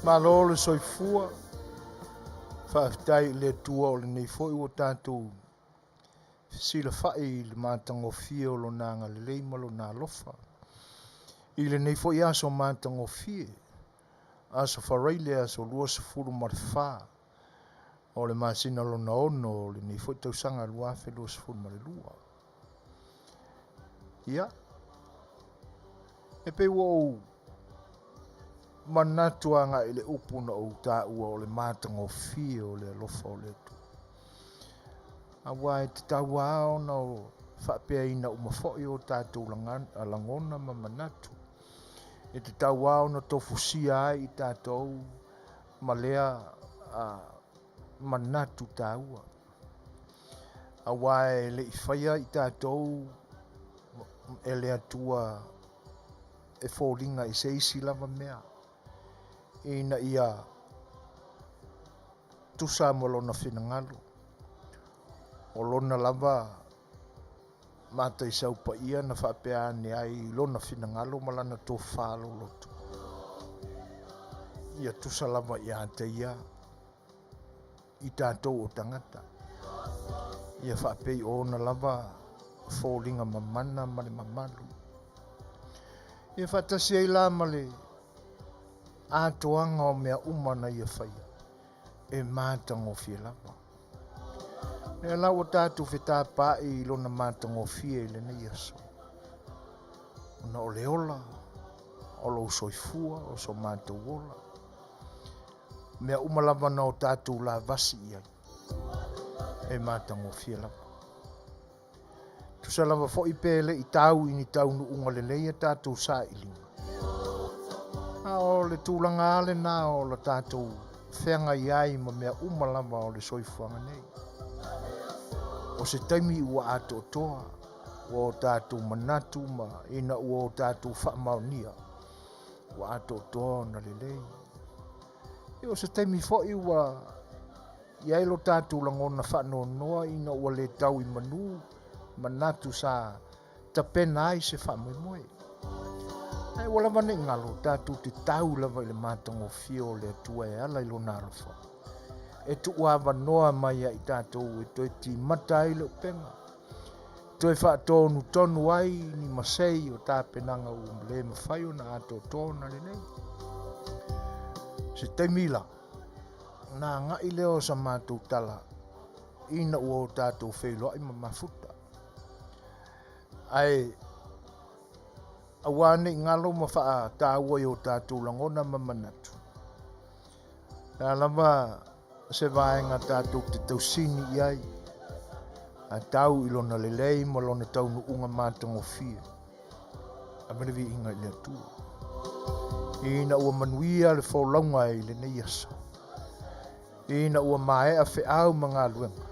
Malo le soifua whaafitai le tua o le nei foi o tātou sila whai le mātangofia o lo nanga le leima lo nā lofa. I le nei foi aso mātangofia aso whareile aso lua se furu marifā o le masina lo na ono o le nei foi tausanga luafe lua se furu marelua. Ia. E pe wau manatu anga i le upu na o tāua o le mātangofia o le alofa o le tu. Awa e te taua ao na o whapea ina umafoi o tātou langona ma manatu. E te taua ao na tofusia ai i tātou malea manatu tāua. Awa e le iwhaia i tātou e le atua e fōringa i se isi lava mea. Ina ia tusa mo lona whinangalo. O lona lava mata i saupa ia na whapea ne ai lona whinangalo malana tō whālo lotu. Ia tusa lava ia te ia i tātou o tangata. Ia whapei o na lava fōringa mamana male mamalu. Ia whatasi ai la male atoanga o mea umana ia whaia. E mātangofia lava. E lau o tātou whetā pā i lona mātangofia i lena iaso. Ona o leola, o lo soifua, o so mātauola. Mea umalava na o tātou la vasi iai. E mātangofia lava. Tusa lava fo i pēle i tau ini tau nu unga le leia tātou sā ilinga. A o le tūlanga ale nā o la tātou whenga iai ma mea umalava o le soifuanga nei. O se taimi ua ato toa, o tātou manatu ma ina ua o tātou whaamaunia. Ua ato toa na le lei. E o se taimi fo i ua iai lo tātou langona whanau noa ina ua le tau i manu. Manatu sa tapena ai se whamoemoe. Ai wala wane ngalo tātou te tau lava i le mātangofia o le atua e ala i lo nārafa. E tu uawa noa mai i tātou e toi ti mata i le upenga. Toi whaatonu tonu ai ni masei o tāpenanga u le mawhai o na ato tōna le nei. Se teimila, nā ngai leo sa mātou tala, ina ua o tātou Fai'oa i mafuta. Ai awane ngalo ma wha tāua i o tātou langona ma manatu. Nā lava se vaenga tātou te tausini iai. A tau i lona lelei ma lona tau nu unga mātangofia. A marewi inga i le atua. Ina ua Manuia le whaulaunga i le neiasa. Ina ua mae a Fai'oa ma ngā luenga.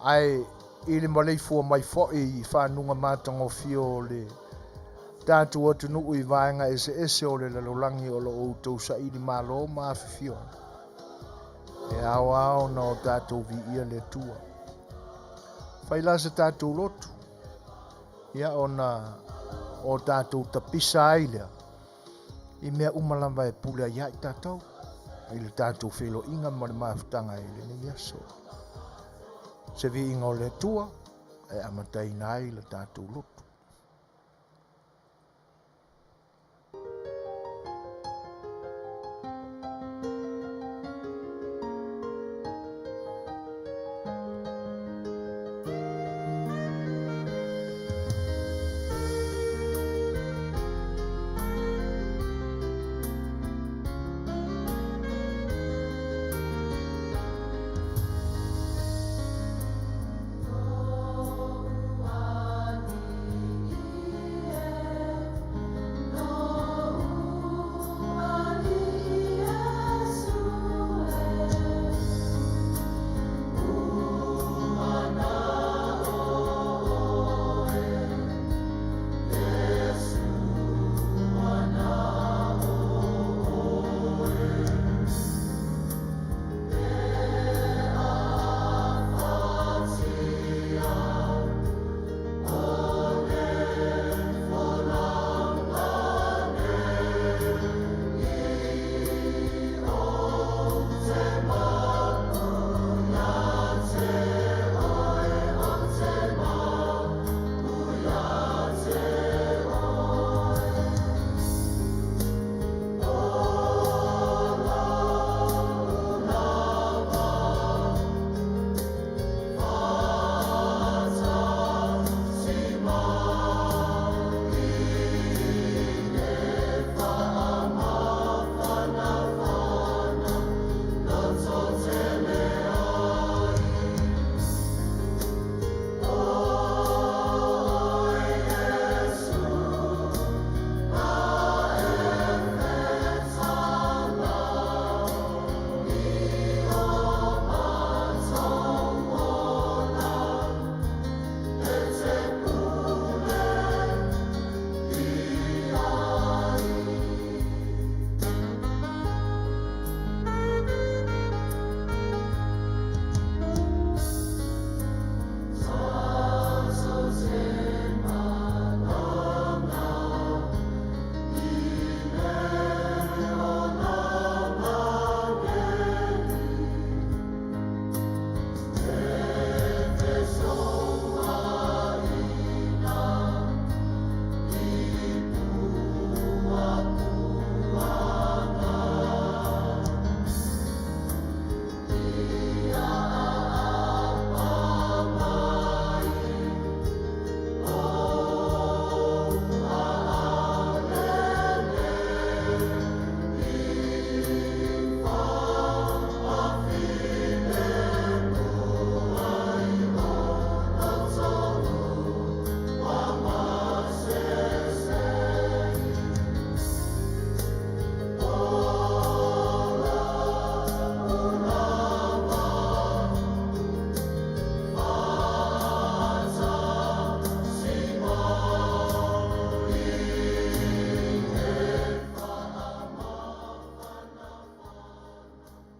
Ai i le maleifua mai fo'i i whanunga mātangofia o le tātou atu nuu i vaenga ese o le lalolangi o lo outou sa i ni malo ma Afiafi. E ao na o tātou vi ia le tua. Whaila se tātou lotu. Ia o tātou tapisa ailea. I mea umalamba e pulea ia i tātou. I le tātou Fai'oa inga ma le mawhitanga i le ni aso. Se vi inga o le tua, e amatai nai le tātou lotu.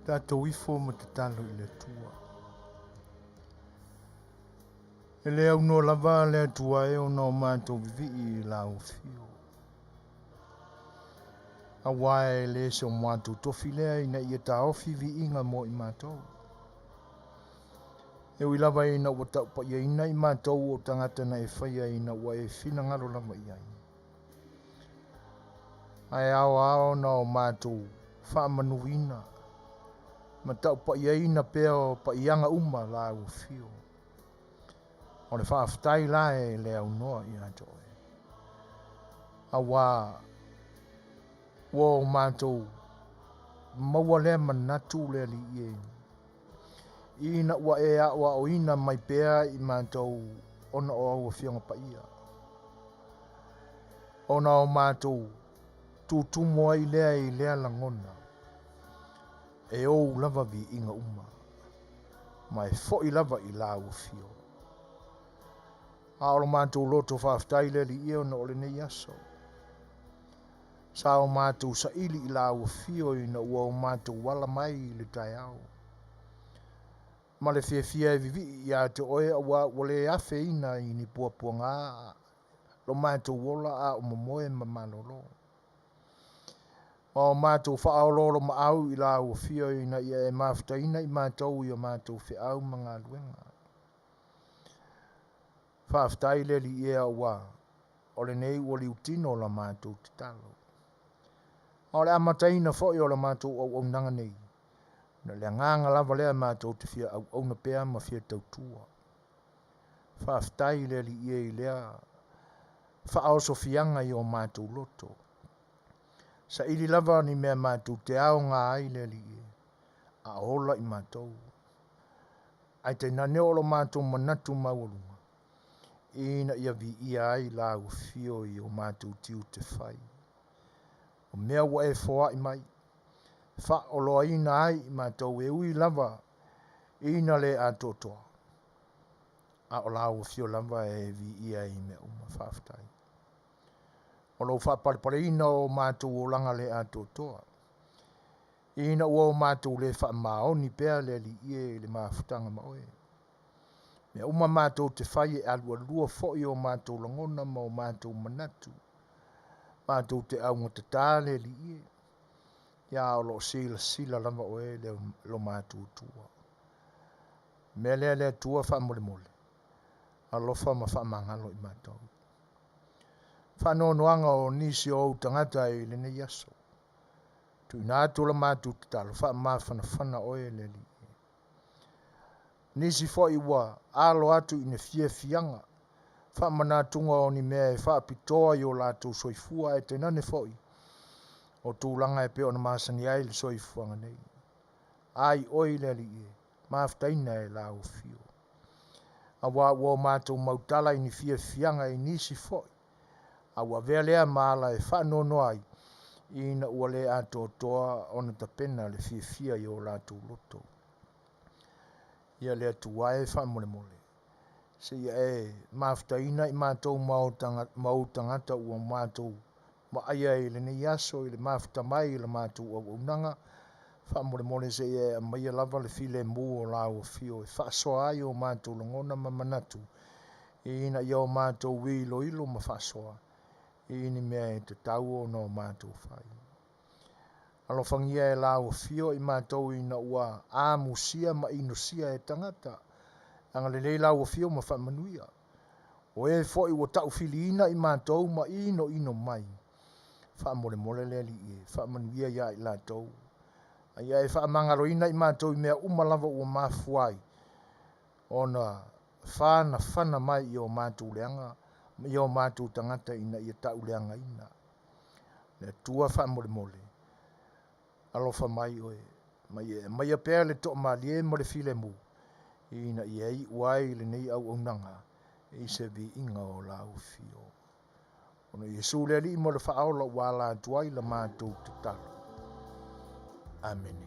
Tātou ifo ma te talo I le tua. E le au no lava le atua e o no mātou vivi I la o fio. A wae le se o mātou tofi lea ina I ta ofi vi inga mo I mātou. E ui lava ina ua tau pa ia ina I mātou o tangata na e whaia ina ua e whina ngaro lava I ai. Ai ao na o mātou whaamanuina. Ma tau pa ia ina peo pa ianga uma la o fio. O le whaaftai la e le au noa I ato e. A wā o mātou maua le manatu le li ie. Ina ua e a ua o ina mai pea I mātou ona o au fionga pa ia. Ona o mātou tutumo ai lea I lea langona. E ou lava vi inga uma. Mai fo I lava I la o fio. A olo mātou loto whaaftai le li ia ona ole nei aso. Sa o mātou sa ili I la o fio ina ua o mātou wala mai le tai au. Ma le fia e vivi I a te oe a wale afe ina I ni pua ngā. Lo mātou wola a o mamoe ma malolo. Ma o mātou whaaololo ma au I la o fio ina ia e mafta ina I mātou I o mātou whi au ma ngā luenga. Whaaftai le li ia ua. Ole nei ua li utino la mātou te talo. Ole amataina fo I o la mātou au nanga nei. Na le nganga lava lea mātou te fia au na pea ma fia tautua. Whaaftai le li ia I lea. Whaoso fianga I o mātou loto. Sa ili lava ni mea mātou te ao ngā ai le li ia. A ola I mātou. Ai te nane o lo mātou manatu maurunga. Ina ia vi ia ai la u fio I o mātou tiu te whai. O mea wa e foa I mai. Fa o loa ina ai I mātou e ui lava. Ina le a totoa. A o la u fio lava e vi ia I mea uma whaftai. O lo whapalipare ina o mātou o langa le a totoa. Ina ua o mātou le wha maoni pēr le li ie le mawhutanga maoe. Mea uma mātou te whai e alua lua fo'i o mātou langona ma o mātou manatu. Mātou te aunga te tāle li ie. Ia o lo sila lama oe le lo mātou tua. Mea le tua wha mole mole. Alofa ma wha mangalo I mātou. Wha noanga o nisi o tangata I le ne yaso. Tu ina atu la mātou te talo wha mawhana oe le li. Nisi fo I wa alo atu ina fianga. Wha manatunga o ni mea e wha pitoa I o lātou soifua e te nane fo I. O tūlanga e peo na māsani ai le soifuanga nei. Ai oi le li e. Mawhtaina e la o fio. A wa mātou mautala I ni fianga I nisi fo I. A wa vea lea maala e wha nono ai. Ina ua le ato toa ona tapena le fia I o lātou loto. Ia le atu wae wha mole mole. Se ia e mawhtaina I mātou mautangata ua mātou ma aia I le nei aso I le mawhta mai I le mātou Auaunaga. Wha mole mole se ia e maia lava le file mū o la o fio e wha soa ai o mātou langona ma manatu. Ina ia o mātou wilo ilo ma wha soa. Ini mea e te tau o no mātou whai. Alofangia e la o fio I mātou ina ua āmusia ma inosia e tangata. Anga le leila o fio ma wha Manuia. O e fo I o tau fili ina I mātou ma ino mai. Wha mole mole le li e. Wha Manuia ia I lātou. Ia e wha mangaro ina I mātou I mea umalava o mafuai. Ona whana mai I o mātou leanga. I o mātou tangata ina I tau leanga ina. Le tua wha mole mole. Alofa mai oe. Mai a pēr le to malie mo le file mu. Ina I ei uai le nei Auaunaga. I se vi inga o la u fio. Ono Yesu le li mo le whaola wala tuai la mātou te talo. Amen.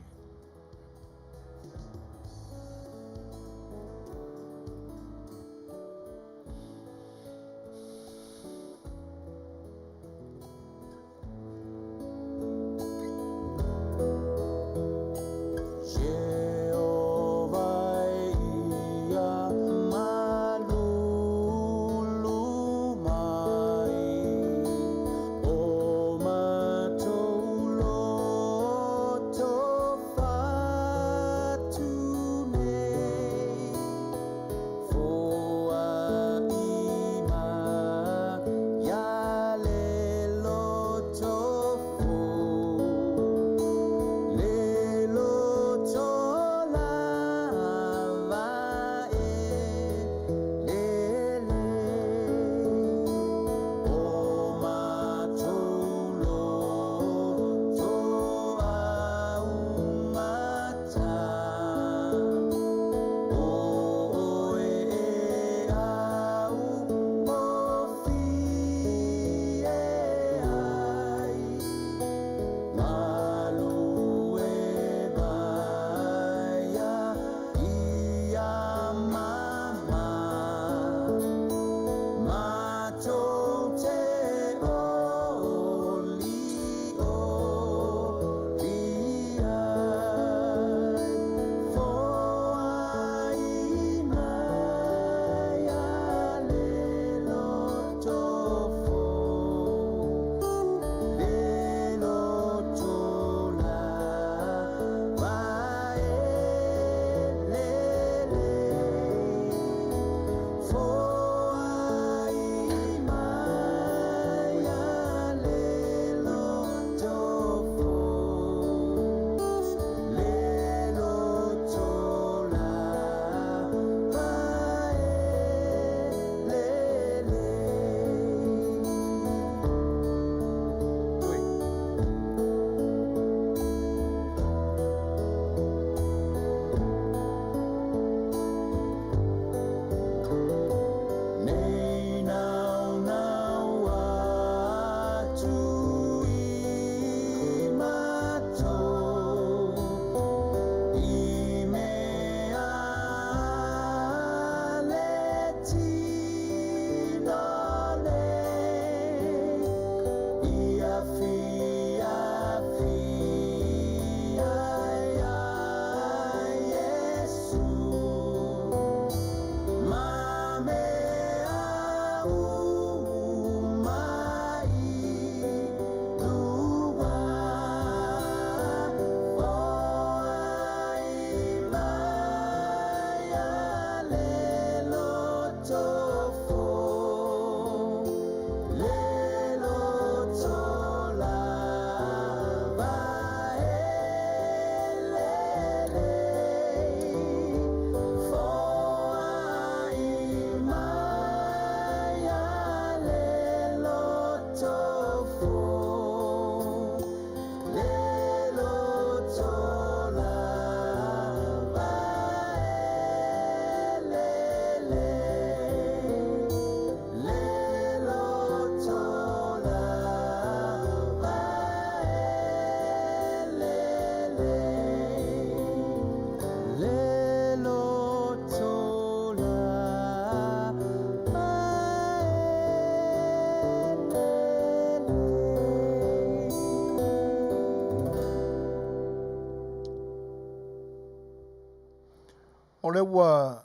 O le ua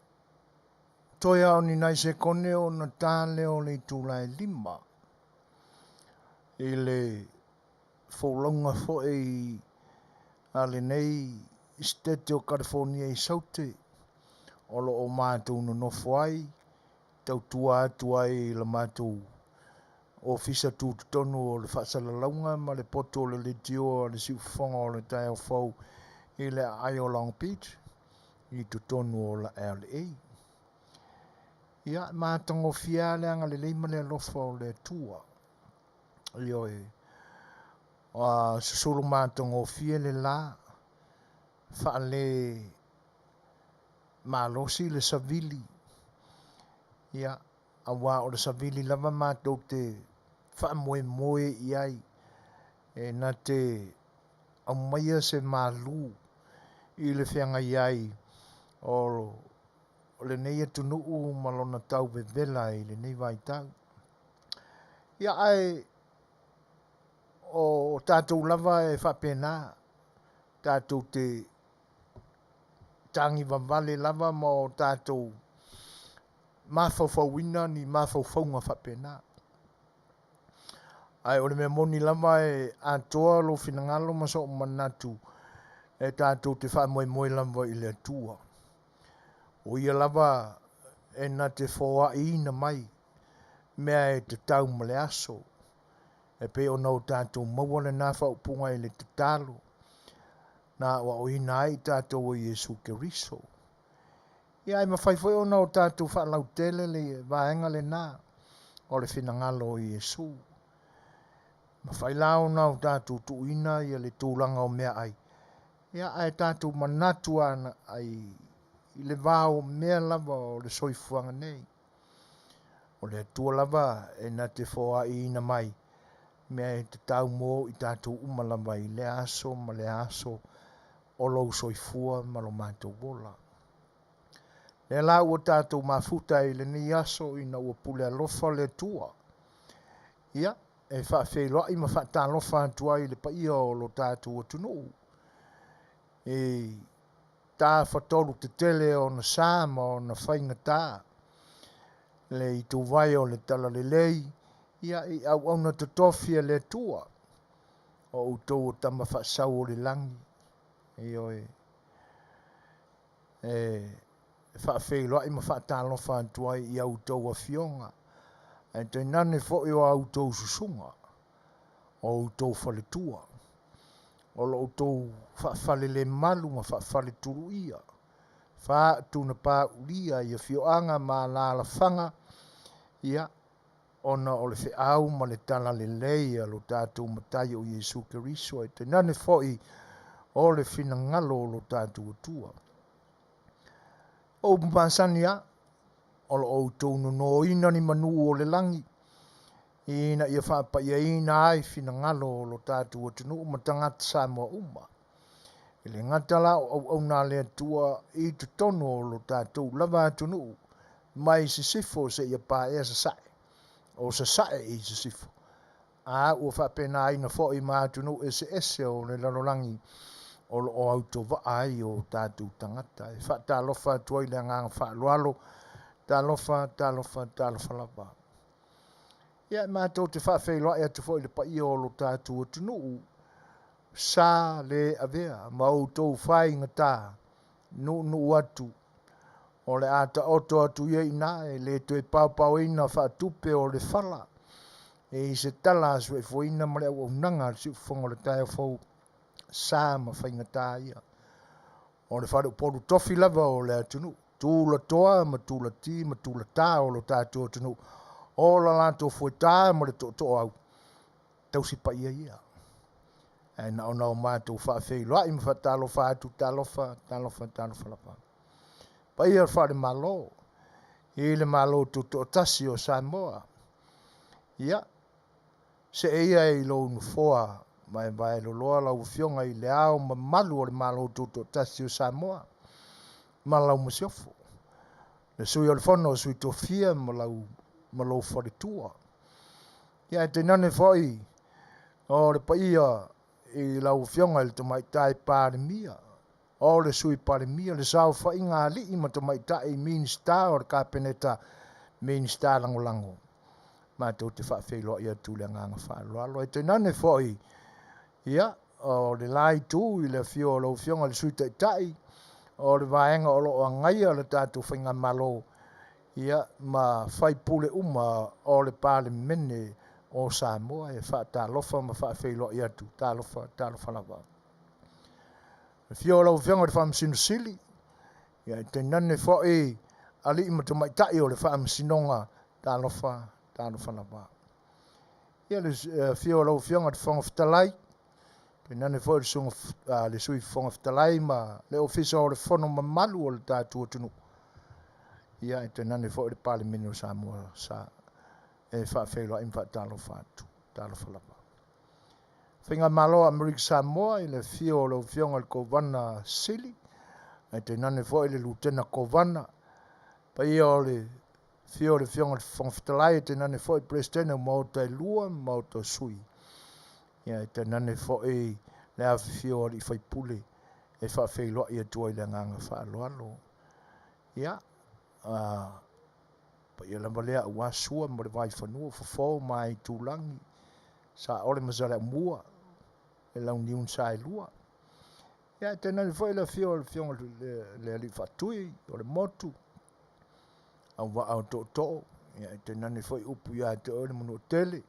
toia o ni nai se kone o na tāle o le tūlai 5. I le whaulonga fo'i a le nei stete o California i saute. O lo o mātou no nofo ai. Tau tua atu ai le mātou o fisa tūtonu o le whaasalalaunga ma le poto o le litio o le siufonga o le tai o fau i le ai o Long Beach i tūtonu o la LA. Ia mātango fia le anga le leima le alofa o le tua. I oe susuru mātango fia le la wha le malosi le savili. Ia awa o le savili lava mātou te wha moe i ai e na te aumaia se malu i le whianga i ai o le nei atu nuu malona tau vevela i le nei vai tau. Ia ai o tātou lava e whapena tātou te tangi vavale lava ma o tātou mafawhawina ni mafawhaunga whapena. Ai o le mea moni lava e atoa lo finangalo ma so manatu e tātou te wha moe lava i le atua. O ia lava e na te whoa i na mai mea e te tau ma le aso. E pe o nau tātou maua le nā whaupunga i le te talo. Na wa o ina ai tātou o Jesu Keriso. Ia e mawhaifoi o nau tātou whaalau tele le vaenga le nā o le finangalo o Jesu. Mawhailao nau tātou tuina i le tūlanga o mea ai. Ia ai tātou manatu ana ai i le vāo mea lava o le soifuanga nei. O le tua lava e na te whoa i ina mai. Mea e te tau mō i tātou umalava i le aso ma le aso o lou soifua ma lo mātou wola. Le la ua tātou mafuta i le ni aso i na ua pule alofa le tua. Ia, e whaafeiloa i ma whaata alofa atua i le paia o lo tātou atunu. E tā whatoru te tele o na sāma o na whainga tā. Le i tū vai o le tala le lei. Ia i Auaunaga te tofia le tua. O utou o tama whaasau o le langi. I oe. E whaafeiloa i ma whaatalofa atua i autou a fionga. E te nane fo i o autou susunga. O utou whaletua. O lo utou whaafale le malu ma whaafale turu ia. Wha tuna pā ulia i a fioanga ma la whanga. Ia. Ona o le whiau ma le tala le leia lo tātou matai o Jesu Keriso. E te nane fo i o le fina ngalo o lo tātou atua. O mpasania. O lo outou no ina ni manu o le langi. Ina ia whaapa ia ina ai fina ngalo o lo tātou atunu ma tangata Samoa uma. Ele ngatala o Auaunaga le atua i te tono o lo tātou lava atunu. Mai se sifo se ia pā ea sa sae. O sa sae i se sifo. A ua whapena aina fo i ma atunu ese o le lalolangi o lo o auto va ai o tātou tangata. E whaata alofa atua i le anganga whaaloalo. Talofa lava. Ia mātou te whaafeiloa e atu fo i le paia o lo tātou atunu. Sa le avea, mautou whai ngata, nu atu. O le ata oto atu ia ina, e le tue pau ina whaatupe o le whala. E i se tala asu e fo ina ma le Auaunaga, si ufongo le tae fau sa ma whai ngata ia. O le whare uporu tofi lava o le atunu. Tūla toa, ma tūla ti, ma tūla tā o lo tātou atunu. O la lato fwe tā, ma le to au. Tausi pa ia. E na o mātou whaafeiloa, i ma whaatalofa atu, talofa lapa. Pa ia whare malo. I le malo to tasi o Samoa. Ia. Se ia i lo unufoa, mai vai lo loa lau fionga i le ao, ma malu o le malo to tasi o Samoa. Malau masiofo. Le sui o le whono, sui tofia, malau wharetua. Ia e te nane whai, o le paia i lau fionga i le tamai tai pāre mia. o le sui palemia le sao whainga ali'i ma tamaitai minista o le kapeneta minista langolango. Ma tau te whaafeiloa ia tu le nganga whaaloalo. E te nane fwoi, ia, o le lai tu i le fio o lau fionga le sui taitai, o le vaenga o loo angaia le tātou whainga malo, ia, ma whai pule uma o le pāle mene o Samoa, e whaatalofa ma whaafeiloa ia tu, talofa lava. Le fio o lau fionga le whaamsino sili, ia, te nane fwoi, ali ima te maitai o le whaamsinonga, talofa lava. Ia le fio o lau fionga te whanga Fetalai, te nane fwoi le sui whanga Fetalai, ma le ofisa o le whono mamalu o le tātua tunu. Ia, te nane fwoi le pāle mene o Samoa, sa e whaafeiloa ima whaatalofa atu, talofa lava. Whinga malo Amerika Samoa i le fio o lau fionga le kovana sili, e te nane fwoi le lutena kovana, pa ia o le fio le fionga le whangwhitalai, te nane fwoi presidente o mauta lua, mauta sui. Ia, te nane fwoi le afi fio o li whaipule, e whaafeiloa ia tua i le nganga whaaloalo. Ia, pa ia lama lea Auasua, ma le vai whanua, Fofogaina mai tūlangi, sa ole mazare mua, e lau niun sa e lua. Ia, te nane fwoi le fio le fionga le ali whatui, o le motu, au wa au to ia te nane foi upu ia te ole manu Tele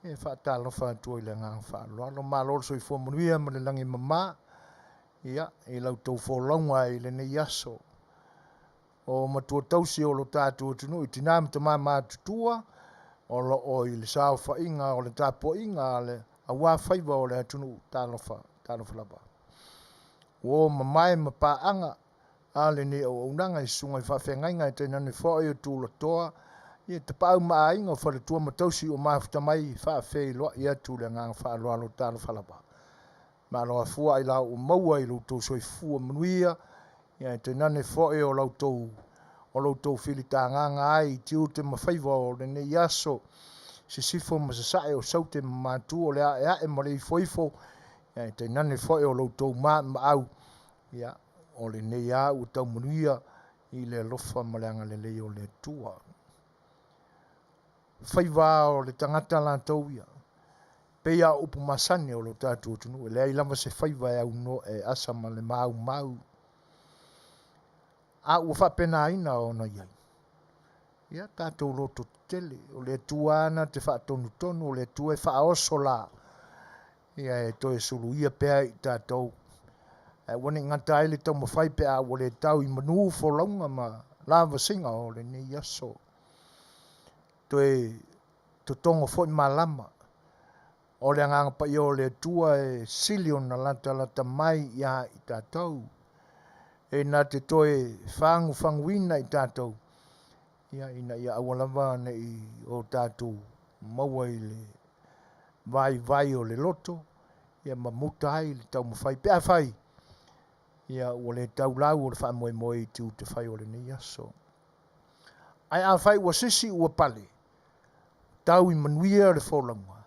e whaatalofa atu i le ngang whaaloalo malo so i fo Manuia ma le langi mama ia i lau tau wholonga i le nei aso o matua tausi o lo tātua tunu i tina mta mama tutua o lo o i le sao whainga o le tāpo inga le a wā whaiva o le atunu tālofa lava o mamae ma paanga ale ni o Auaunaga i sunga i whawhengainga i tēnā ni whaoi o tūla toa i te pau maa inga o whare tua matausi o mafuta mai whawhei loa i atu le ngang whaaloalo tālo whalapa. Ma loa fua i lau o maua i lau tau soi fua Manuia i tēnā ni whaoi o lau tau whili tā nganga ai i tiu te mawhaiva o le nei aso si sifo ma se sae o saute ma mātu o le ae ma le i foifo i tēnā ni whaoi o lau tau ma au ia o le nei a u tau Manuia i le lofa maleanga le lei o le tua. Whaiva o le tangata la tau ia. Peia upu masane o lo tātua tunu. Le ai lama se whaiva e au no e asa ma le mau. A ua whapena ina o na iai. Ia tātou loto Tele. O le tuana te whaatonu tonu. O le tua e whaoso la. Ia e toe sulu ia pea i tātou. E wane ngata ele tau mawhai pe a wale tau i manu wholaunga ma lava singa o le nei aso. Toe to tonga fwoi malama. O le anganga pa i o le tua e sili o na lata mai ia i tātou. E nā te toe whanguina i tātou. Ia ina ia awalava ne i o tātou maua i le vai o le loto. Ia mamuta ai le tau mawhai pe a whai. Ia ua le tau lau o le wha moe i tiu te whai o le nei aso. Ai a whai ua sisi ua pale. Tau i Manuia le wholanga.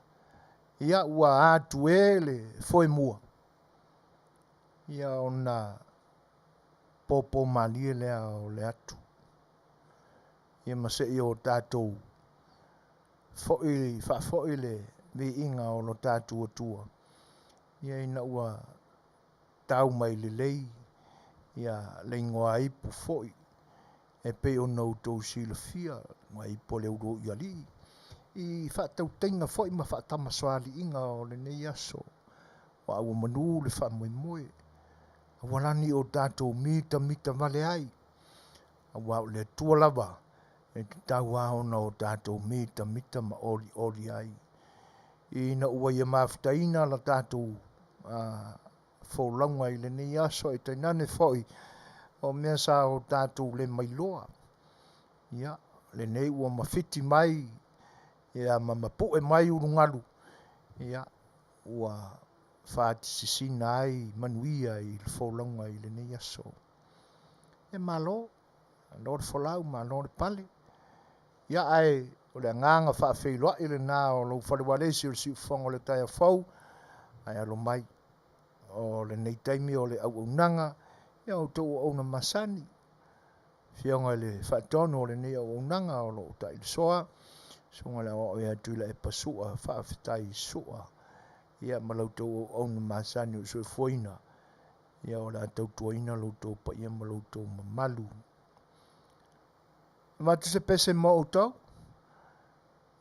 Ia ua atu e le whoi mua. Ia o na popo malie lea o le atu. Ia mase i o tātou whai le vi inga o lo tātou atua. Ia ina ua tau mai le lei, ia le ingoa ipu foi, e pe o nau tau sila fia, ngā ipo le uro i ali, i whaatau tenga foi ma whaatama soali inga o le nei aso, wa awa manu le wha moe, a walani o tātou mita vale ai, a wau le tua lava, e te tau ahona o tātou mita ma ori ai, i na ua ia mawhitaina la tātou, whaulanga i le nei aso e te nane foi o mea sa o tātou le mailoa. Ia, le nei ua mawhiti mai, ia mamapu e mai urungalu. Ia, ua whaati sisina ai Manuia i le whaulanga i le nei aso. E malo, lo le whalau, malo le pale. Ia ai, o le nganga whaafeiloa i le nā o lau whalewalesi o le si ufonga le tai a whau, ai alo mai. o le nei taimi o le Auaunaga ia o tou ona masani fionga le whaatono o le nei Auaunaga o lo tai le soa sunga le o ia tu le pasua whaafitai sua ia malau tou ona masani o sui foina ia o la tau tuaina lo tou pa ia malau tou mamalu matu se pese mo o tau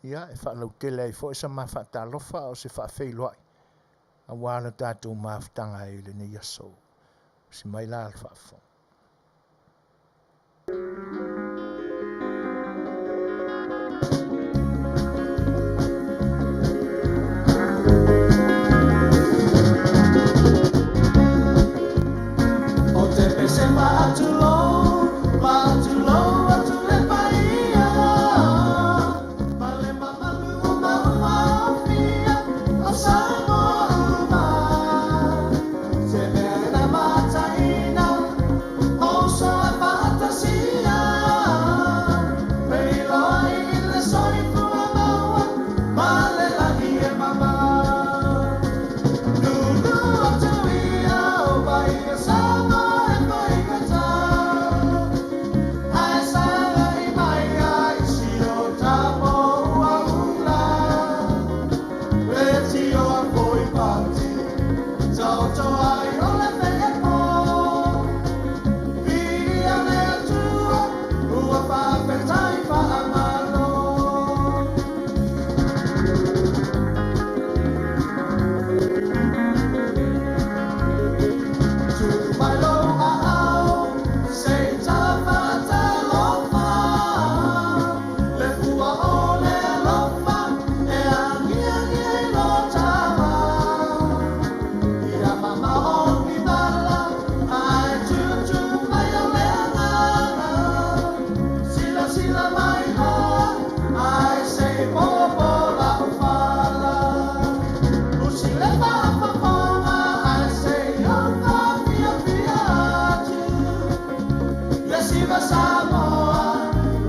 ia e whaalau tele ai fo isa ma whaatalofa o se whaafeiloai a wala tātou maafutanga e le nei aso si mai la al whaafo o te pese maatulo atu le paia ma le mamalu o maua ofia o Samoa se mea mataina o soa fantasia peiloi le soifua maua ma le lahi e mama Nunu atu ia o paia Samoa e paikata Ai sala i mai ai si o tapo uaula Reti o a poi pati Tau to ai o le pepo Pia le atua Ua whaapetai whaamalo Tulu mai lo a au Se tawhata lofa Le fua o le lofa E angia i lo tawa Ia mama o ni mala Ai tutu mai o le anganga Sila sila mai hoa Ai se popo la ufala Usi le whaapaponga Ai se iona fia fia atu Le siva Samoa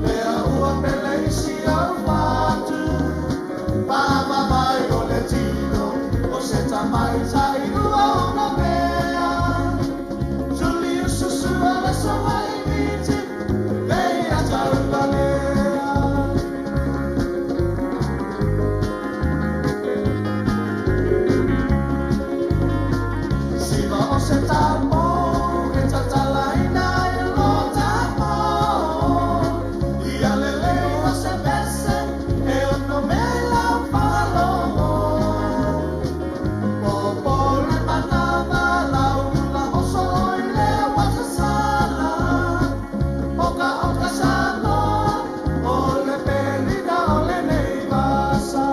Lea ua pele isi au whatu Mama mai o le tino O se tamai tai ua ona mea Tuli ususua le soa i miti Leia tau lalea Siva o se tapo E tatalaina e lo tapo Ia lele o se pese E ono me la whalomo Popo le manava Laula o soi le wasasala Oka oka Samoa O le pelina o le nei vasa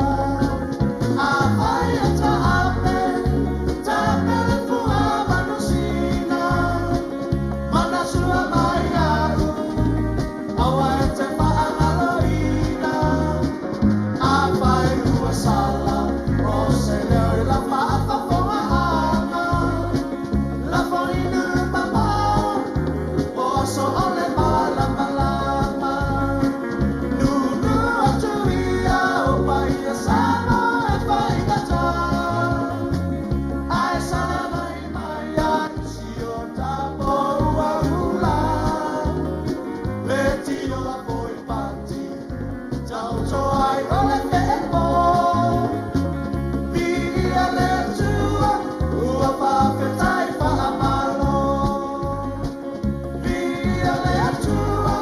A vai a taape Tape le fua manusina Mana sua mai au Aua e te whaangaloina A vai ua sala O se leo i la whaafafonga ama La foinu mamao O so o le malama lama Nunu atu ia o paia Samoa e paikata Ai sana i mai ai si o tapo uaula Le tino a poi pati Tau to ai o le pepo Pia le tua Ua whawhetai whaamalo Pia le tua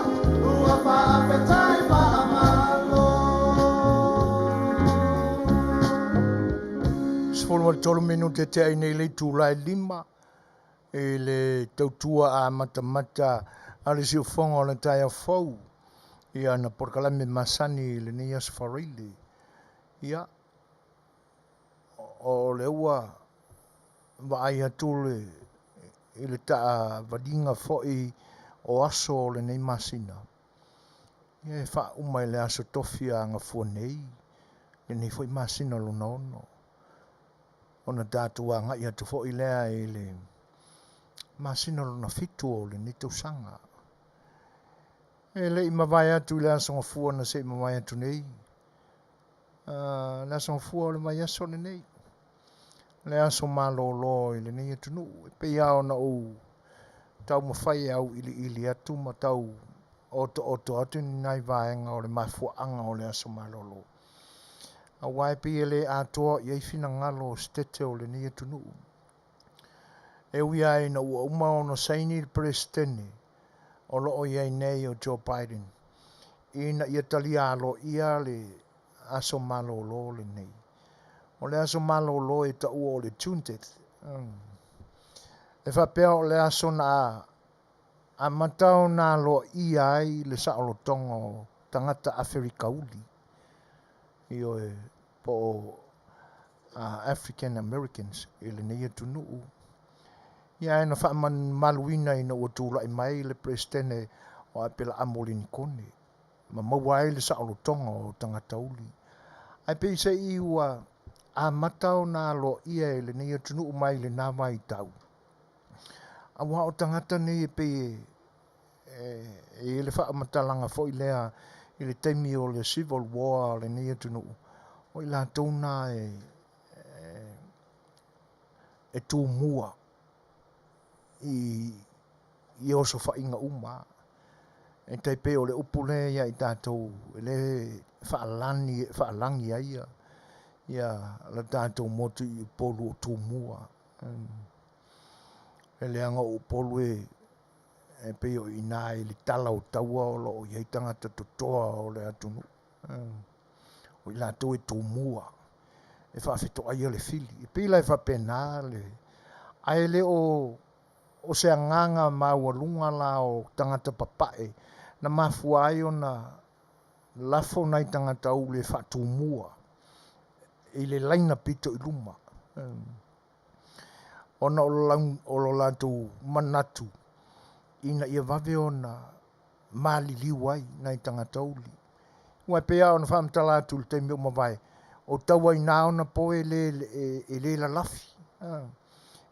Ua whawhetai whaamalo Sfolo tolu minute te ai nei le tūlai lima e le tautua a mata a le siufonga o le tai a fau ia na porkalame masani le nei asfarili ia o le ua wa ai atule i le taa vadinga foi o aso o le nei masina ia e wha umai le aso tofia anga fua nei le nei foi masina luna ono ona tātua ngai atu foi lea e le masina luna fitu o le nei tausanga e le i mawai atu i le asonga fua na se i mawai atu nei le asonga fua o le mai aso le nei Le aso malolo i le nei tunu. E pe iao na o tau mawhai au ili atu ma tau oto atu ni nai vaenga o le mafuanga o le aso malolo. A waipi e le atoa i eifina ngalo stete o le nei tunu. E ui ai na ua uma ono saini le presidente o loo iai nei o Joe Biden. Ina ia talia alo ia le aso malolo le nei. O le aso malolo e ta ua o le tuntet. E whapea o le aso na a matau na lo ia ai le saolo tongo tangata Afrika uli. Io e po African Americans e le nei tunu. Ia e na whaaman maluina ina ua tūla i mai le presidente o apela amolini kone. Ma mawai le saolo tonga o tangata uli. Ai pe se i ua a matau na lo ia e le nei tunu mai le nama i tau. A wa o tangata nei pe e le wha matalanga fo i lea i le teimi o le civil war le nei tunu. O i la tōna e tū mua i oso wha inga uma. E tai pe o le upule ia i tātou e le whaalangi ia. Ia la tātou motu i polu o tū mua. E le anga o polu e pe o ina i li tala o taua o lo o iei tangata totoa o le atunu. O i la tō e tū mua. E whaafeto aia le fili. E pila e whapena le. Ai le o se anganga maua lunga la o tangata papae. Na mafua ai o na lafo nai tangata u le whaatu mua. I le laina pito i luma. Ona o lo lantu manatu. Ina ia vave o na mali liwai nai tangata uli. Ua pea ona whaamtala atu le teimi o mawai. O taua i nao na po e le la lafi.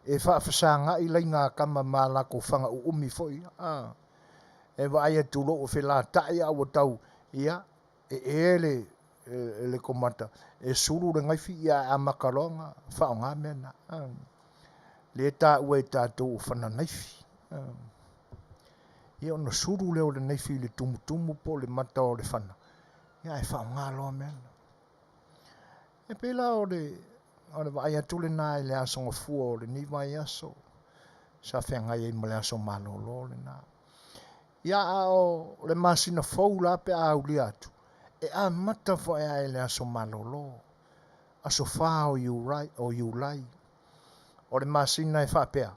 E whaafasanga i lai ngā kama mala ko whanga u umi foi. E wa aia tulo o whela tae au tau. Ia, le komata. E suru le ngaifi ia a makaronga. Whao ngā mena. Le ta ue tātou o whana naifi. Ia ona suru leo le naifi le tumutumu po le mata o le whana. Ia e whao ngā loa mena. E pela o le wa aia tule nā le asonga fua o le niwai aso. Sa whengai e ma le aso malolo le nā. Ia o le masina fau la pe a uli atu. E a mata fo e le aso malolo. Aso wha o iulai. O le masina e whapea.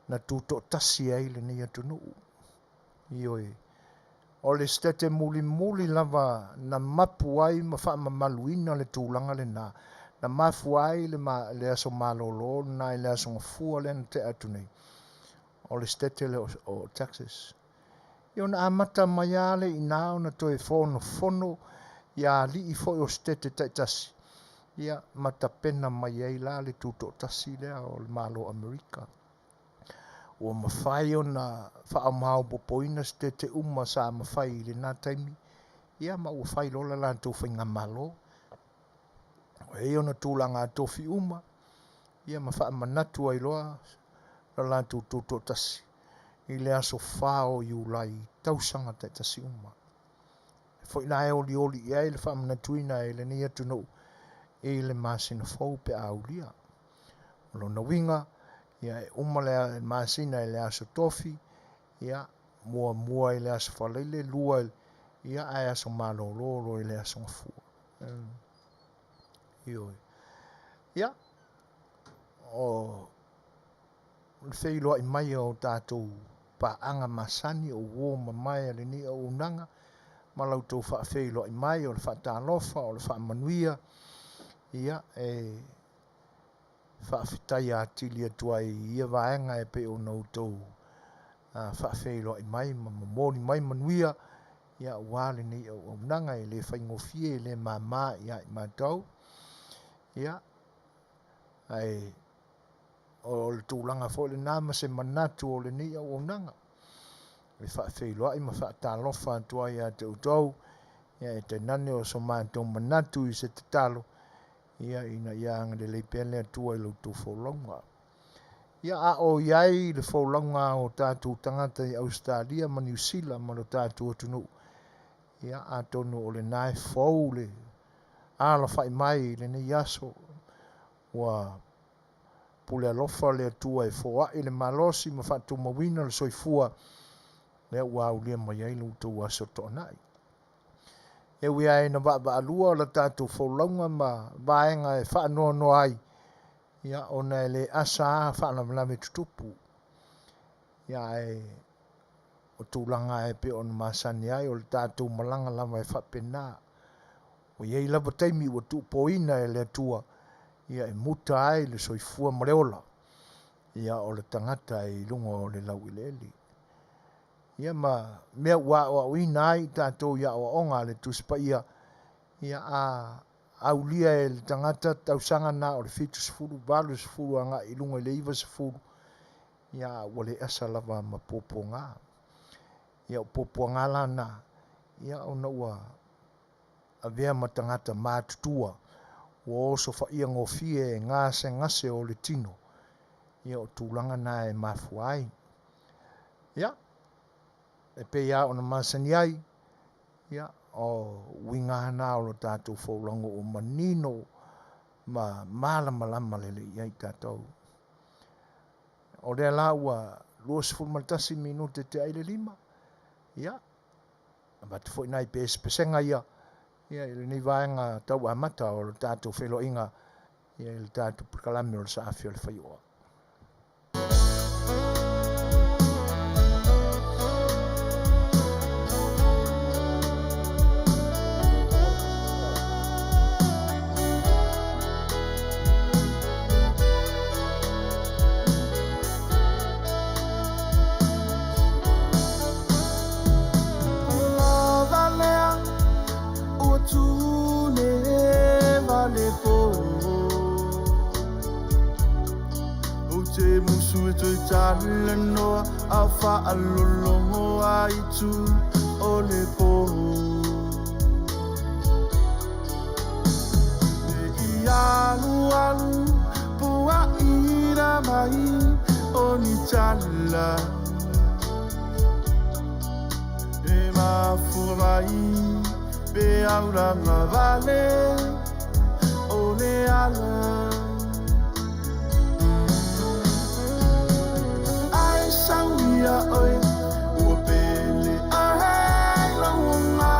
Na tūto tasi ai le ni atu nuu. Io e. O le stete muli lava na mapu ai ma wha maluina le tūlanga le nā. Na mafu ai le aso malolo na le aso ngafua le na te atu nei. O le stete le o Texas. Io na amata maiale i nao na toe fono ia li i foi o stete taitasi. Ia mata pena mai ai la le tuto tasi lea o le malo Amerika. Ua mawhai o na whaamau popoina stete sa mawhai le nā taimi. Ia ma ua whai lola lantou whainga malo. O e ona tūlanga tofi uma. Ia ma whaamanatu ai loa la lantou tuto tasi. I le aso whao iulai tausanga te tasi uma. Fo ina e oli ia i le whaamanatuina e le ni atu nou. E le masina fau pe aulia. Lo na winga, ia e uma le masina e le aso tofi, ia mua i le aso whaleile, lua ia ai aso malololo i le aso ngafua. Ia, o le wheiloa i mai o tātou paanga masani o uo mamai le ni Auaunaga, ma lautou whaafeiloa i mai o le whaatalofa, o le whaamanuia, ia e whaafetai atili atua i ia vaenga e pe o nautou whaafeiloa i mai, ma moni mai manuia, ia wale ni Auaunaga e le whaingofie le mama ia i mātou, ia ai o le tūlanga fo le nama se manatu o le ni Auaunaga. Le whaafeiloa i ma whaatalofa atua ia te utau, ia e te nane o so mātou manatu i se te talo, Ia ina ianga le pele tua I loutou whaulonga. Ia a o iai le whaulonga o tātou tangata I Australia ma New Zealand ma lo tātou atunu. Ia a tonu o le nai fau le ala whai mai le ne yaso wa pule alofa le atua Fai'oa le malosi ma whatu mawina le soifua le ua ulia mai ai loutou aso to'anai. E wia e na wa alua la tātou whaulonga ma vaenga e whaanoa noa ai. Ia ona le asa whaanamlame tutupu. Ia e o tūlanga e pe on masani ai o le tātou malanga lama e whapena. O iei lava taimi o tupoina e le atua. Ia e muta ai le soifua mareola. Ia o le tangata e lunga o le lau ileli. Ia ma mea ua o ina ai tātou ia o onga le tuspa ia. Ia a aulia e le tangata tausanga na o le fitu sifuru, balu sifuru anga I lunga le iwa sifuru. Ia wale asa lava ma popo ngā. Ia o popo ngā lana. Ia o na ua a vea ma tangata mātutua. Ua oso whaia ngofie e ngase ngase o le tino. Ia o tūlanga na e mafuai. Ia. E pe ia o na masani ai. Ia o winga na o lo tātou whaulongo o manino ma malama lele iai tātou. O rea la ua 2 minute te aile 5. Ia. Ma te fwoi nai pesenga ia. Ia ili ni vaenga tau amata o lo tātou wheloinga. Ia ili tātou kalami o lo sa afio le Fai'oa. Talanoa a whaalolongo ai tu o le po. E alu pua ira mai o ni tala. E mafu mai pe auranga vale o le ala. Ia oi ua pele a hei launga.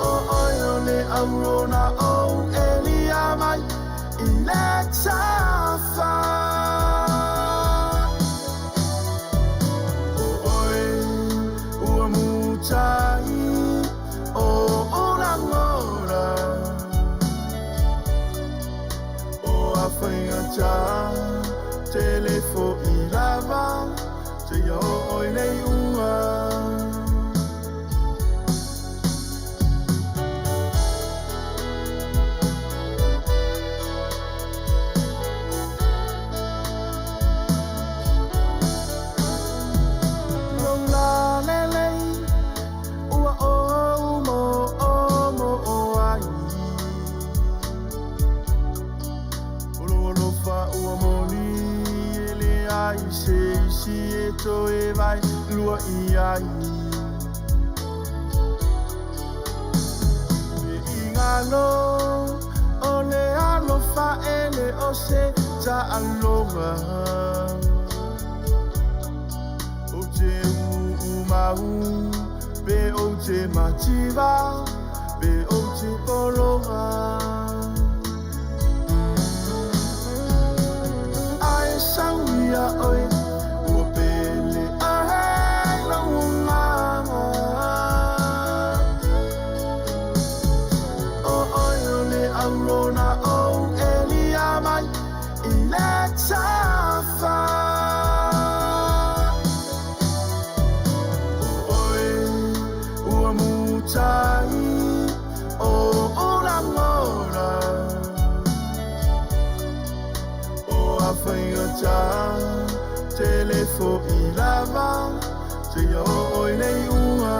O oi o le aurona o elia mai I le tafa. O oi ua mutai o orangora. O a whaingata Tele fo I lava, te ia oi nei ua. Long la lelei, ua o mo ai. Olo fa ua moni. Ai se e to e vai lua I ai. E ingalo o le alo fa e le o se ta aloha. O te umau pe o te mativa pe o te poloha. Ia oi ua pele a hei launga. O oi o le aurona o elia mai I le tafa. O oi ua mutai o orangora. O a whaingata Tele fo I lava, te ia oi nei ua.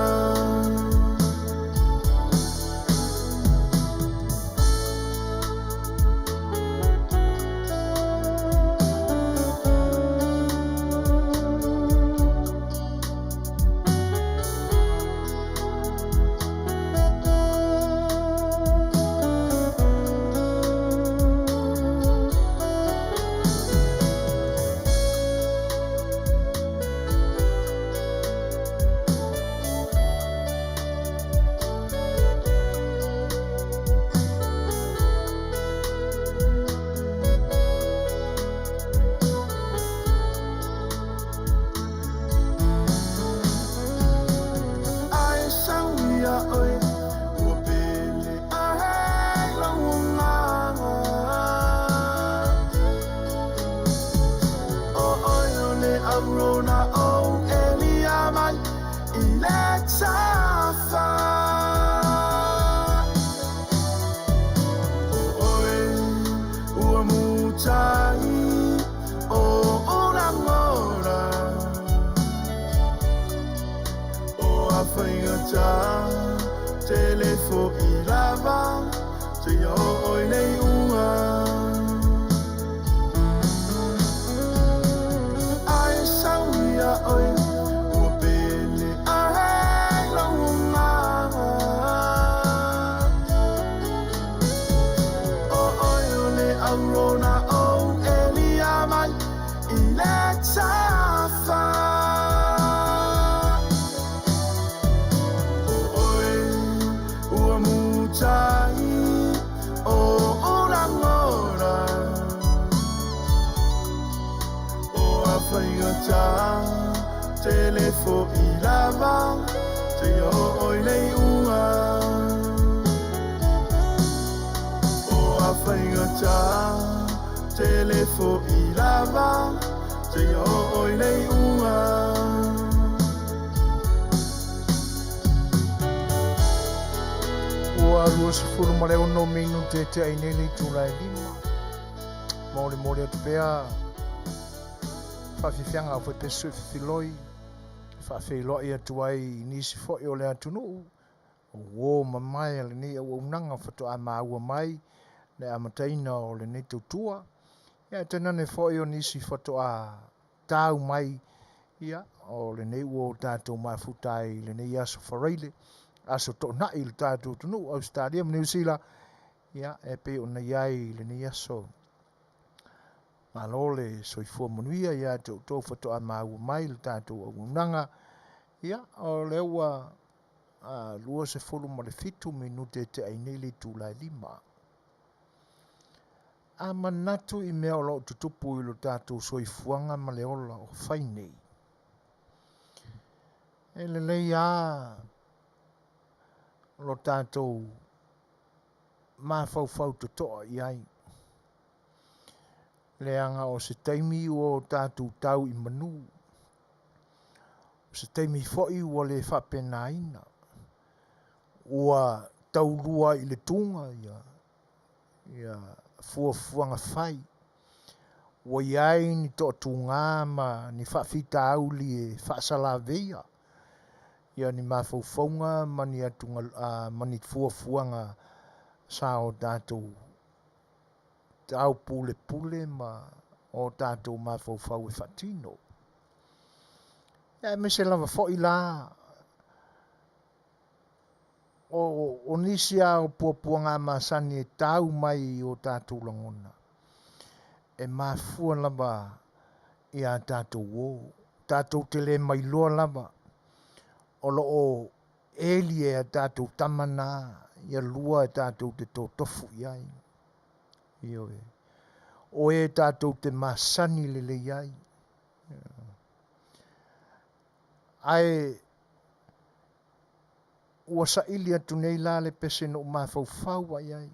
mutai o orangora o awhaingata telefo I lava te oi nei ua ai sauia oi ua pele ai launga o oi ole aurona o elia mai I le tafa o oi ua mutai o orangora o awhaingata telefo I lava te oi nei ua o awhaingata telefo I lava te oi nei ua Ua rua se furu mare ono minu te te ainele tūlai lima. Mōre mōre atu pēa. Whawhiwhianga au whaipesu whiwhiloi. Whawhiloi atu ai nisi fwoi o le atu nuu. O mamai ale nei au Auaunaga whato a maua mai. Le amataina o le nei tautua. Ia tenane fwoi o nisi whato a tau mai. Ia o le nei ua o tātou mafutai le nei aso whareile. Aso to na il tātou tunu Australia New Zealand ia e pe ona iai le nei aso malole soifua Manuia ia to foto a mau mai le tātou Auaunaga ia o le ua lua se fulu ma le fitu minute te ainele tūlai lima a manatu I mea o lo tutupu I lo tātou soifuanga ma le ola o whainei e le lei lo tātou mawhauwhau to toa iai. Le anga o se taimi o tātou tau I manu. O se taimi fwoi ua le whapena ina. Ua taurua I le tunga ia fuafuanga whai. Ua iai ni to tunga ma ni whawhita auli e whaasala veia. Ia ni mawhauwhaunga mani atunga mani fuafuanga sa o tātou tau pule ma o tātou mawhauwhau e whatino. Ia me se lava fwoi la o nisia o puapuanga masani e tau mai o tātou langona. E mafua lava I a tātou o. Tātou tele mai loa lava. O loo elie a tātou tamana ia lua e tātou te tofu iai. Io e. O e tātou te masani lele iai. Ai ua sa ili atu nei la le pese no mawhauwhau ai ai.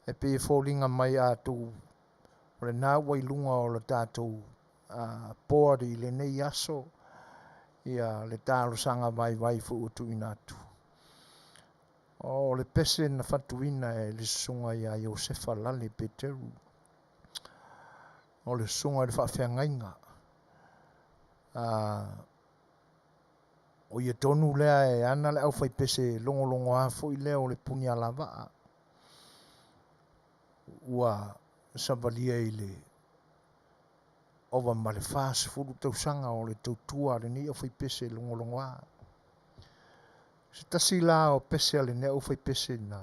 E pe fōlinga mai atu o le nā wailunga o le tātou pōri le nei aso. Ia le tālo sanga vai fu utu inatu. O le pese na fatuina e le sunga ia Iosefa lale Peteru. O le sunga le whawhiangainga. O ia tonu lea e ana le au fai pese longo hafo I lea o le punia lava. Ua savalia I le ova ma le fast food tausanga o le tautua le ni o fai pese longo a. Se tasi la o pese ale ne o fai pese na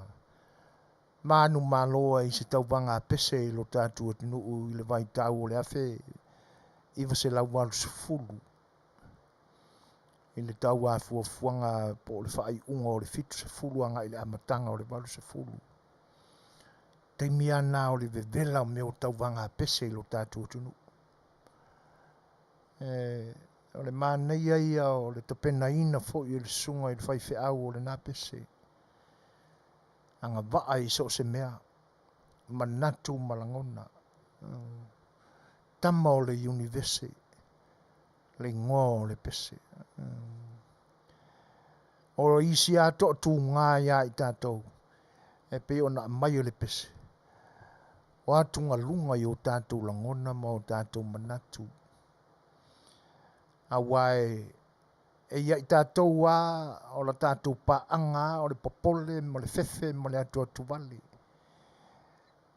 manu maloa I se taubanga pese I lo tātua tinu I le vai tau o le afe iwa se lau walu se fulu. I le tau a fuafuanga po le whai unga o le fitu se fulu anga I le amatanga o le walu se fulu. Te mia na o le vevela o me o taubanga pese I lo tātua tinu. O le māneia ia o le tapena ina fo I le sunga I le whai whiau o le nā pese. Anga waa I so se mea. Manatu malangona. Tama o le universi. Le ngō o le pese. O isi ato tu ngā ia I tātou. E pe o na mai o le pese. o atu ngalunga i o tātou langona ma o tātou manatu. A wae e ia i tātou wā o la tātou paanga o le popole mo le fefe mo le atu atu vale.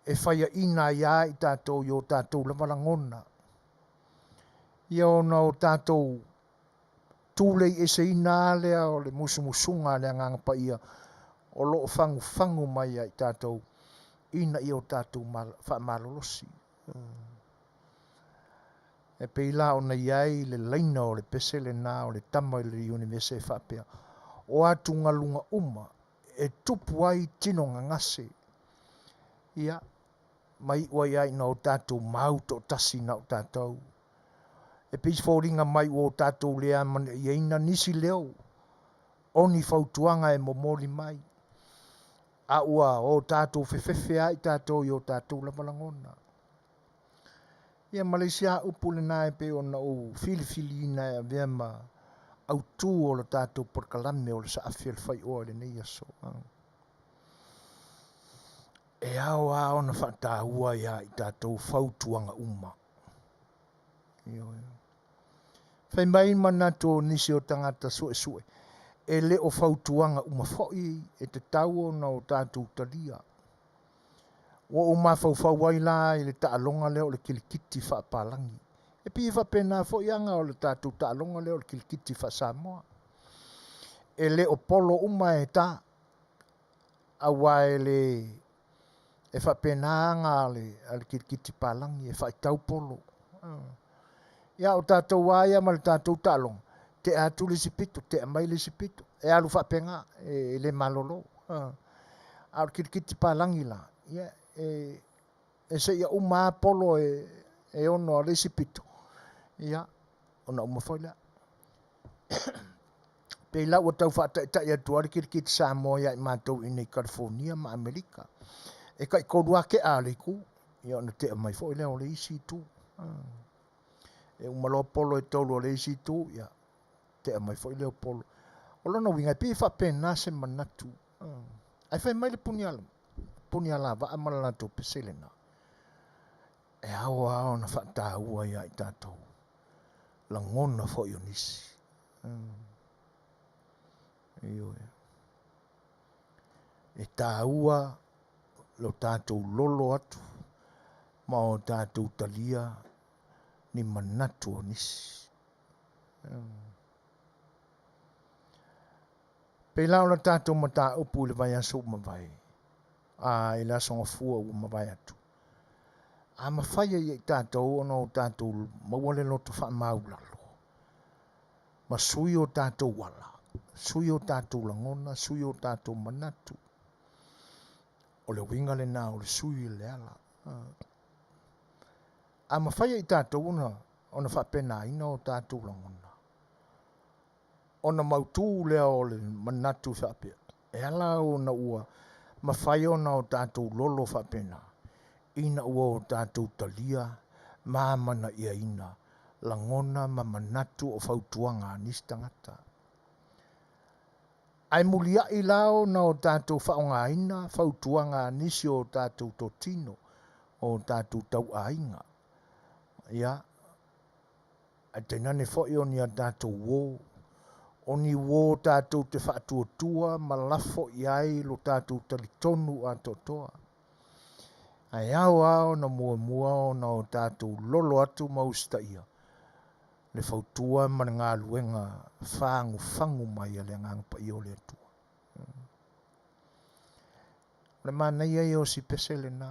E whaia ina ia i tātou i o tātou lama langona. Ia ona o tātou tūle i ese ina lea o le musumusunga lea ngangapa ia o loo fangu mai i tātou ina i o tātou whaamalolosi. E peila ona iai le laina o le pesele nā o le tama i le universe whapea. O atu ngalunga uma e tupu ai tino ngangase. Ia, mai ua iai na o tātou mauto tasi na o tātou. E pisi fōringa mai o tātou lea mani i eina nisi leo. Oni fautuanga e momoli mai. A ua o tātou fefefe ai tātou i o tātou lamalangona. Ia Malaysia upu le nā e pe ona o fili ina e vema au tū o le tātou porkalame o le sa afia le Fai'oa le nei aso. E ao ona whataua ia i tātou fautuanga uma. Whai mai manato nisi o tangata sue. E le o fautuanga uma foi e te tau na o tātou talia. O o mafau wai la i le taalonga leo le kilikiti whaapalangi. E pi whapena foi anga o le tātou taalonga leo le kilikiti wha Samoa. E le o polo uma e tā. A wae le e whapena anga le kilikiti palangi e whaitau polo. Ia o tātou waia ma le tātou taalonga. Te atu le sipito, te amai le sipito. E alu whapenga e le malolo. A le kilikiti palangi la. Ia e se ia uma polo e ono a le sipito. Ia, ona uma whaila. Pei lau o tau whaatai atua le kilikiti Samoa ia i mātou i nei California ma Amerika. E kai korua ke a le ku. Ia ona te amai whaile o le isi tu. E umalo polo e tolu o le isi tu. Ia, te amai whaile o polo. O lona winga pi whapena se manatu. Ai whai mai le puniala wa amala nato peselena. E awa na whataua ia i tātou. Langona fo i onisi. E tāua lo tātou lolo atu. Ma o tātou talia ni manatu onisi. Pela o tātou mata upu le vai aso mawai. I la songa fua u mawai atu. A mawhaia i tātou ono o tātou mawale loto wha maulalo. Ma sui o tātou wala. Sui o tātou langona, sui o tātou manatu. O le winga le nā, o le sui le ala. A mawhaia i tātou ona whapena ina o tātou langona. Ona mautu lea o le manatu whapea. E ala o na ua mawhai ona o tātou lolo whapena. Ina ua o tātou talia, māmana ia ina. Langona ma manatu o whautuanga nisi tangata. Ai mulia i lao na o tātou whaonga ina, whautuanga nisi o tātou totino, o tātou tau ainga. Ia, ai teinane fwoi o ni a tātou wō. Oni wō tātou te whaatuatua, ma lafo i ai lo tātou talitonu a totoa. Ai au na mua o na o tātou lolo atu mausta ia. Le whautua ma ngā luenga whangu mai a le ngangpa i o le atua. Le mana ia i o si pese le nā.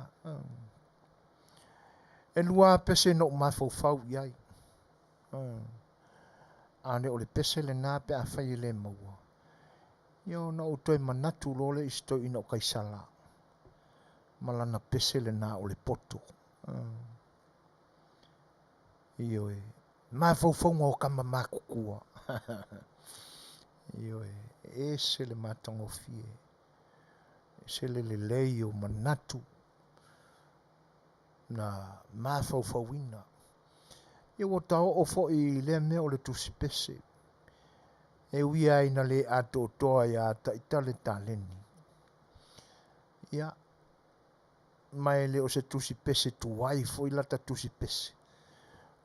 E lua pese no mawhau iai. Ane o le pese le nā pe a whai le maua. Io na o toi manatu lole isto ina o kaisala. Malana pese le nā o le poto. Io e. Ma fau o kama makukua. Io e se le matango fie. Se le lei o manatu. Na ma fau ina. Io o tau o fo i le me o le tusi pese. E uia ina le ato toa ia ta itale taleni. Ia. mai le o se tusi pese tuai foi lata tusi pese.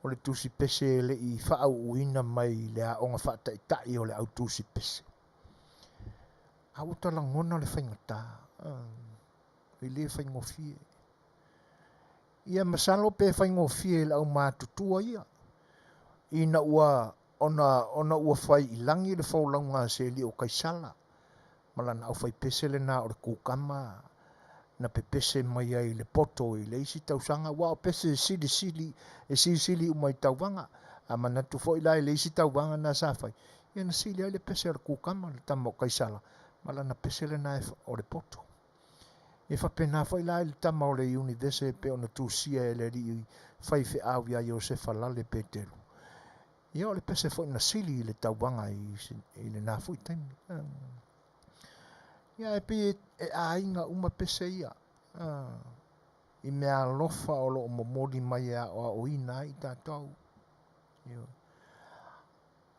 O le tusi pese le I whaauina mai le a onga whaataitai o le au tusi pese. Au tala ngona le whaingata. I le whaingofie. Ia masalo pe whaingofie le au mātutua ia. Ina ua ona ua whai ilangi le whaulaunga se li o kaisala. Malana au whai pese le na o le kukama. Na pepese mai ai le poto I le isi tausanga. Wa o pese sili umai tauwanga. A manatu fo ila le isi tauwanga na safai. Ia na sili ai le pese le kukama le tamo kaisala. Malana pese le na o le poto. E whapena fo ila le tamo le universe pe ona tusia le ri fai fe au ia yo se falale petelu. Ia o le pese fo na sili le tauwanga I le na fui taimi. Ia e pi e ainga uma pese ia. I mea lofa o lo momoli mai o ina I tātou.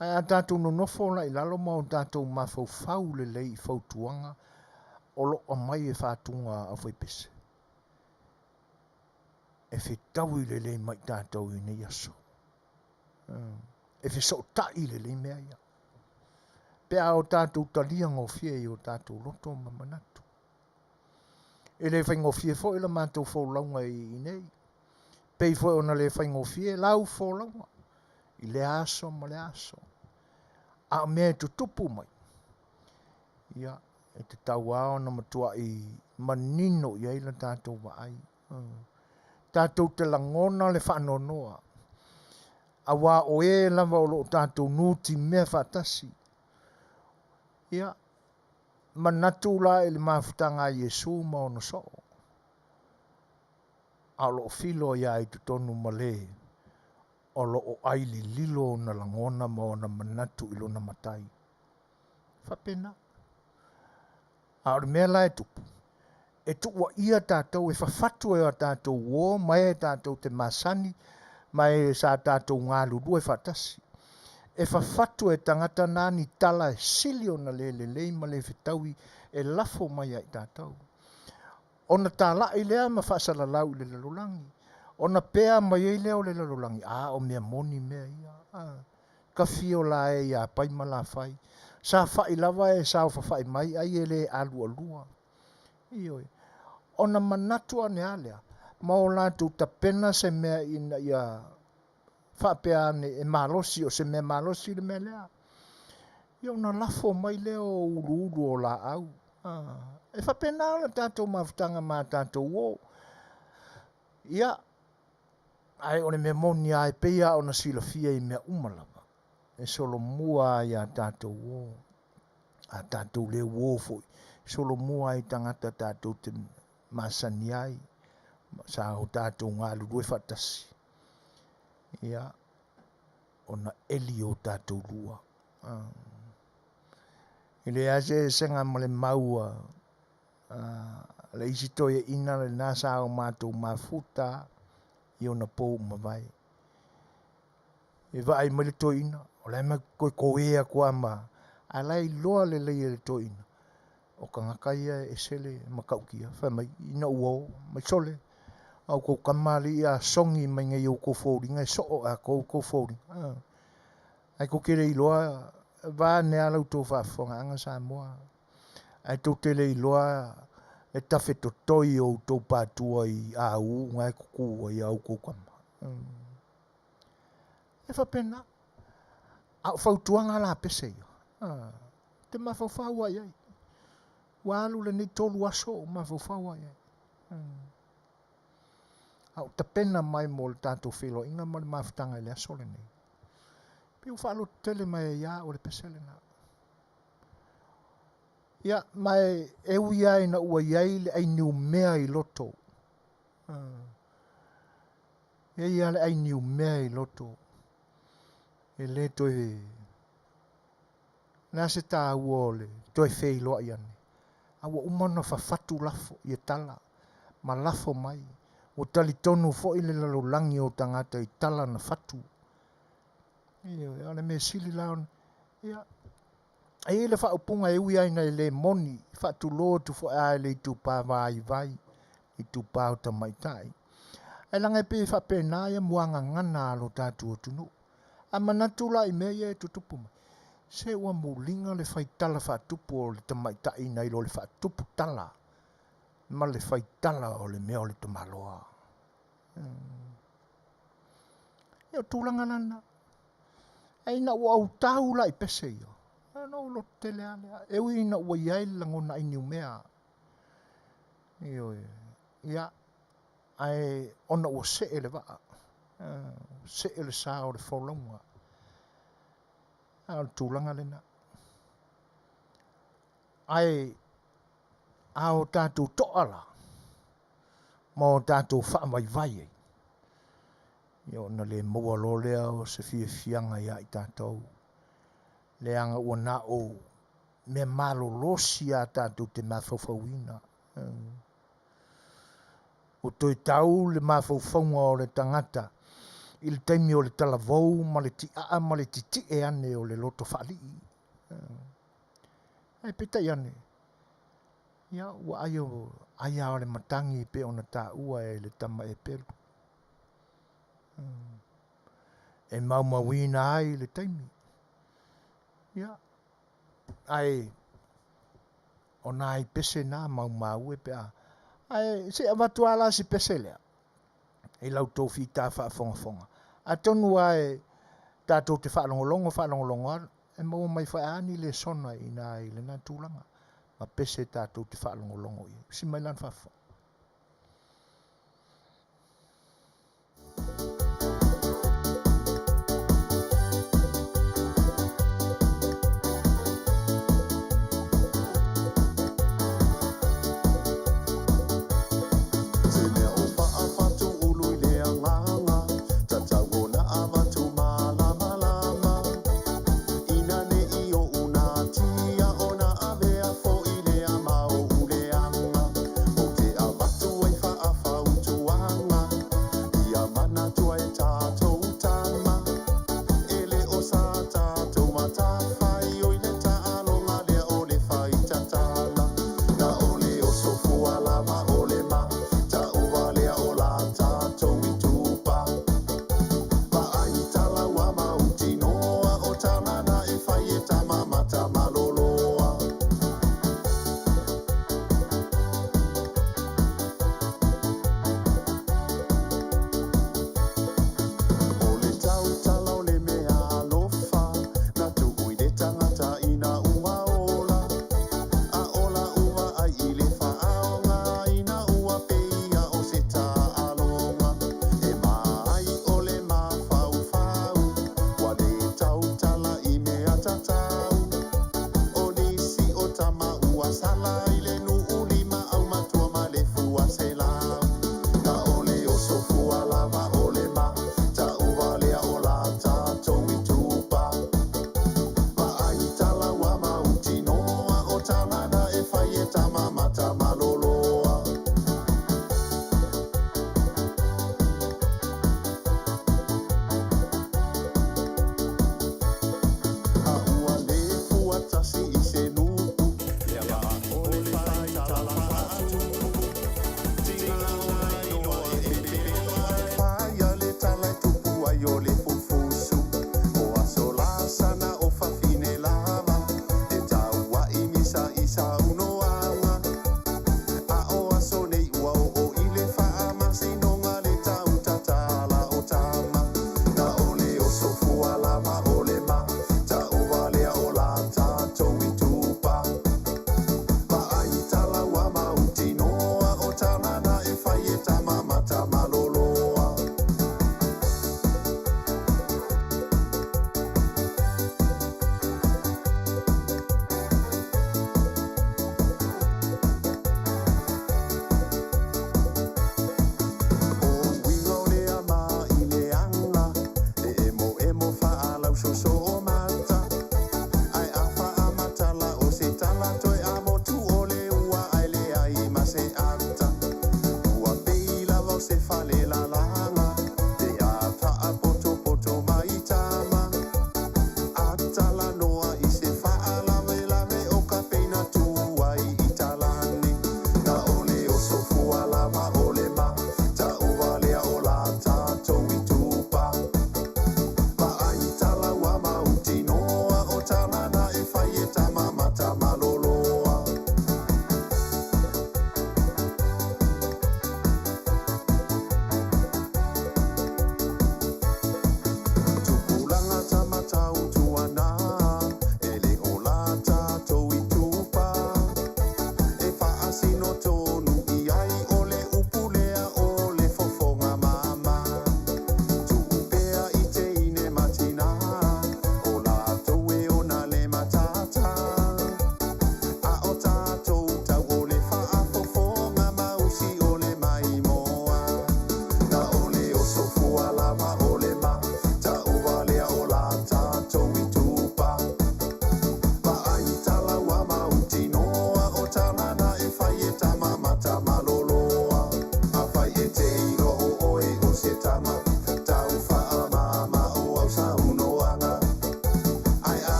Ai a tātou no nofo la I lalo ma o tātou ma fau le lei I fautuanga o lo o mai e whātunga a fai pese. E whetau I le lei mai tātou I nei aso. E wheso tai le lei mea ia. Pea o tātou talia ngofie I o tātou loto mamanatu. E le whaingofie fo ila mātou whaulaunga I nei. Pei fo ona le whaingofie lau whaulaunga. I le aso ma le aso. A mea tu tupu mai. Ia, e te tau ao na matua I manino I eila tātou wa ai. Tātou te langona le whanonoa. A wā o e lava o lo tātou nuti mea whatasi. Ia, manatu la ele mafutanga Yesu ma ono so. A lo filo ia I tutonu male. O lo o aili lilo na langona ma ona manatu ilo na matai. Whapena. A ori mea la e tupu. E tuwa ia tātou e whawhatu e a tātou wō, mai e tātou te masani, mai e sa tātou ngā lulu e whatasi. E whawhatu e tangata nani tala e silio na lei ma le whitaui e lafo mai ai tātou. Ona tāla I lea ma whaasala lau I le lalulangi. Ona pea mai ei leo le lalulangi. O mea moni mea ia. Ka fio la e ia pai ma la whai. Sa whai lava e sa whawhai mai ai e le alu alua. Ioi. Ona manatu ane alea. Ma o lātou ta pena se mea ina ia whapea ane e malosi o se mea malosi le mea lea. Ia una lafo mai leo uru o la au. E whapena ala tātou mawhtanga mā tātou o. Ia. Ai o le mea moni ai peia o na silafia I mea umalava. E solo mua ai a tātou o. A tātou le o foi. Solo mua ai tangata tātou te masani ai. Sa o tātou ngā lulu e whatasi. Ia. O na eli o tātou lua. Ile ase senga male maua. Le isi toi e ina le nasa o mātou mafuta. I ona pou mawai. E vai mele toi ina. O lai ma koe koea kua ma. A lai loa le lei le toi ina. O ka ngakaia e sele makaukia. Whai mai ina uo. Mai sole. Au kou kamali ia songi mai ngai au kou fōringa. E soo a kou fōringa. Ai kou kere I loa. Vā nea lau tō whafonga anga Samoa. Ai tō tele I loa. E tawhe to toi o tō pātua I au. Ngai kukua I au kou kama. E whapena. Au whautuanga la pese ia. Te mawhawhaua iai. Walu le ni tolu aso mawhawhaua iai. Au ta pena mai mo le tātou whilo. Inga mo le mawhtanga le aso le nei. Piu whalo tele mai ia o le pese le na. Ia, mai e ui ai na ua iai le ai niu mea I loto. E ia le ai niu mea I loto. E le toi na se tā ua le toi whei loa I ane. Awa umana whawhatu lafo I e tala. Ma lafo mai. O tali tonu fo I le lalolangi o tangata I tala na whatu. Ia, ale me sili laon. Ia. Ai le whaupunga e ui aina le moni. Whatu loa tu fo ai le tu pāwai vai. I tupau ta maitai. E langa pe whapena ia muanga ngana alo tātua tunu. A manatu la i mea ia tutupu mai. Se ua mulinga le whaitala whatupu o le tamaitai nei lo le whatupu tala. Ma le whaitala o le mea o le tamaloa. Ia tūlanga nana. E ina ua au tau la i pese ia. Ano lo tele alea. E ui ina ua iai langona i niumea. Ia. Ai ona ua se ele waa. Se ele sa o le whaulonga. Al tūlanga lena. Ai ao tātou toala. Mō tātou wha mai vai. Ia ona le mua lo lea o se fia fianga ia i tātou. Le anga ua na o me malo losi a tātou te Fofogaina. O toi tau le mawhauwhaunga o le tangata i le taimi o le talavou ma le ti a ma le titi e ane o le loto whali. Ai pita i ane. Ia ua aia o le matangi pe ona tā ua e le tama e peru. E maumawina ai le taimi. Ia. Ai ona ai pese nā maumau e pe a. Ai se avatu ala si pese lea. I lau tō whita whaafongafonga. A tonu ai tātou te whaalongolongo e mau mai whaani le sona i nā i le nā tūlanga. Ma pese tātou te whaalongolongo i. Si mai lan whafo.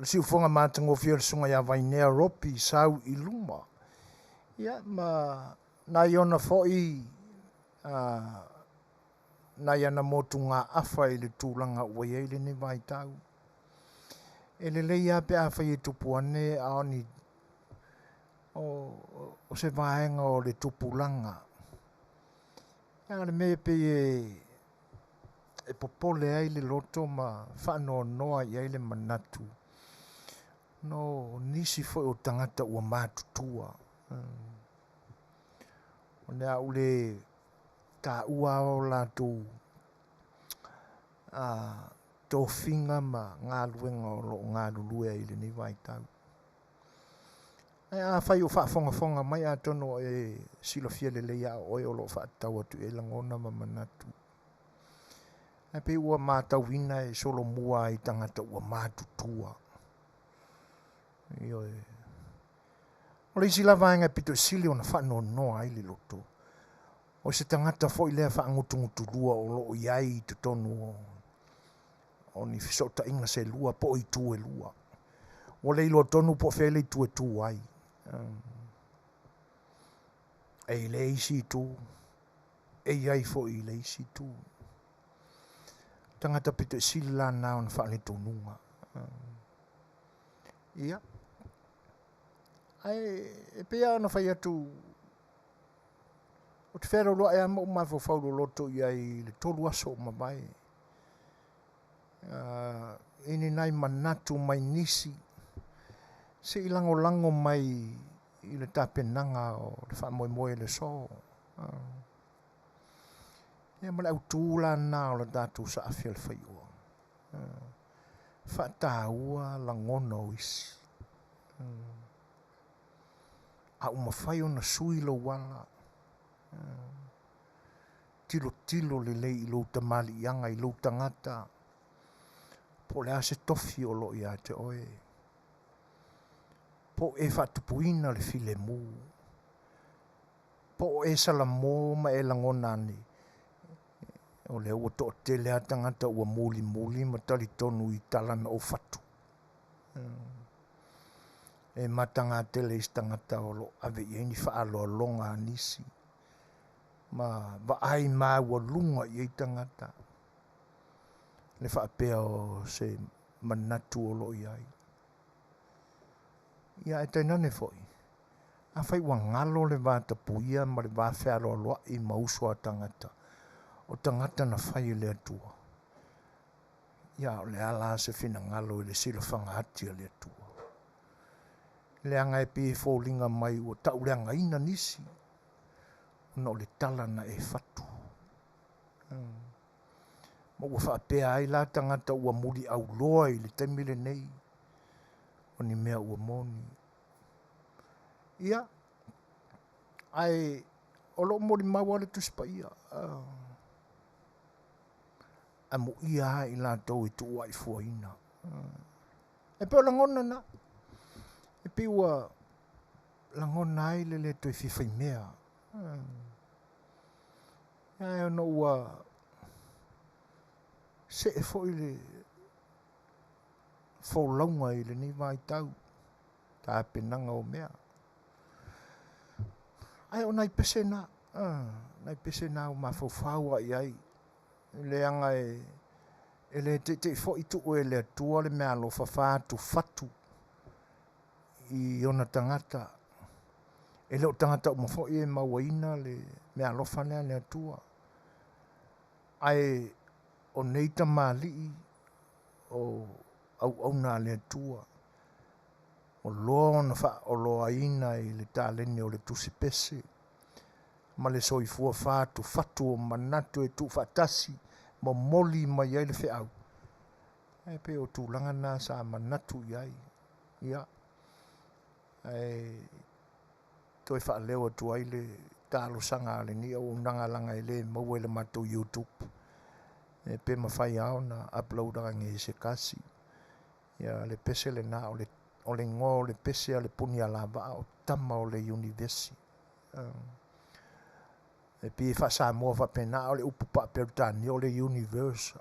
si ufonga mātango fia sunga ya vainea ropi sau I luma. Ia, ma na iona foi na iana motu ngā awha I le tūlanga ua iei le ne vai tau. E le leia pe a whai e tupu ane a oni o se vaenga o le tupulanga. Ia le me pe e popole ai le loto ma whano noa I ai le manatu. No nisi foi o tangata ua mātutua. O nea ule ta ua o la tu tō whinga ma ngā luenga o lo ngā lulue I le ni vai tau. A whai o whaafonga mai a tono e silofia le leia o e o lo whaatau atu e langona ma manatu. E pe ua mātauina e solo mua I tangata ua mātutua. Io e. O le isi lava inga pito sili ona whano noa I le loto. O se tangata fo I lea whaangutungutu lua o lo iai te tonu o ni fisota inga se lua po I tu e lua. O le ilo tonu po fele I tu e tu ai. E le isi tu. E iai fo I le isi tu. Tangata pito sili la na on whaale tonunga. Ia. Ai, e pia ana whai atu. O te whera roa e ama o mai whawhauro loto I ai le tolu aso o mawai. Ini nai manatu mai nisi. Se I lango mai I le tapenanga o le whaamoemoe le so. Ia male au tūla nā o le dātu sa Afia le Fai'oa. Whaataua langona o isi. A umawhai o na sui lo wala. Tilo le lei I lo tamali ianga I lo tangata. Po le ase tofi o lo ia te oe. Po e whatupuina le file mu. Po e salamo ma e langona ni. O le ua to Tele a tangata ua muli ma tali tonu I talana o fatu. E matanga Tele is tangata o lo ave ieni whaalo longa nisi. Ma vaai maa ua lunga I tangata. Le whaapea o se manatu o lo iai. Ia e tainane foi. A whai ua ngalo le vāta puia ma le vāwhero loa I mauso a tangata. O tangata na whai le atua. Ia o le ala se whina ngalo I le sila whangahatia le atua. Le anga e pie fōlinga mai ua taureanga ina nisi. Una o le tala na e whatu. Ma ua whaapea ai la tangata ua muri au loa I le taimile nei. O ni mea ua moni. Ia. Ai o lo mori maua le tuspa ia. A mo ia I la tau I tu ai fuaina. E pe o langona na. E pe ua langona ai le toi fifai mea. Ia e no ua se e fo I le fōlaunga I le ni vai tau. Ta penanga o mea. Ai o nai pese na. Nai pese na o ma Fai'oa I ai. Le anga e le te fo I tu o e le atua le mea lo whawhātu fatu. I ona tangata. E leo tangata o mawho e mawaina le mea lofana le atua. Ai o neita mali o Auaunaga le atua. O loa na wha o loa ina I le tālene o le tusi pese. Ma le soifua whātu fatu o manatu e tu whatasi. Ma moli mai ai le whiau. E pe o tūlanga nā sa manatu iai. Ia. Toi wha leo atu ai le tālo sanga le ni au nanga langa I le maua le matou YouTube. E pe mawhai au na uploadanga nge se kasi. Ia le pese le nā o le ngō le pese a le puni a lava o tama o le universi. E pi wha Samoa wha pena o le upu pa perutani o le universe.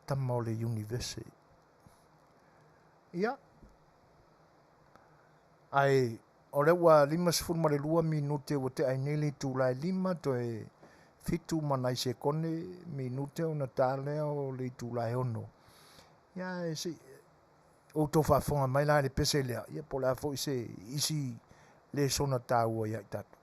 Tama o le universi. Ia. Ai, o le ua 5 minute o te ainele tūlai 5 to e fitu manai se kone minute o na tālea o le tūlai ono. Ia e si, o tō whafonga mai la le pese lea. Ia po la fo isi le sona tāua ia i tatu.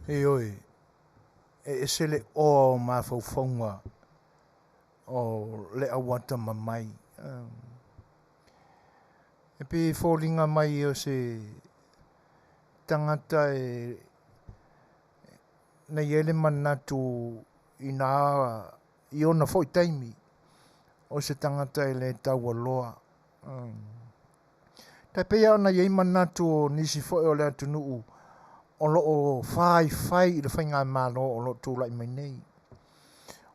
E oi, e sele o mawhauwhaunga o le awata mamai. E pe fōringa mai o se tangata na iele manatu i nā i ona fo i taimi o se tangata le tau aloa. Tai pea ona iei manatu o nisi fo o le atunuu o loo fai i le whainga malo o loo tūlai mai nei.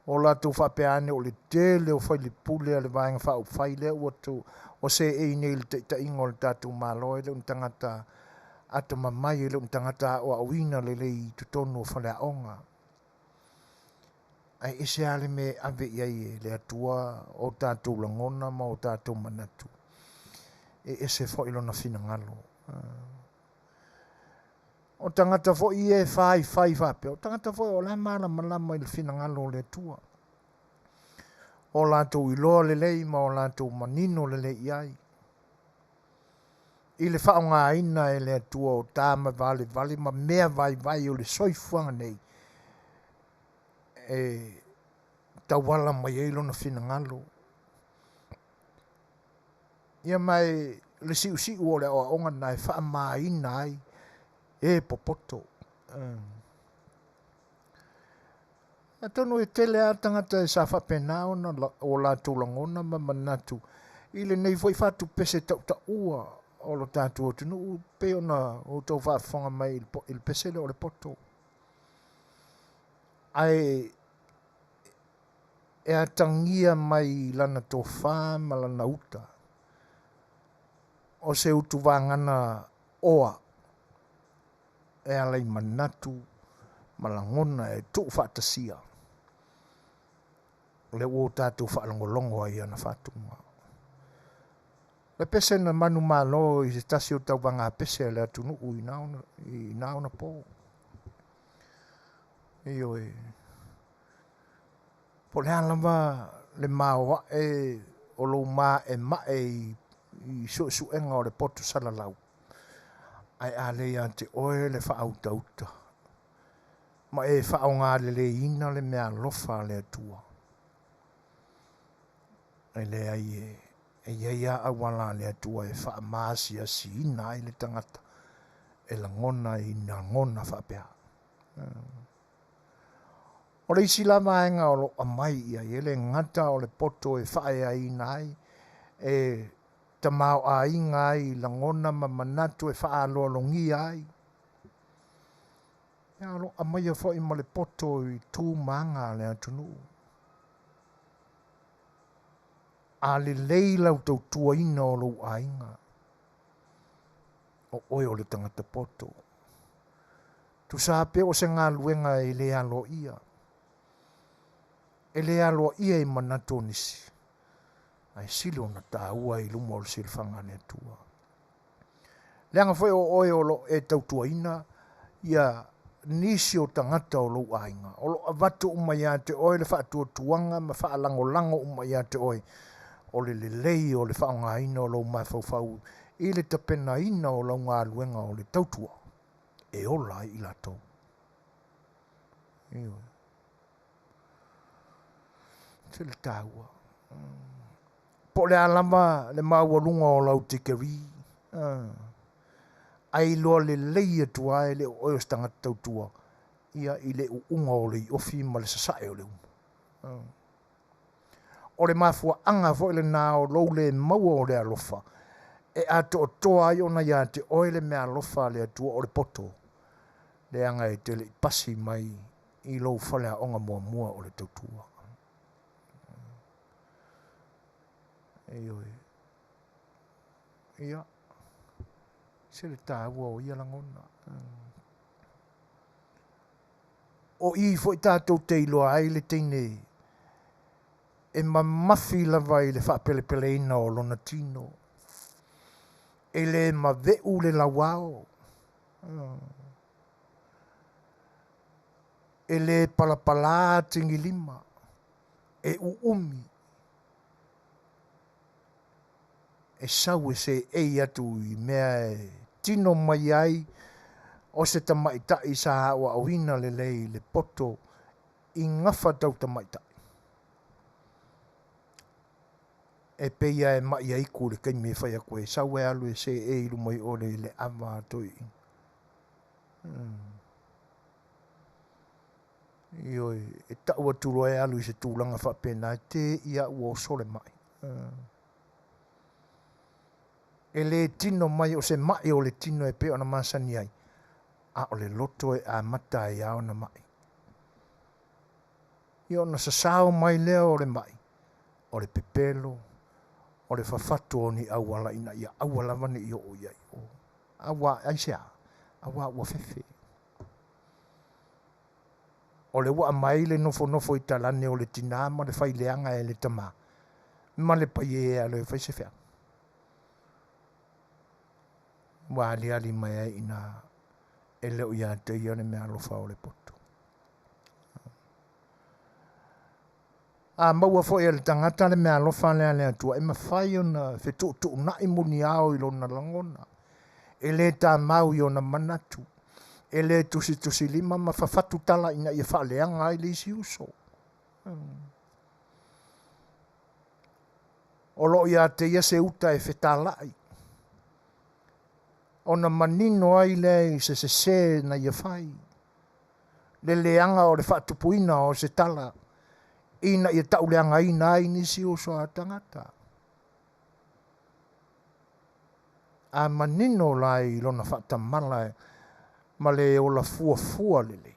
O la tu whapeane o le tele o whai le pule a le vaenga whao whai lea ua tu o se e nei le ta ingo le tatu malo e le un tangata ata mamai e le un tangata o awina le lei tutonu o whale aonga. Ai ese ale me ave iai le atua o tatu langona ma o tatu manatu. E ese fo ilo na fina ngalo. O tangata fo i e fai fape. O tangata fo o la mala malama il fina ngalo le atua. O lato iloa le lei ma o lato manino le lei iai. I le whao ngā ina e le atua o tāma vale ma mea vai o le soifuanga nei. E tawala mai eilo na fina ngalo. Ia mai le si o le o onga nai wha mā ina ai. E popoto. A tono e tele a tangata e sa whapena o la tūlangona ma manatu. I le nei foi whatu pese tau ta ua o lo tātu o tunu pe ona o tau whaafonga mai il pese le o le poto. Ai e a tangia mai lana tō wha ma lana uta. O se utu wangana oa. E alai manatu malangona e tu whaatasia. Le o tātou whaalongolongo ai ana whātunga. Le pese na manu malo i se tasi o tau wanga pese le atunu i nauna po. Iyo e. Po le alama le mawa e o lo ma e ma e i suenga o le poto salalau. Ai ale ante oe le whaauta. Ma e whaonga le ina le mea lofa le atua. Ai le ai e ia awala le atua e wha maasi a si ina ai le tangata e la ngona i na ngona whapea. O le isi la maenga o lo amai ia i le ngata o le poto e wha e ai nai e tamau a inga ai la ngona ma manatu e wha aloa longi ai. Ia lo amai a wha i ma le poto i tū manga le atunu. A le leilau tau tua ina o lau ainga. O oe o le tangata poto. Tu sape o se ngā luenga e le alo ia. E le alo ia i manatu nisi. Ai silo na tā ua i lumo o le silfanga ne tua. Leanga foi o oe o lo e tau tua ina. Ia nisi o tangata o lau ainga. O lo avatu umai te oe le wha tua tuanga ma wha lango umai te oe. O le lei o le whaonga ina o lau mai fau. I le tapena ina o lau ngā luenga o le tautua. E ola i la tau. Iwe. Te le tāua. Po le alama le maua lunga o lau tikeri. Ai loa le lei atua e le oe o stanga tautua. Ia i le unga o le i ofi ma le sasae o le umu. O le mafua anga fo le nā o lou le maua o le alofa. E ato o toa ai ona ia te oe le mea alofa le atua o le poto. Le anga e te le pasi mai i lou whalea onga mua o le tautua. Eoi. Ia. Se le tāua o ia langona. O i fo i tātou te iloa ai le teine. E mamafi lava i le whaapele ina o lona tino. E le ma veu le lawao. E le palapala tingi lima. E uumi. E sau e se ei atu i mea e tino mai ai o se tamaitai sa wa awina le lei le poto I ngafa tau tamaitai. E peia e mai ai kure kai me whai a koe. Sau e alu e se e iru mai ore le ama atoi. Ioi, e tau aturo e alu I se tūlanga whapena te ia ua o sole mai. E le tino mai o se mai o le tino e pe ona masani ai. A o le loto e a mata e a ona mai. I ona sasao mai lea o le mai. O le pepelo. O le whawhatu o ni awala ina ia awala vane I o iai. Awa aisea. Awa ua fefe. O le wa mai le nofo I talane o le tina ma le whai leanga e le tama. Ma le pai e a le whai se whea. Wa ali mai ai ina e leo ia te ia ne mea alofa o le poto. A maua fo e le tangata le mea alofa lea lea tua. E mawhai o na whetu na I muni ao I lona langona. E le tā mau I ona manatu. E le tusi lima ma whawhatu tala ina ia whaaleanga ai le isi uso. O lo ia te ia se uta e fetalai. Ona manino ai le I se na ia whai. Le leanga o le whatupuina o se tala. Ina ia tau leanga ina ai nisi uso a tangata. A manino lai lona whatamala e. Ma le o la fua lele.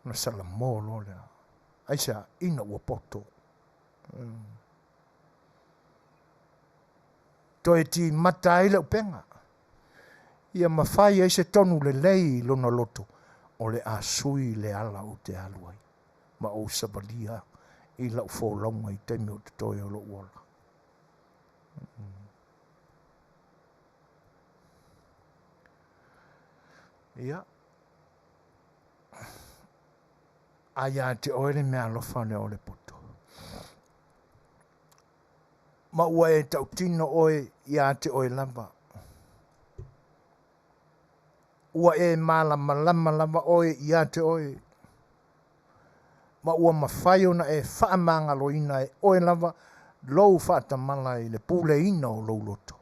Na salamo lo lea. Aisa ina ua poto. Toi ti mata ai le upenga. Ia mawhai ai se tonu le lei lona loto. O le a sui le ala o te aluai. Ma o sabalia I lau fōlonga I teimi o te toi o lo uola. Ia. Aia te oere mea alofa le o le poto. Ma ua e tau tino oe ia te oe lava. Ua e malama lava oe ia te oe. Ma ua mawhai ona e whaamanga loina e oe lava lou whaatamala I le pule ina o lou loto.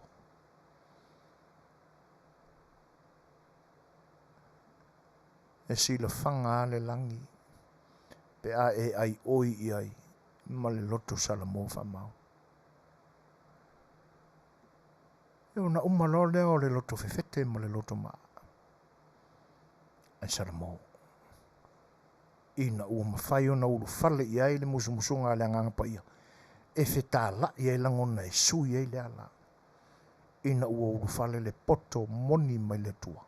E sila whanga ale langi. Pe a e ai oi I ai. Ma le loto salamo whamau. E ona umalo leo o le loto fefete ma le loto maa. Ai salamo. Ina ua mawhai ona ulu whale I ai le musumusunga le anganga pa ia. E fetala I ai langona e sui ai le ala. Ina ua ulu whale le poto moni mai le tua.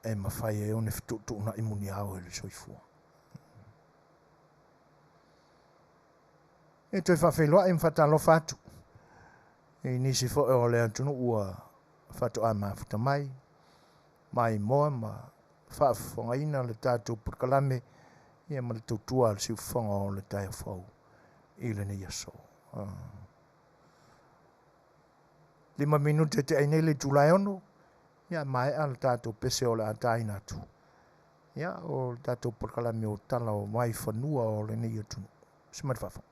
E mawhai e one fitu na imuni au e le soifua. E toi whawheloa e mwhatalo whatu. E nisi fo e o le atunu ua whatu a mafuta mai. Mai moa ma whaafonga ina le tātou purkalame. Ia ma le tautua le siufonga o le tai whau. I le ne yaso. 5 minute te ainele tulai ono. Ia mai al tātou pese o le atai natu. Ia o le tātou purkalame o tala o mai whanua o le ne yatunu. Simari whawha.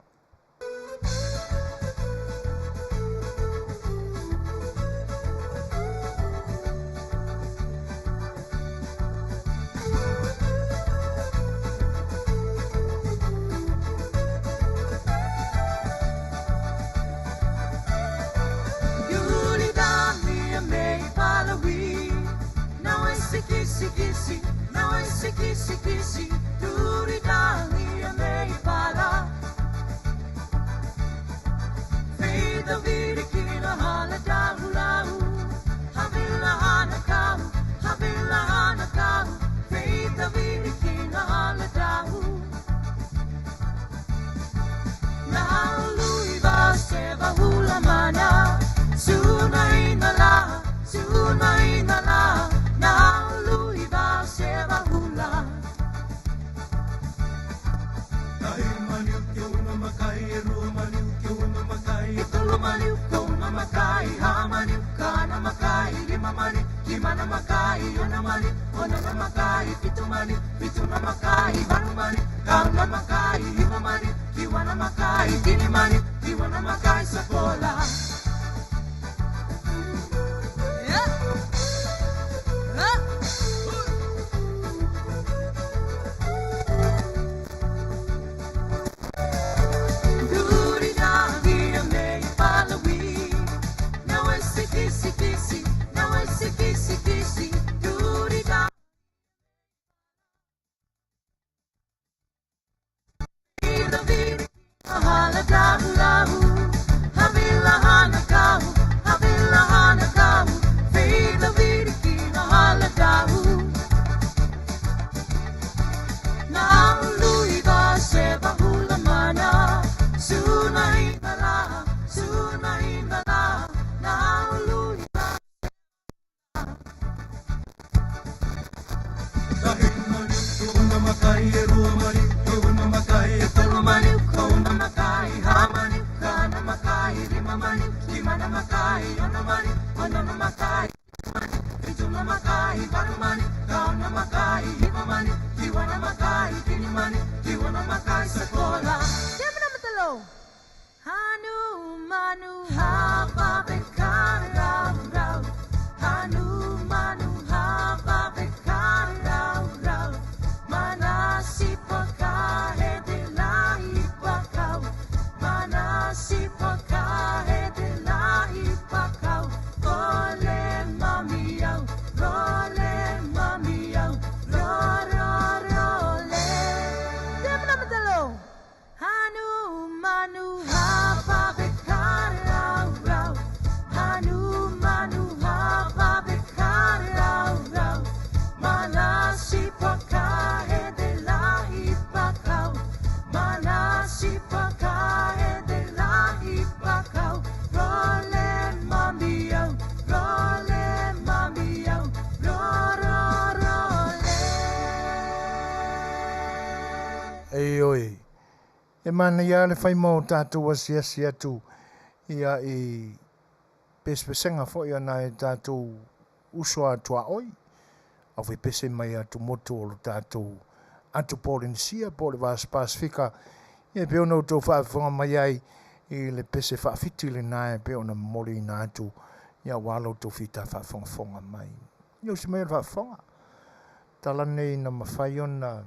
Kisi, turi dali a mei pala. Feida viri kina hala dahu lahu. Havila hana kau. Feida viri kina hala dahu. Na lui va seva hula mana. Suna ina la. Na lui va seva hula. mani, ona na makai, pitu mani, pitu na makai, baru mani, kau na makai, lima mani, kiwa na makai, kini mani, kiwa na makai sekolah. E mana ia le whai mau tātou a sia tu ia i pespesenga fo ia na e tātou usua tua oi. A whi pese mai atu moto o lo tātou atu Polinisia, Pole Vas Pasifika. Ia peo no tau whaafonga mai ai i le pese whaafiti le nae peo na mori na atu. Ia walo tau whita whaafonga mai. Ia si mai whaafonga. Tala nei na mawhaiona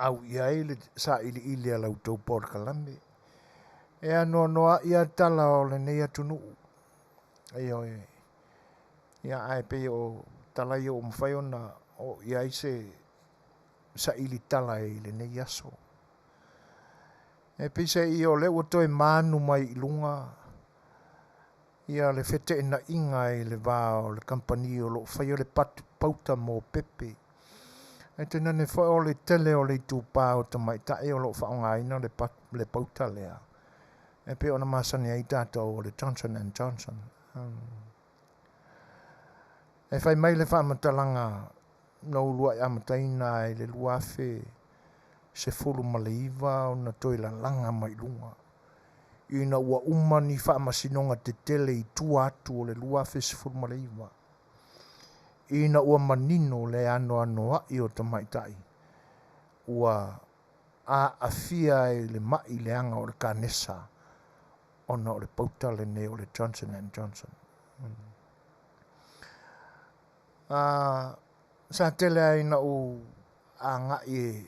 au ia le sa ili ala utou por kalame e ano noa ia tala o le nei atunu ai ia ai pe o tala i o mwhai ona o ia se sa ili tala e le nei aso e pe se i o le o toi manu mai ilunga ia le fete ina inga e le vao le kampani o lo whai o le pauta mo pepe e tena ne whai o le tele o le tūpā o ta mai tae o lo whaonga ina le pauta lea. E pe ona masani ai tātou o le Johnson & Johnson. E whai mai le whaamatalanga no ulua i amataina e le luafe se fulu maleiva o na toi la langa mai lunga. Ina ua umani whaamasinonga te tele i tuatu o le luafe se fulu maleiva. Ina ua manino le ano ai o ta maitai. Ua afia e le mai le anga o le kanesa. Ona o le pauta le ne o le Johnson & Johnson. Sa tele ai na o anga e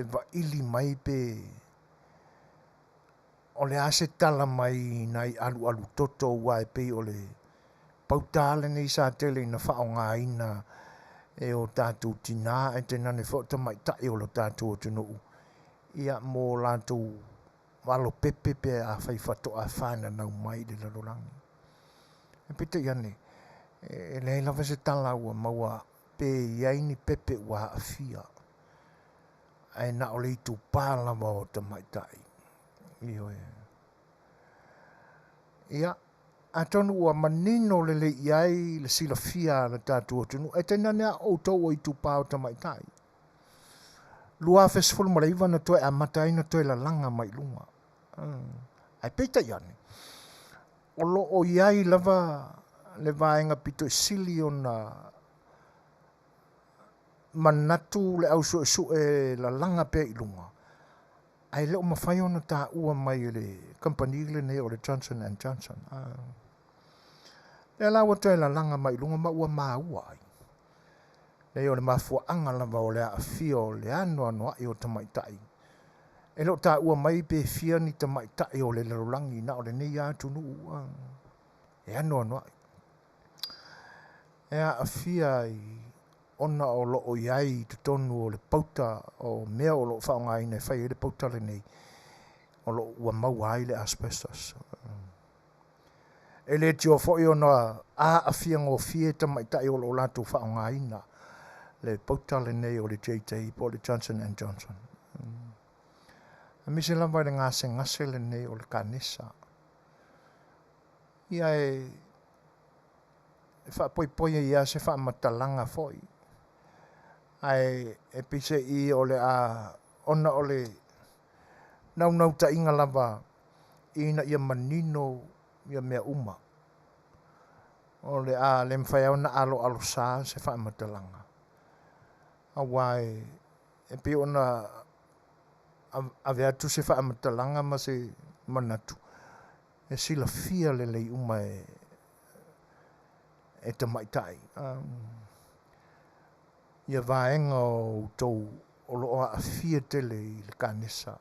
va ili mai pe o le ase tala mai nai alu toto ua e pe o le pautale nei sa tele na whaonga ina e o tātou tina e tena ne whota mai tae o lo tātou o tunu. Ia mō lātou walo pepe a whai whato a whana nau mai le larorangi. E pita iane, e le lawa se tala ua maua pe iaini pepe ua afia. E na o le itu pālawa o ta mai tae. Ia. A tonu ua manino le iai le silafia le tātou o tunu. E tena nea o tau o i tupā o ta mai tai. Lua fesfulu maraiva na toe a matai na toe la langa mai lunga. Ai peita iane. o lo o iai lava le vaenga pito sili o na manatu le au su e la langa pe ilunga. Ai le o mawhai ona tā ua mai le company le ne o le Johnson and Johnson. Le la wata la langa mai ilunga ma ua maa ua ai. Le o le mafua anga lava o le Afiafi o le ano ai o tamaitai. E lo tā ua mai pe fia ni tamaitai o le larulangi na o le nei atu nuu. E ano ai. E Afiafi ai ona o lo o iai tu tonu o le pauta o mea o lo whaonga ina whai le pauta le nei o lo ua mau ai le asbestos. E le tio fwoi ona Afiafi ngō fie tamaitai o lo latu whaonga ina le pauta le nei o le JT po le Johnson and Johnson. A misi lamba le ngase le nei o le kanisa. Ia e whapoi ia se whamatalanga foi. Ai e pise i o le ona o le nau ta inga lava ina ia manino ia mea uma. O le le Fai'oa alo sa se whamatalanga. Awai e pe ona ave atu se whamatalanga ma se manatu. E sila fia le lei uma e tamaitai. Ia vaenga o tau o loa Afiafi Tele i le kanisa.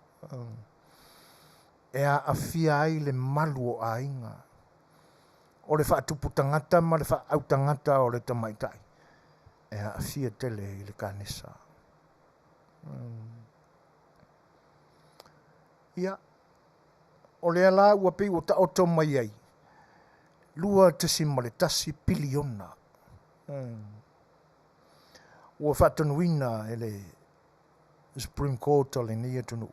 E Afiafi ai le malu o ainga. O le whaatupu tangata ma le whaau tangata o le tamaitai. E Afiafi Tele i le kanisa. Ia, o le ala ua pei o ta oto mai ai. Lua tasi ma le tasi piliona. Ua whatanuina e le Supreme Court o le nia tunu.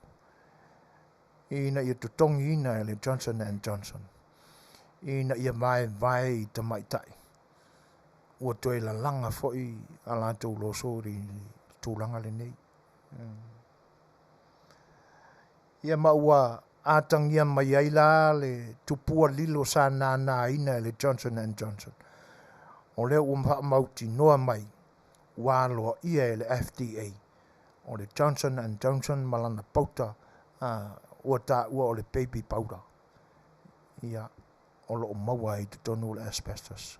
Ina ia tutongi ina e le Johnson and Johnson. Ina ia vai i tamaitai. Ua toe la langa foi a lātou lo sori tūlanga le nei. Ia maua ātangia mai ai la le tupua lilo sa nāna ina e le Johnson and Johnson. O leo ua mauti noa mai wāloa ia e le FDA. O le Johnson and Johnson malana pauta ua tā ua o le baby powder. Ia o lo maua i tutonu le asbestos.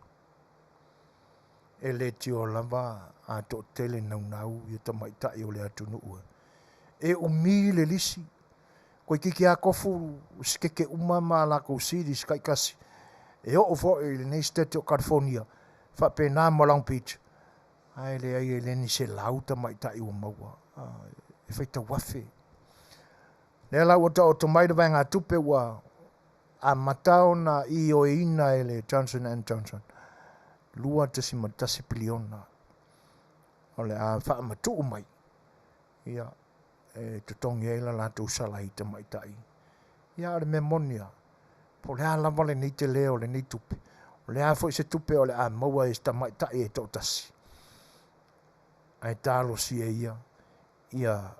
E le tio lava a to tele nau i tamaitai o le atunu ua. E umi le lisi. Koe kiki a kofu skeke uma ma la kusiri skai kasi. E o fo e le nei state o California. Fa pe na mo Long Beach. Ai le ni se lauta mai tai o maua. E feita wafe. Le la o to mai de vanga tupe wa a matao na i o ina e le Johnson and Johnson. Lua tasi matasi piliona. O le a fa matu mai. Ia e tutongi e la lātou sala i tamaitai. Ia le memonia. Po le a lava le nei te leo le nei tupe. O le a fo i se tupe o le a maua e tamaitai e tautasi. Ai tālo si e ia. Ia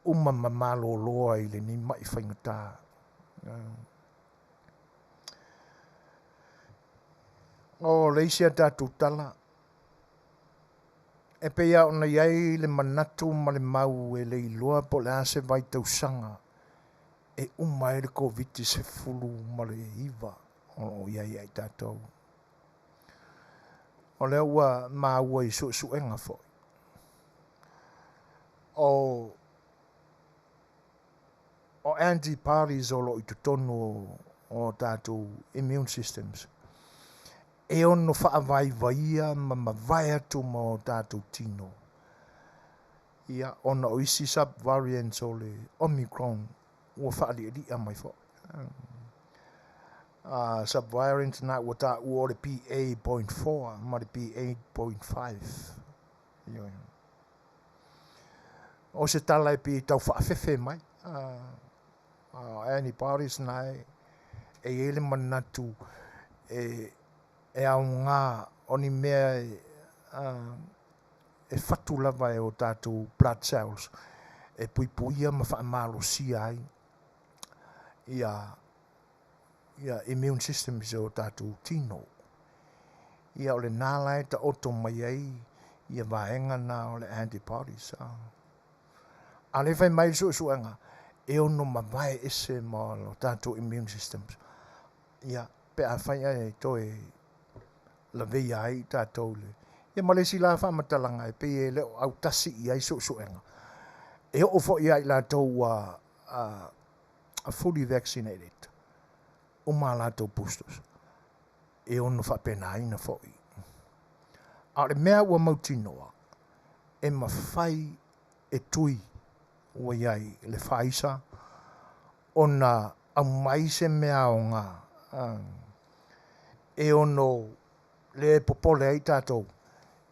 uma mamalo loa i le ni mai whaingatā. O le isia tātou tala. E pe ia ona iai le manatu ma le mau e le iloa po le ase vai tausanga. E uma e le COVID se fulu ma le iwa. O iai ai tātou. O le ua ua i suenga fo. O antibodies o lo i tutonu o tātou immune systems. E ono whaavai vaia ma vai atu ma o tātou tino. Ia ona o isi sub-variants o le Omicron ua whaali li a mai fo. Sub-variants na ua tā ua o le PA.4 ma le PA.5. O se tala e pi tau whaafefe mai. Antibodies na e ele manatu e au ngā oni mea e whatu lava e o tātou blood cells e puipuia ma whaamalo si ai ia ia immune system se o tātou tino. Ia o le nālai ta oto mai ai, ia vaenga nā o le antibodies. A le fai mai suenga, e ono mawai ese ma o tātou immune systems. Ia, pe a fai ai toi la veia ai tātou le. Ia malesi la whamatalanga e pe e leo au tasi i ai suenga. E o fo i ai la tau a fully vaccinated. O mā la tau boosters. E ono whapena ina fo i. A le mea ua mautinoa, e mawhai e tui ua iai le whaisa, ona au mai se mea o ngā. E ono le popole ai tātou,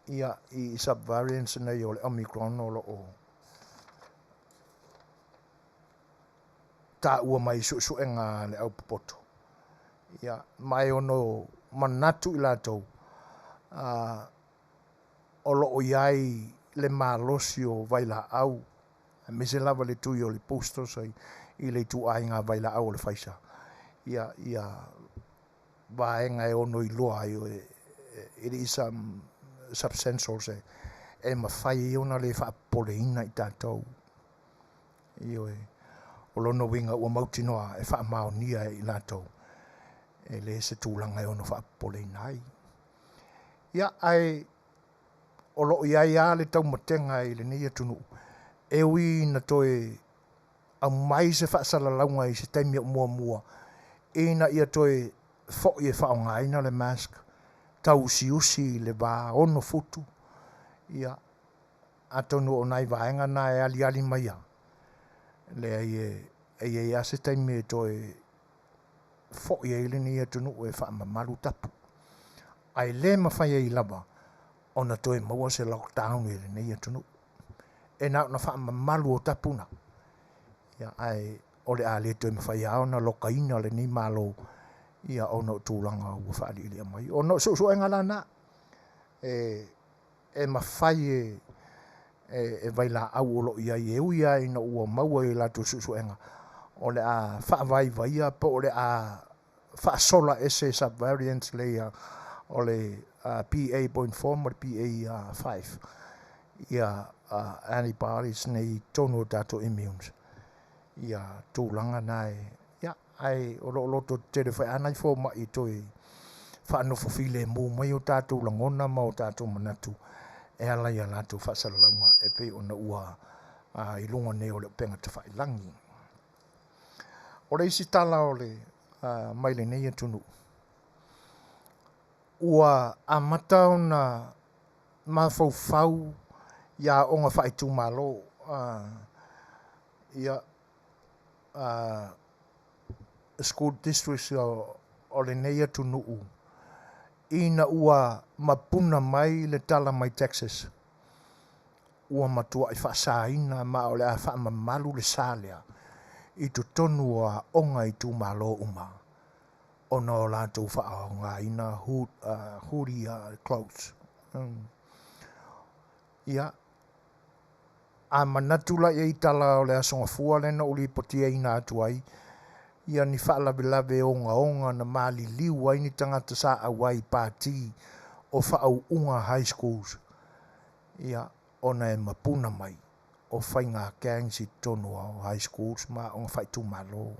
ia i subvariants nei o le Omicron o lo o. Tā ua mai suenga le au popoto. Ia, mai ono manatu i lātou. O lo o iai le malosi o vaila au. Me se lava le tui o le boosters i le tu ai ngā vaila au o le whaisa. Ia, vaenga e ono i loa ai it is substantial se. E mawhai i ona le whaapoleina i tātou. Ioe. O lono winga ua mautinoa e whaamaunia i lātou. E le se tūlanga e ono whaapoleina ai. Ia, ai o lo ia le tau matenga i le nei atunu. E ui na toe au mai se whaasalaunga i se taimi o mua. E na ia toe fo i e whaongaina le mask. Tau usi le wā ono futu. Ia, atonu o nai vaenga na e ali mai a. Le ai ase taimi e toe fo i e le nei atunu e whaamamaru tapu. Ai le mawhai ai lava. Ona toe maua se lockdown e le nei atunu. E na whaamamaru o tapuna. Ia ai o le a le toe mawhai au na lokaina le nei malo. Ia ono tūlanga ua whaali ili amai. Ono suenga lana. E mawhai e vaila au olo ia i ui ai na ua maua i lato suenga. O le a whaavai vaia po o le a whaasola ese subvariants le o le PA.4 mo le PA5. Ia antibodies nei tono dato immunes. Ia tūlanga nai. Ia ai o loto Tele whai anai fo ma i toi whaanofo file mō mai o tātou langona ma o tātou manatu. E alai a lātou whaasalaunga e pe ona ua i lunga ne o le penga te whailangi. O le isi tala o le maile nei atunu. Ua amata o na mawhau ia o ngā whaitu malo. Ia school districts o le nei atunu u. Ina ua mapuna mai le tala mai Texas. Ua matua i whaasaina ma o le a whaamamalu le sālea. I tu tonu a onga i tu malo uma. Ona o lātou whaahonga ina huri clothes. Ia. A manatula i tala o le asonga fua lena uli potia ina atu ai. Ia ni whaalawe onga na mali liu ai ni tangata sa awai pāti o whaau unga high schools. Ia ona e mapuna mai o whainga gangs i tonu o high schools ma o whaitu malo.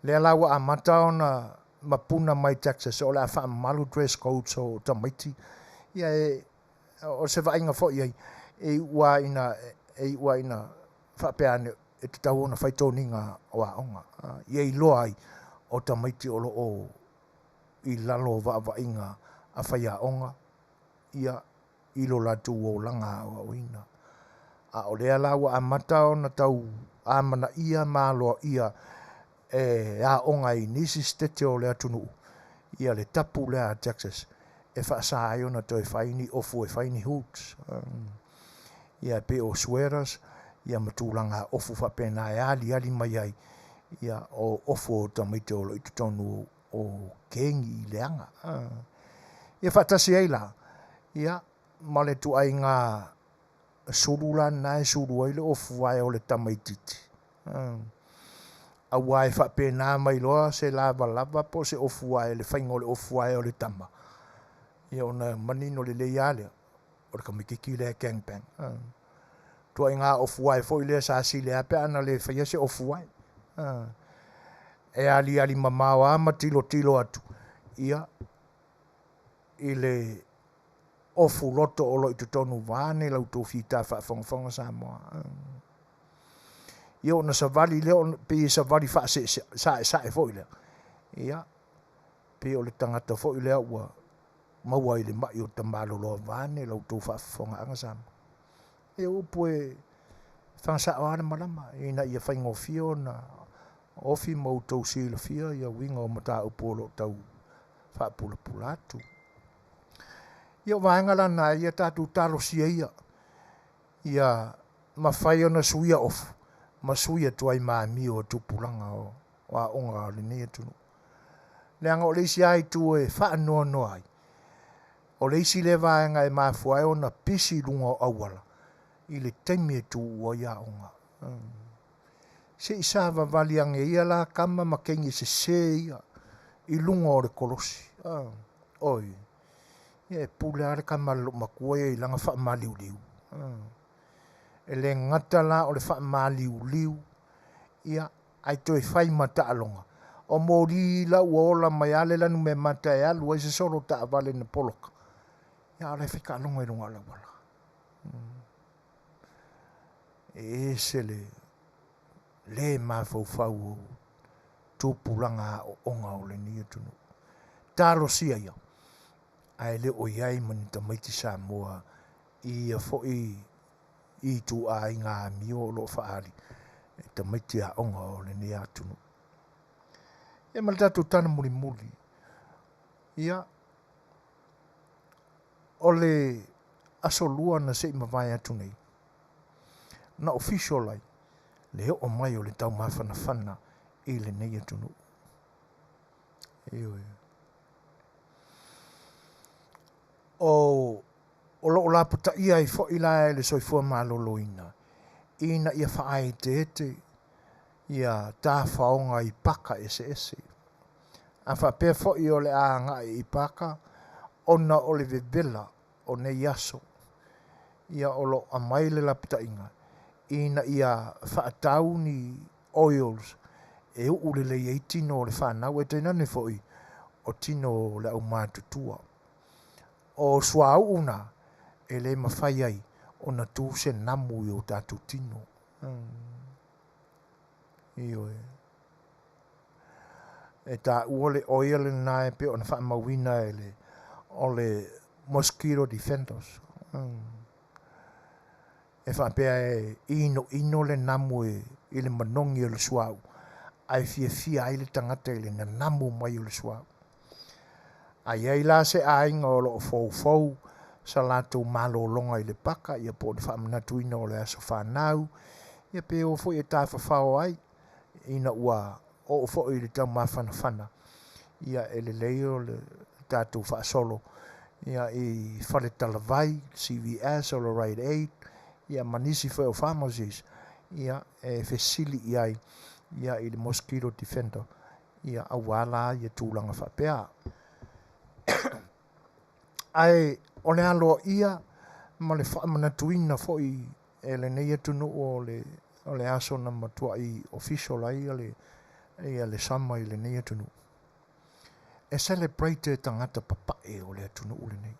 Lea lawa a mata ona mapuna mai Texas o le a wha malu dress code so tamaiti. Ia o se whainga fo iai e ua ina whapeane e te tau ona whaitoninga o a onga. Iei loa ai o tamaiti o o i lalo wa a whaia onga. Ia ilo latu o langa o ina. A o lea lawa a mata ona tau a mana ia malo ia a onga i nisi stete o lea tunu. Ia le tapu lea Texas. E whaasa ai ona toi whaini ofu e whaini hoots. Ia pe o sweaters. Ia matulanga ofu whapena e ali mai ai. Ia o ofu o tamaiti o i tonu o kengi i leanga. Ia whatasi ai la. Ia male tu ai ngā surula nai suru ai le ofu ai o le tamaititi. Aua e whapena mai loa se lava po se ofua e le whaingo le ofua e o le tama. Ia ona manino le leiale. O le kamikiki le kengpeng. Tua inga ofua e fo i le sa si le ape ana le whaia se ofua e. E ali mamao ama tilo atu. Ia i le ofu loto o lo i tutonu vane lau tō whita whaafonga Samoa. Ia ona savali leo pe savali fa sa e fo i le. Ia pe o le tangata fo i le ua maua i le mai o tamalo lo vane lau tō whaafonga anga Samoa. Ia upo e whangsa o ana malama ina ia whaingo fio na ofi mau tau sila fia ia winga o mata upolo tau whaapula atu. Ia vaenga lana ia tatu talo sia ia. Ia mawhai ona suia ofu. Ma suia tuai maami o tupulanga o Auaunaga o le nia tunu. Leanga o leisi ai tu e wha noa noa ai. O leisi le vaenga e mafuai ona pisi lunga o awala. I le teimi e tu o Auaunaga. Se isa vavali ange ia la kama makengi se ia. I lunga o le kolosi. Oi. Ia pule are kama lo makua ia i langa wha maliu liu. E le ngata la o le wha maliu liu. Ia ai toi whai mata alonga. O mori la uola mai ale lanu me mata e alu. Ai se solo ta avale na poloka. Ia ale whika alonga i runga la wala. E se le mawhau o tūpulanga o onga o le nia tunu. Taro sia ia. Ai le o iai mani ta maiti Samoa i a fo i tu a inga mio lo faali. Ta maiti a onga o le nia tunu. E maltatu tana muli. Ia o le asolua na se mawai atu nei. Na official ai. Le o mai o le tau mawhana i le nia tunu. Ioi. O lo la puta ia i fo ila le soifua maloloina. Ina ia whaai te ia tā whaonga i paka ese. A whapea fo i o le anga i paka, ona o le vevela o ne yaso. Ia o lo amaile la puta inga. Ina ia whaatau ni oils e ule le i tino o le whanau e teinane fo i o tino le au mātutua. O Auaunaga e le mawhai ai o na tū se namu i o tātou tino. Ioi. E tā uole oile nae pe o na wha mawina o le mosquito defenders. E wha pea e ino le namu i le manongi o le suau. Ai fia ai le tangata i le na namu mai o le suau. Ai ai la se ainga o lo fou sa lato malo longa i le paka ia po le whamanatu ina o le aso whanau ia pe o fo i tā whawhao ai ina ua o fo i le tau mawhana ia e le leo le tātou whaasolo ia i whare talavai CVS o le Rite Aid ia manisi whao pharmacies ia e whesili iai ia i le mosquito defender ia awala ia tūlanga whapea. Ai o le alo ia ma le whaamanatuina fo i e le neia tunu o le aso na matua i official ai le sama i le neia tunu. E celebrate tangata papae o le tunu ule nei.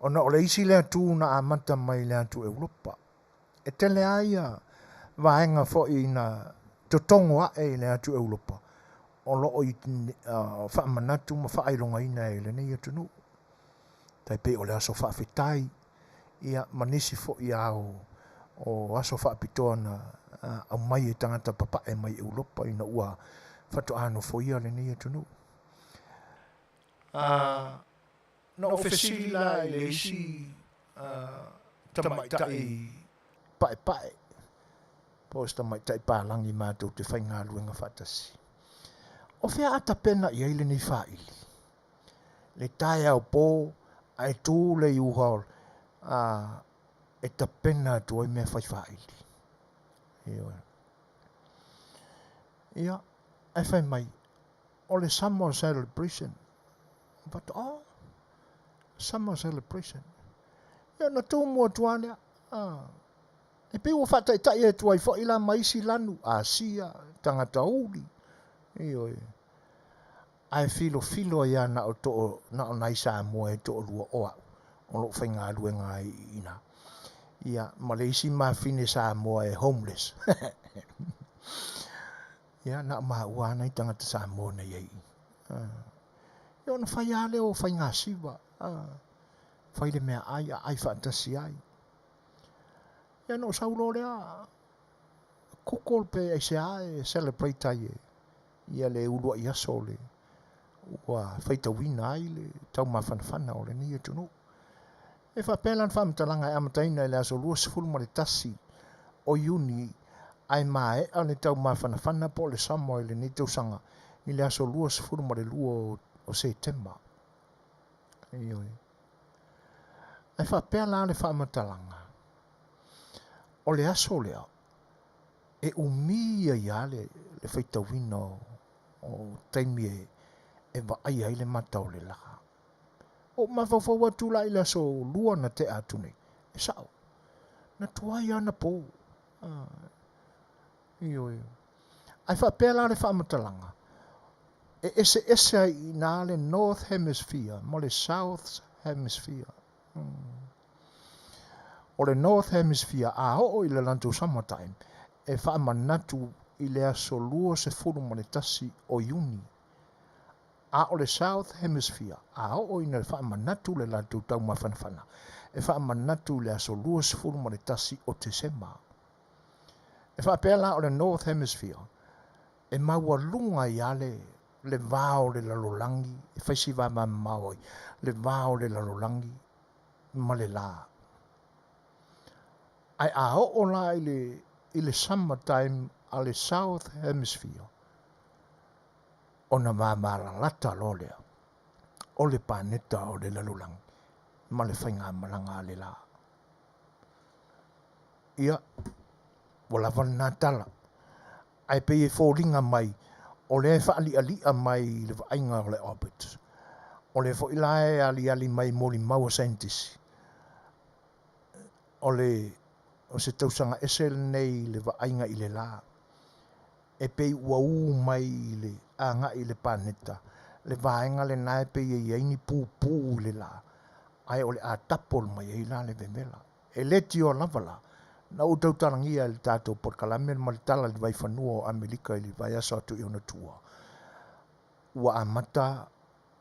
Ona o le isi le atu na amata mai le atu Europa. E tele aia vaenga fo i na totongo a e le atu Europa. O lo o i whaamanatu ma whaaironga ina e le neia tunu. Tai pe o le aso whaafetai ia manisi fo i o aso whaapitoa na au mai e tangata papae mai Europa ina ua whato ano fo ia le nia tunu. Na ofesili la i le isi tamaitai pae. Pos tamaitai pālangi mātou te whainga luenga whatasi. O whea ata pena i eile ni whaili. Le tae au pō ai tū le iuhol e ta pena tu ai mea whai whaili. Ia, ai whai mai, o le Samoa celebration. But Samoa celebration. Ia na tō mua tuanea, e pe ua whatai tai e tuai fo ila maisi lanu, Asia, tangata uli. Iyo e. Ai filo ia na o to na o nai Samoa e to lua oa. O lo whainga alue ngai ina. Ia, ma le isi mawhine Samoa e homeless. Ia, na maa ua nei tangata Samoa nei ei. Ia, na whai ale o whainga siwa. Whai le mea ai whaatasi ai. Ia, no saulo lea, kukol pe e se ae celebrate ai e. Ia le ulua i aso le. Ua whaitawina ai le tau mawhanawhana o le ni e tunu. E whapelan whamtalanga e amataina e le aso lua sifuru ma le tasi o Iuni ai mae a le tau mawhanawhana po le Samoa i le ni tausanga i le aso lua sifuru ma le lua o September. Ioi. Ai whapela le whamatalanga. O le aso lea e umia ia le whaitawina o taimi e wa ai le matau le laka. O mawhawhawa tula i le aso lua na te atune. E sao. Na tuai ana po. Ioi. Ai whapela le whamatalanga. E ese ai nā le North Hemisphere, mo le South Hemisphere. O le North Hemisphere a o i le lantou summertime. E whaamanatu i le aso lua se furu mo le tasi o Iuni. A o le South Hemisphere, a o ina le whaamanatu le lantou tau mawhanawhana. E whaamanatu le aso lua se furu mo le tasi o December. E whaapela o le North Hemisphere, e maua lunga i ale le vāo le lalolangi, e whaisi wama maoi, le vāo le lalolangi, ma le la. Ai a o la i le summertime a le South Hemisphere, o na mamara lata lolea, o le paneta o le lalolangi, ma le whainga malanga le la. Ia, wala wana tala. Ai pe e fōringa mai, o le whaali alia mai le vainga o le orbit. O le fo ilae ali mai moli maua scientist. O se tausanga esel nei le vainga i le la. E pe ua mai le anga i le planeta. Le vainga le nae pe e iaini pū le la. Ai o le a tapol mai e la le vemela. E leti o lavala. Na o tau tarangia le tātou por kalame ma le tala le vai whanua o Amerika i le vai asa atu i ona tua. Ua amata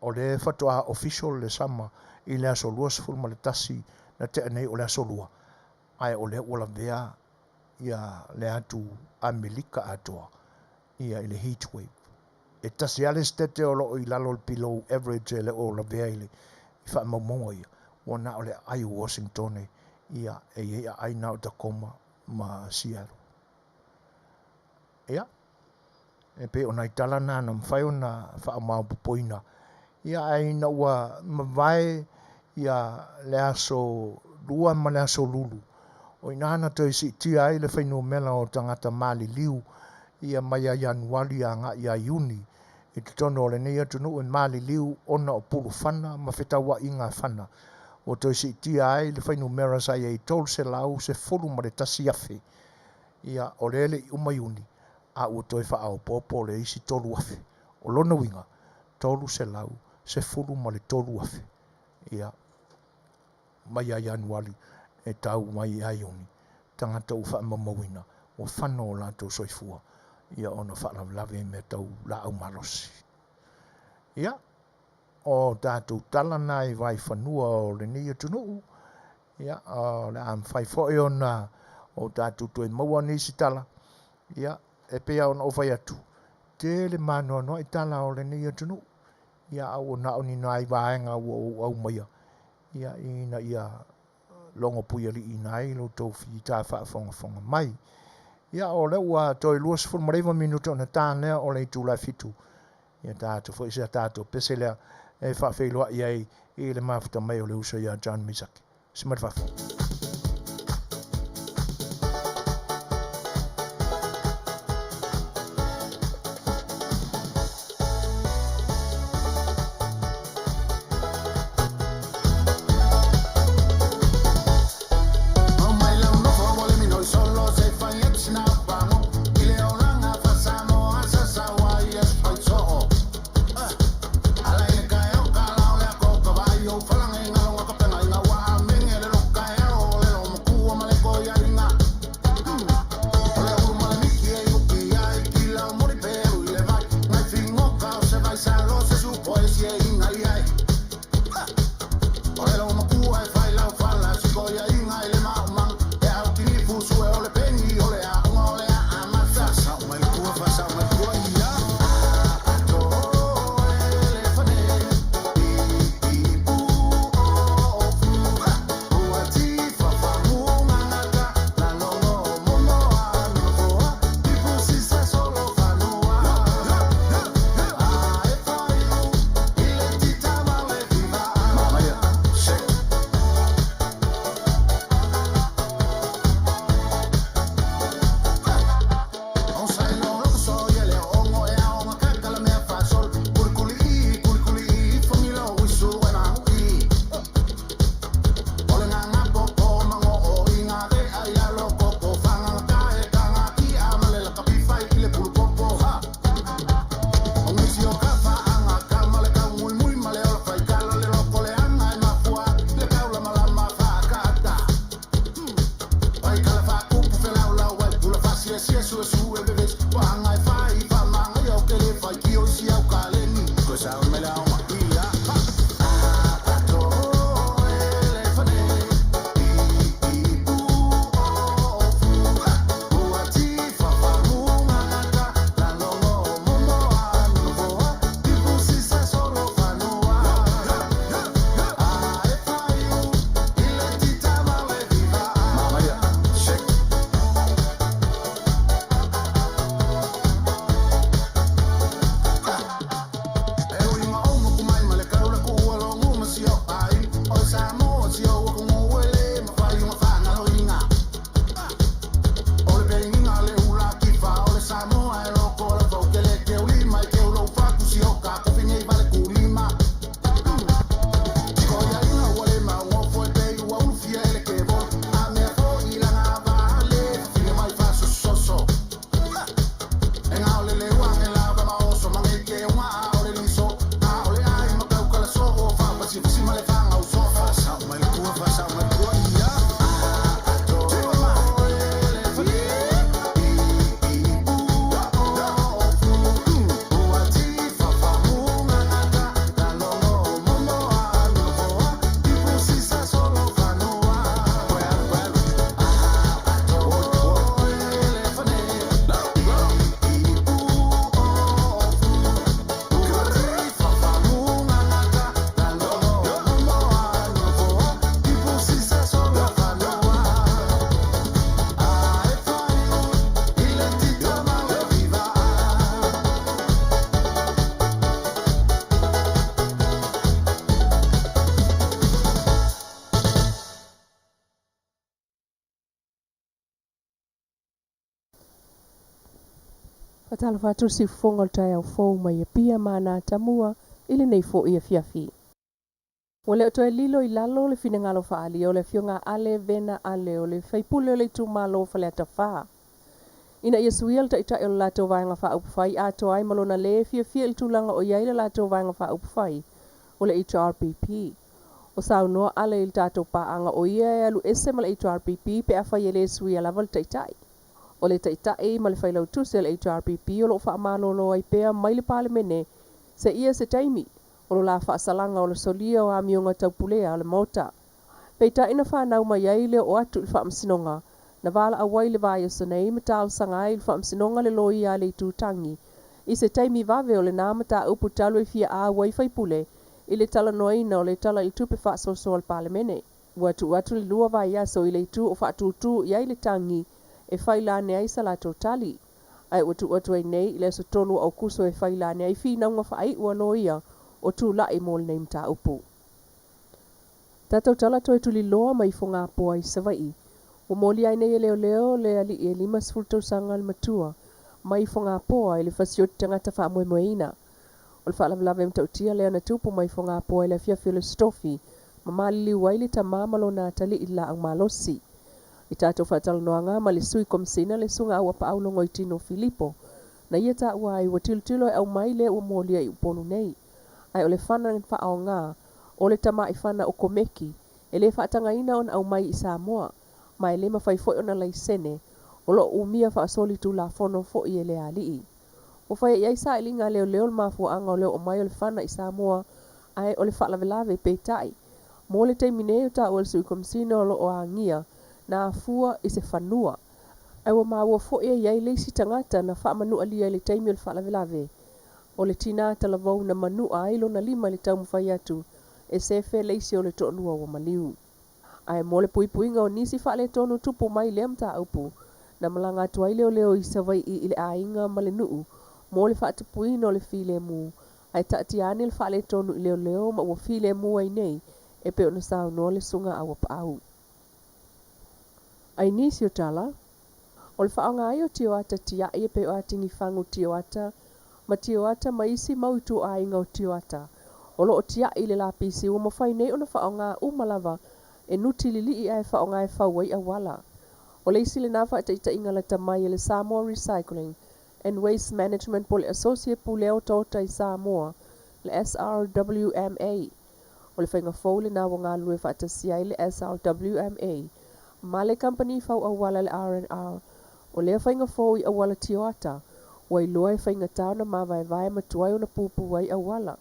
o le whatoa official le sama i le aso lua sifuru ma le tasi na te anei o le aso lua. Ai o le ula vea ia le atu Amerika atua ia i le heat wave. E tasi ale stete o lo i lalo below average le o la vea i le i wha maumonga ia. Wana o le ai Washington ia e ia aina o Tacoma ma Seattle. Ia. E pe o nai talana na mwhai o na wha mau pupoina. Ia aina ua mawai ia le aso lua ma le aso lulu. O inana to isi tia ai le whainu mela o tangata mali liu. Ia mai a Januari a nga ia Iuni. I te tono o le nei atunu en mali liu ona o pulu whana ma whetawa inga whana. O to isi tia ai le whainu mera sai e tol se lau se fulu ma le tasi afe. Ia o lele i Iuni. A ua toi wha au popo le isi tolu afe. O lona winga, tolu se lau se fulu ma le tolu afe. Ia mai a Januari e tau mai a Iuni. Tangata u wha mamawina o whano o lato soifua. Ia ona wha lave me tau la au marosi. Ia o tātou talana i vai whanua o le ni atunuu. Ia le am whai foe ona o tātou toi maua nisi tala. Ia e pea ona o whai atu. Tele manoa noa i tala o le ni atunuu. Ia au na oni nai vaenga au maia. Ia ina ia longo puia li ina ai lo tau fi tā whaafonga mai. Ia o le ua toi lua sifuru mareiwa minuto na tānea o le tū la fitu. Ia tātou fo isia tātou pese lea e whaafeiloa iai i le mafuta mai o le usa ia John Misaki. Simari whaafu. Fatala whātu si whonga tai au whou mai e pia mana tamua ili nei fo i Afiafi. Wa leo toe lilo i lalo le fina ngalo whaali o le fionga ale vena ale o le whaipule o le tu malo whale ata wha. Ina ia suial ta ita o lato vaenga wha upwhai ato ai malona le fia il tūlanga o iai le lato vaenga wha upwhai o le HRPP. O sau noa ale il tato paanga o ia e alu ese ma le HRPP pe a whai ele suia laval ta itai. O le taitai ma le whailau tuse le HRPP o lo wha malolo ai pea mai le pale mene se ia se taimi o lo la wha salanga o le solia o amionga taupulea o le mota. Peita ina whanau mai ai le o atu il wha msinonga na wala a wai le vai o sanei ma tau sanga ai il wha msinonga le loi a le tūtangi. I se taimi vave o le nāma ta upu talu e fia a wai whaipule i le tala noina o le tala il tupe wha soso al pale mene. Watu le lua vai aso i le tu o wha tutu i ai le tangi e whailane ai sa la totali. Ai watu ai nei i le so tolu au kuso e whailane ai whina unga whaai ua loia o tū lai mo le neimta upu. Tātou tala toi tuli loa mai fo ngā poa i savai. O moli ai nei e leo le ali e lima sfultau sanga le matua mai fo ngā poa i le whasioti tangata wha moemoeina. O le whaalawalawe mtautia lea na tupu mai fo ngā poa i le Afiafi o le stofi ma mali waili ta mamalo na tali i la ang malosi. I tātou whaatala noanga ma le sui komsina le sunga au apa aulongo i tino Filipo. Na ia tā ua ai wa tilutilo e au mai le ua molia i upolu nei. Ai o le whana wha ao ngā, o le tama i whana o komeki, e le whaatanga ina on au mai i Samoa, ma e le mawhai foi ona lai sene, o lo umia wha asoli tu la fono fo i e le alii. O whai iai sa ili ngā leo mafua anga o leo o mai o le whana i Samoa, ai o le whaalawelawe peitai. Mo le teimine o tā o le sui komsina o lo o angia, na afua i se whanua. Ai wa maua fo e iai leisi tangata na wha manu alia le teimi o le whaalawelawe. O le tina talavou na manu a ilo na lima le tau mwhai atu, e sefe leisi o le toonua wa maliu. Ai mo le puipuinga o nisi wha le tonu tupu mai le amta upu, na malanga atu ai leo i savai i le ainga ma le nuu, mo le wha atupuina o le file mu, ai taatiani le wha le tonu i leo ma ua file mu ai nei, e pe o na sao no le sunga awa pa au. Ai nisi o tala, o le whaonga ai o tio ata tia e pe o atingi whangu tio ata, ma tio ata ma isi mautu a inga o tio ata. O lo o tia i le lapisi ua mawhai nei o na whaonga umalava e nuti li i ai whaonga e whauai a wala. O le isi le nafa ata ita inga la tamai e le Samoa Recycling and Waste Management po le Associate Puleo Tota i Samoa, le SRWMA. O le whainga fau le na wanga lue whaatasia i le SRWMA. Ma le company fau awala le R&R, o le whainga fau i awala tio ata, wai loa e whainga tau na mawai matuai o na pupu wai awala.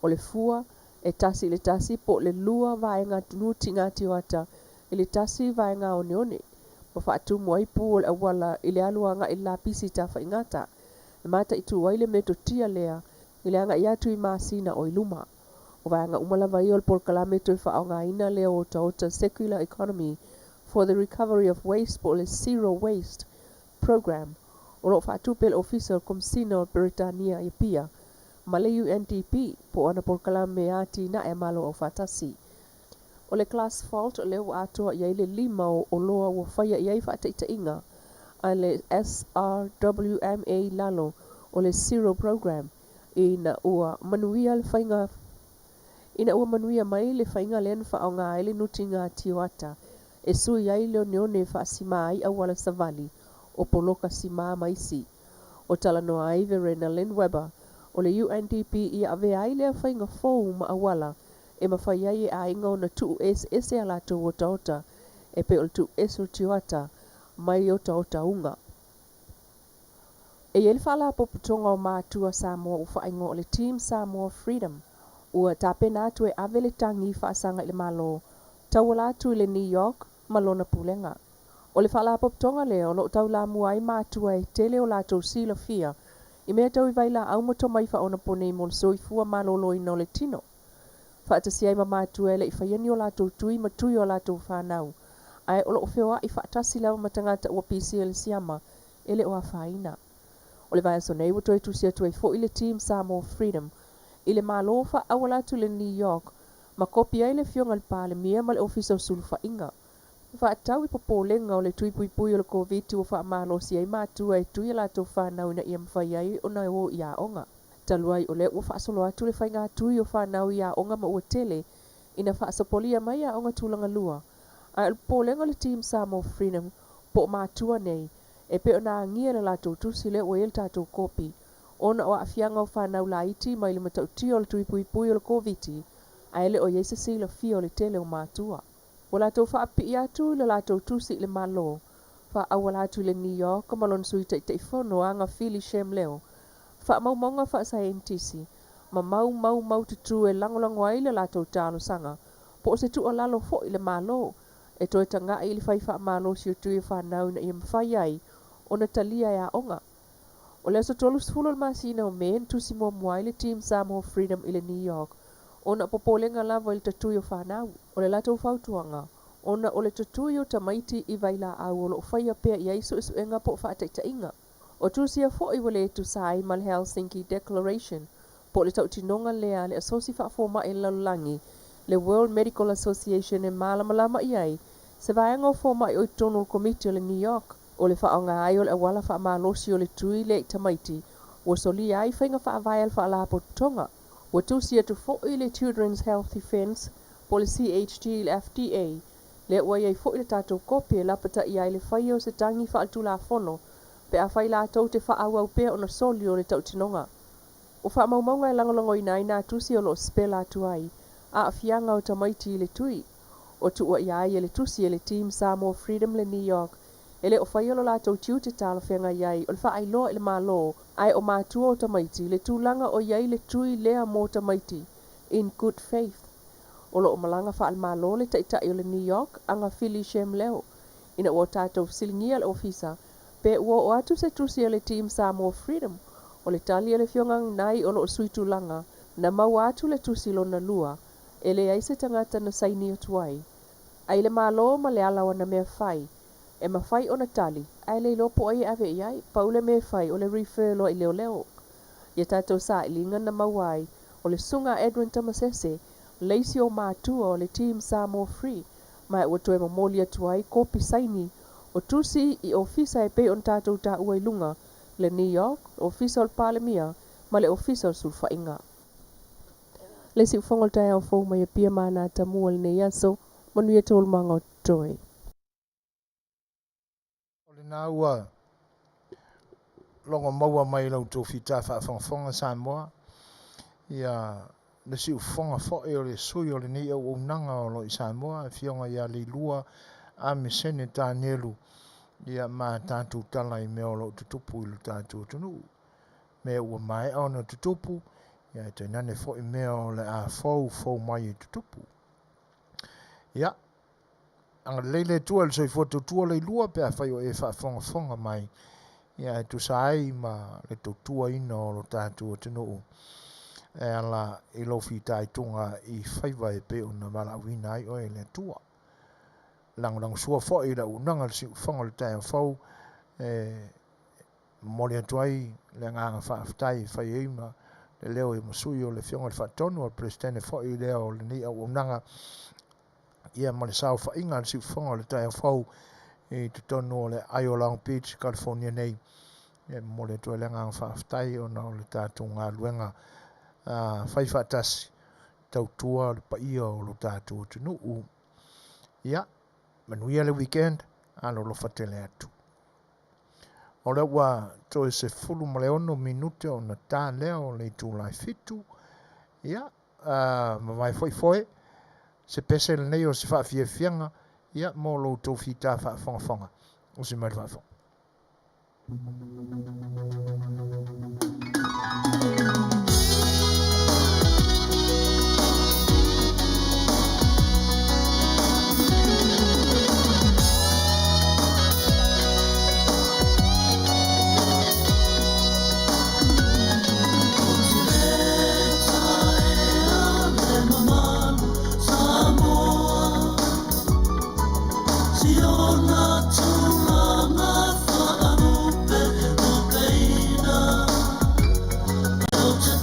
O le fua, e tasi le tasi po le lua vai ngā tunuti ngā tio ata, i le tasi vai ngā oneone. Ma whaatu mwai pu o le awala i le alua ngā i la pisi ta whaingata. E mata i tu wai le meto tia lea, i le anga i atu i māsina o iluma. O vai ngā umalawa i o le polkalameto i whao ngā ina leo o ta Secular Economy, for the Recovery of Waste po le Zero Waste Program. O lo whaatupel official komsina o Britania i pia, ma le UNDP po ana polkalame ati na e malo o whatasi. O le class fault o leo atoa i le lima o loa ua whaia i ai whaataita inga, a le SRWMA lalo o le Zero Program, ina ua manuia le whainga, ina ua manuia mai le whainga len whao ngā ele nuti ngā tioata, e sui ai leo neone wha sima ai awala savali o poloka sima maisi. O tala noa ai Verena Lynn Weber o le UNDP i ave ai lea whainga fau ma awala e mawhai ai e a inga o na tuu ese alato o taota e pe o le tuu esu tioata mai o taota unga. E ele whala poputonga o mātua Samoa u whainga o le Team Samoa Freedom ua tapena atu e ave le tangi whaasanga i le malo tawala atu i le New York malona pulenga. O le whala poptonga leo lo tau la muai mātua e tele o lato sila fia i mea tau i vaila au moto mai wha ona pone i mol soifua malolo i no le tino. Whaatasi ai ma mātua ele i whaiani o lato tui ma tui o lato whanau. Ai o lo Fai'oa i whaatasi lawa matangata ua pisi ele siama ele o a whaina. O le vai so nei wato e tusia tu e fo i le Team Samoa Freedom i le malo wha awala tu le New York ma kopi ai le fionga le pale mia ma le ofisa o sulu whainga. Whaatau I popolenga o le tuipuipui o le COVID o whaamalosi ai mātua e tui la tau whanau ina ia mwhai ai o na o ia onga. Taluai o le ua whaasolo atu le whai ngā tui o whanau ia onga ma ua tele ina whaasopolia mai a onga tūlanga lua. Ai o polenga le team Samoa Freedom po mātua nei e pe o na ngia le la tau tusi le ua il tātou kopi. Ona o Afianga o whanau la iti mai le matau tio o le tuipuipui o le COVID ai le o yeisa sila fia o le tele o mātua. O la tau whaapi I atu le la tau tusi le malo. Wha awala atu le New York ma lon sui te whono anga Philly Shem leo. Wha maunga wha scientisi. Ma mau tutu e langolango ai le la tau talo sanga. Po se tu o lalo fo I le malo. E toi tanga I le whai wha malo si o tui wha nau na I mwhai ai. O na talia ya onga. O le so tolu sfulo le masina o men tusi mo mwai le team Samoa Freedom I le New York. Ona popolenga lava I le tatui o whanau. O le lato whautuanga. Ona o le tatui o tamaiti I vaila au o lo whaia pia I aiso isu enga po whaataita inga. O tusia fo I wale tu sai mal Helsinki Declaration. Po le tautinonga lea le asosi whaafoma e lalulangi. Le World Medical Association e malamalama I ai. Se vaianga o foma I oitonol committee o le New York. O le whaonga ai o le awala whaamalosi o le tui le tamaiti. O soli ai whainga whaavaial whaalapo tonga. O tusia tu fo I le Children's Health Defense, po le CHG le FDA, le ua iai fo I le tātou kopi e lapata I ai le whai o se tangi whaaltu la fono, pe a whai la tau te whaau au pea o na soli o le tautinonga. O wha maumaunga e langolongo I nai tusi o lo spela atu ai, a Afianga o tamaiti I le tui. O tu ua iai e le tusi e le team Samoa Freedom le New York, e le o whai o lo la tau tiu te tala whenga iai, o le wha ailoa e le malo, ai o mātua o tamaiti, le tūlanga o iai le tui lea mō tamaiti, in good faith. O lo o malanga wha al malo le taitai o le New York, anga Philly Shem leo, ina o tātou silingia le ofisa, pe ua o atu se tusi o le team Samoa Freedom, o le tali le fiongang nai o lo o sui tūlanga, na mau atu le tusi lo na lua, e le aise tangata na saini o tuai. Ai le malo ma le alawa na mea whai, e mawhai o na tali, ai le lopo ai ave iai, paule me whai o le refer lo I leo leo. Ia tātou sa ilinga na mawai, o le sunga Edwin Tamasese, leisi o mātua o le team Samoa Free, mai ua toe mamoli atuai kopi saini, o tusi I ofisa e pe on tātou tā ua ilunga, le New York, ofisa o le Palemia, ma le ofisa o sulfainga. Le si ufongol tai au fau mai pia mana tamua le nei aso, Manuia tol manga o toi. Na ua longo maua mai lau tō whita whaafonga Samoa. Ia le si ufonga fo e o le sui o le nei au Auaunaga o lo I Samoa. Fionga ia le lua a me sene tā nelu. Ia mā tātou tala I mea o lo tutupu I lo tātou tunu. Mea ua mai au na tutupu. Ia e tainane fo I mea o le a fau mai I tutupu. Ia. Anga leile tua le soi foto tua le lua pe a whai o e whaafonga mai. Ia e tu sai ma le to tua ina o lo tātua tino. E ala I lo whita I tunga I whaiva e pe o na mala wina ai o e le tua. Lang sua fo I la unanga le si whanga le tai whau. Mori atuai le nganga whaaftai whai eima. Le leo I masui o le fionga le whaatonu o presidente fo I leo le ni au unanga. Ia ma le sao whainga le si whanga le tai whau I te tonu o le Ayo Long Beach, California nei. Ia mo le tue le ngang whaaftai o na o le tātou ngā luenga whai whaatasi tau tua le paia o lo tātou tunu u. Ia, manuia le weekend, alo lo whatele atu. O le ua toe se fulu ma le ono minute o na tā leo le tūlai fitu. Ia, ma mai foi. Se pese le nei o se whaafiafianga, ia mo lo tō whita whaafonga. O se mai whaafonga. Don't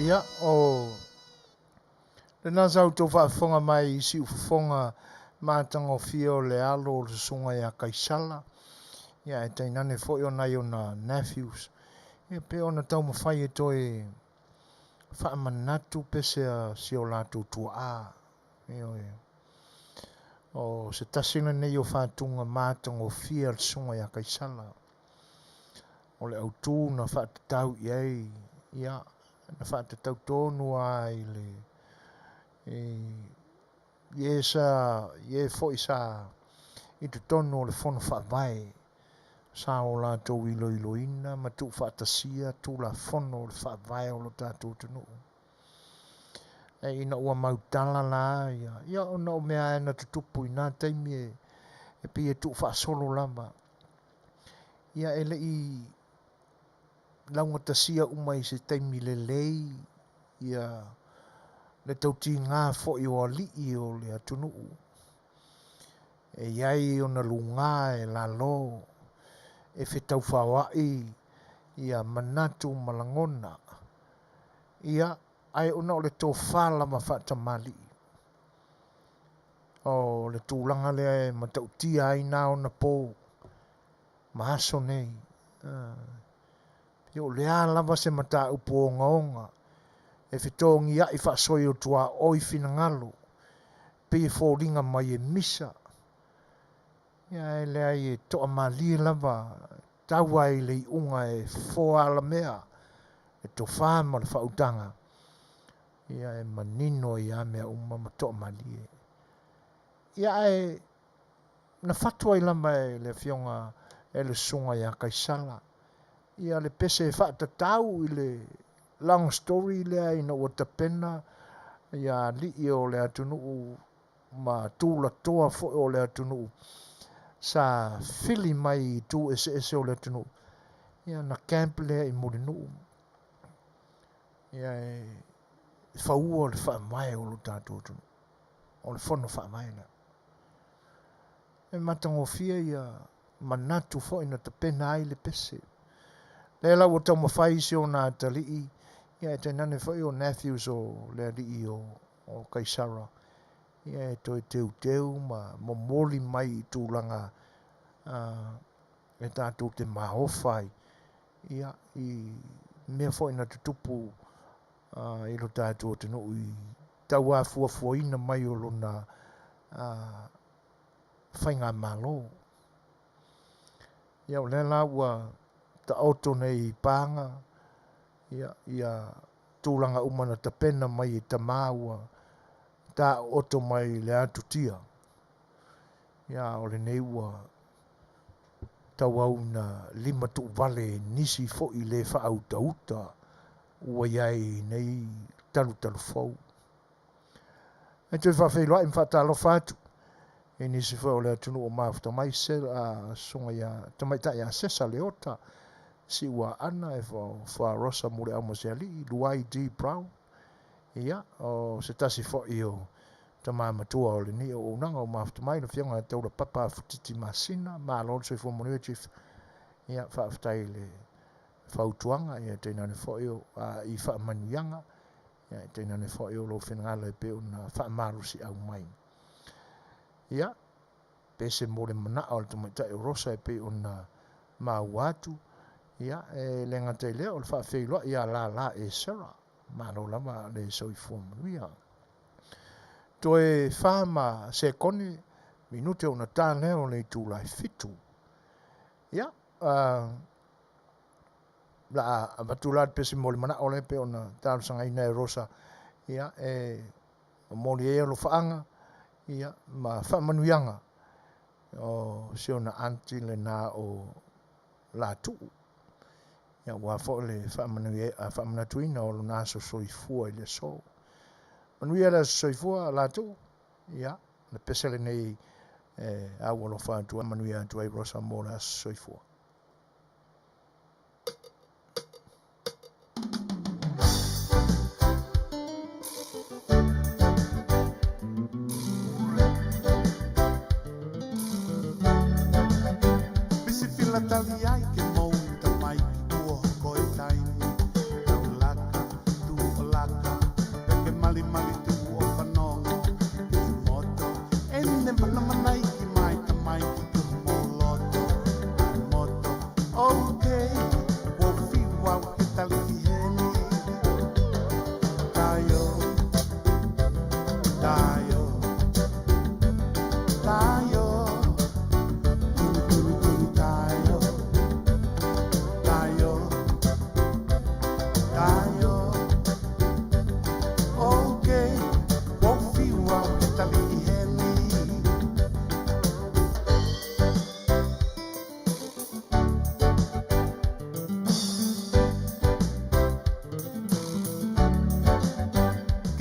Ia o le na zau to whaafonga mai I si ufonga mātanga o fia o le alo o le sunga ia kaisala. Ia e tainane fo o nai o na nephews. Ia pe ona tau mawhai e toi whaamanatu pese a si o lātou tua a. O se tasina nei o whātunga mātanga o fia le sunga ia kaisala. O le autu na whaatatau iei. Ia na whaatatau tonu ai le ie fo isa I tu tono le fono whaavai sa o lātou iloiloina ma tu whaatasia tu la fono le whaavai o lo tātou tunu ina ua mautala la ia ona o mea e na tutupu I nā taimi e pi e tu whaasolo lama ia ele I launga tasia umai se taimi le lei ia le tauti ngā fo I o alii o le atunuu. E iai o na lunga e la lo e whetau Fai'oa ia manatu malangona. Ia ai ona o le tō whala ma whaatamali. O le tūlanga lea e matautia ai nā o na pō. Mahaso nei. Ia o lea lava se mata upo o ngaonga. E whitongi ai whaasoi o tua oi finangalo. Pe e fōringa mai e misa. Ia e lea I e toa mali lava. Taua I le unga e fōala mea. E to whāma le whautanga. Ia e manino I a mea uma ma toa mali e. Ia e na fatua I lama e le fionga e le sunga ia kaisala. Ia le pese e whaatatau I le long story lea ina ua tapena ia li'i o le atunuu ma tūla toa fo o le atunuu sa fili mai tu ese o le atunuu ia na camp lea I molinuu ia e Fai'oa o le whaamai o lo tātou atunuu o le fono whaamai lea e matangofia ia manatu fo ina tapena ai le pese le lau o tau mawhai se o nā tali'i ia e tainane whai o nephews o le ali'i o Kaisara. Ia e toi teu ma momoli mai I tūlanga e tātou te mahofai. Ia I mea whai na tutupu I lo tātou te no I tau a fuafuaina mai o lona whainga malo. Ia o le lau ta oto nei panga ia tūlanga umana ta pena mai e ta māua ta oto mai le atu tia ia o le nei ua tau au na lima tu vale nisi fo i le wha au tauta ua iai nei talu fau e tui whawhiloa im whatalo whatu e nisi fo o le atunu o mafuta mai se a songa ia tamaita ia sesa leota si ua ana e wha rosa mure au masiali Luai D. Brown ia o se tasi fo i o ta matua o le ni o unanga o mafuta mai na whianga taura papa futiti masina ma lor se fo Manuia chief ia whaafutai le whautuanga ia teinane fo i o i wha manuianga ia teinane fo i o lo whenangala e peo na wha marusi au mai ia pese more mana o le tamaita e rosa e peo na mauatu ia e le ngata leo le wha whiloa ia la e sera ma lo lama le soifua Manuia toe whama se koni minute o na tā leo le tūlai fitu. Ia, la amatulad pesi moli mana ole pe ona tālu sanga ina e rosa. Ia, moli e lo whaanga. Ia, ma whamanuianga. O se ona anti le nā o la tuu. Ia, wafo le whamanatuina o lo nā so soifua i le so. Manuia la soifua la tu, ia, na pesele nei au alo whātua Manuia tu ai rosa mo la soifua. Bisi pila tali ai ke mou ta mai ua koe taimi. Auaunaga, tu olaka, peke mali tu o whanongo. Kisi moto, ene mana manai ki mai ta mai ki tu mo loto. Ai moto, okay, wo fiwa ke tali ki heni. Tayo, tayo, tayo.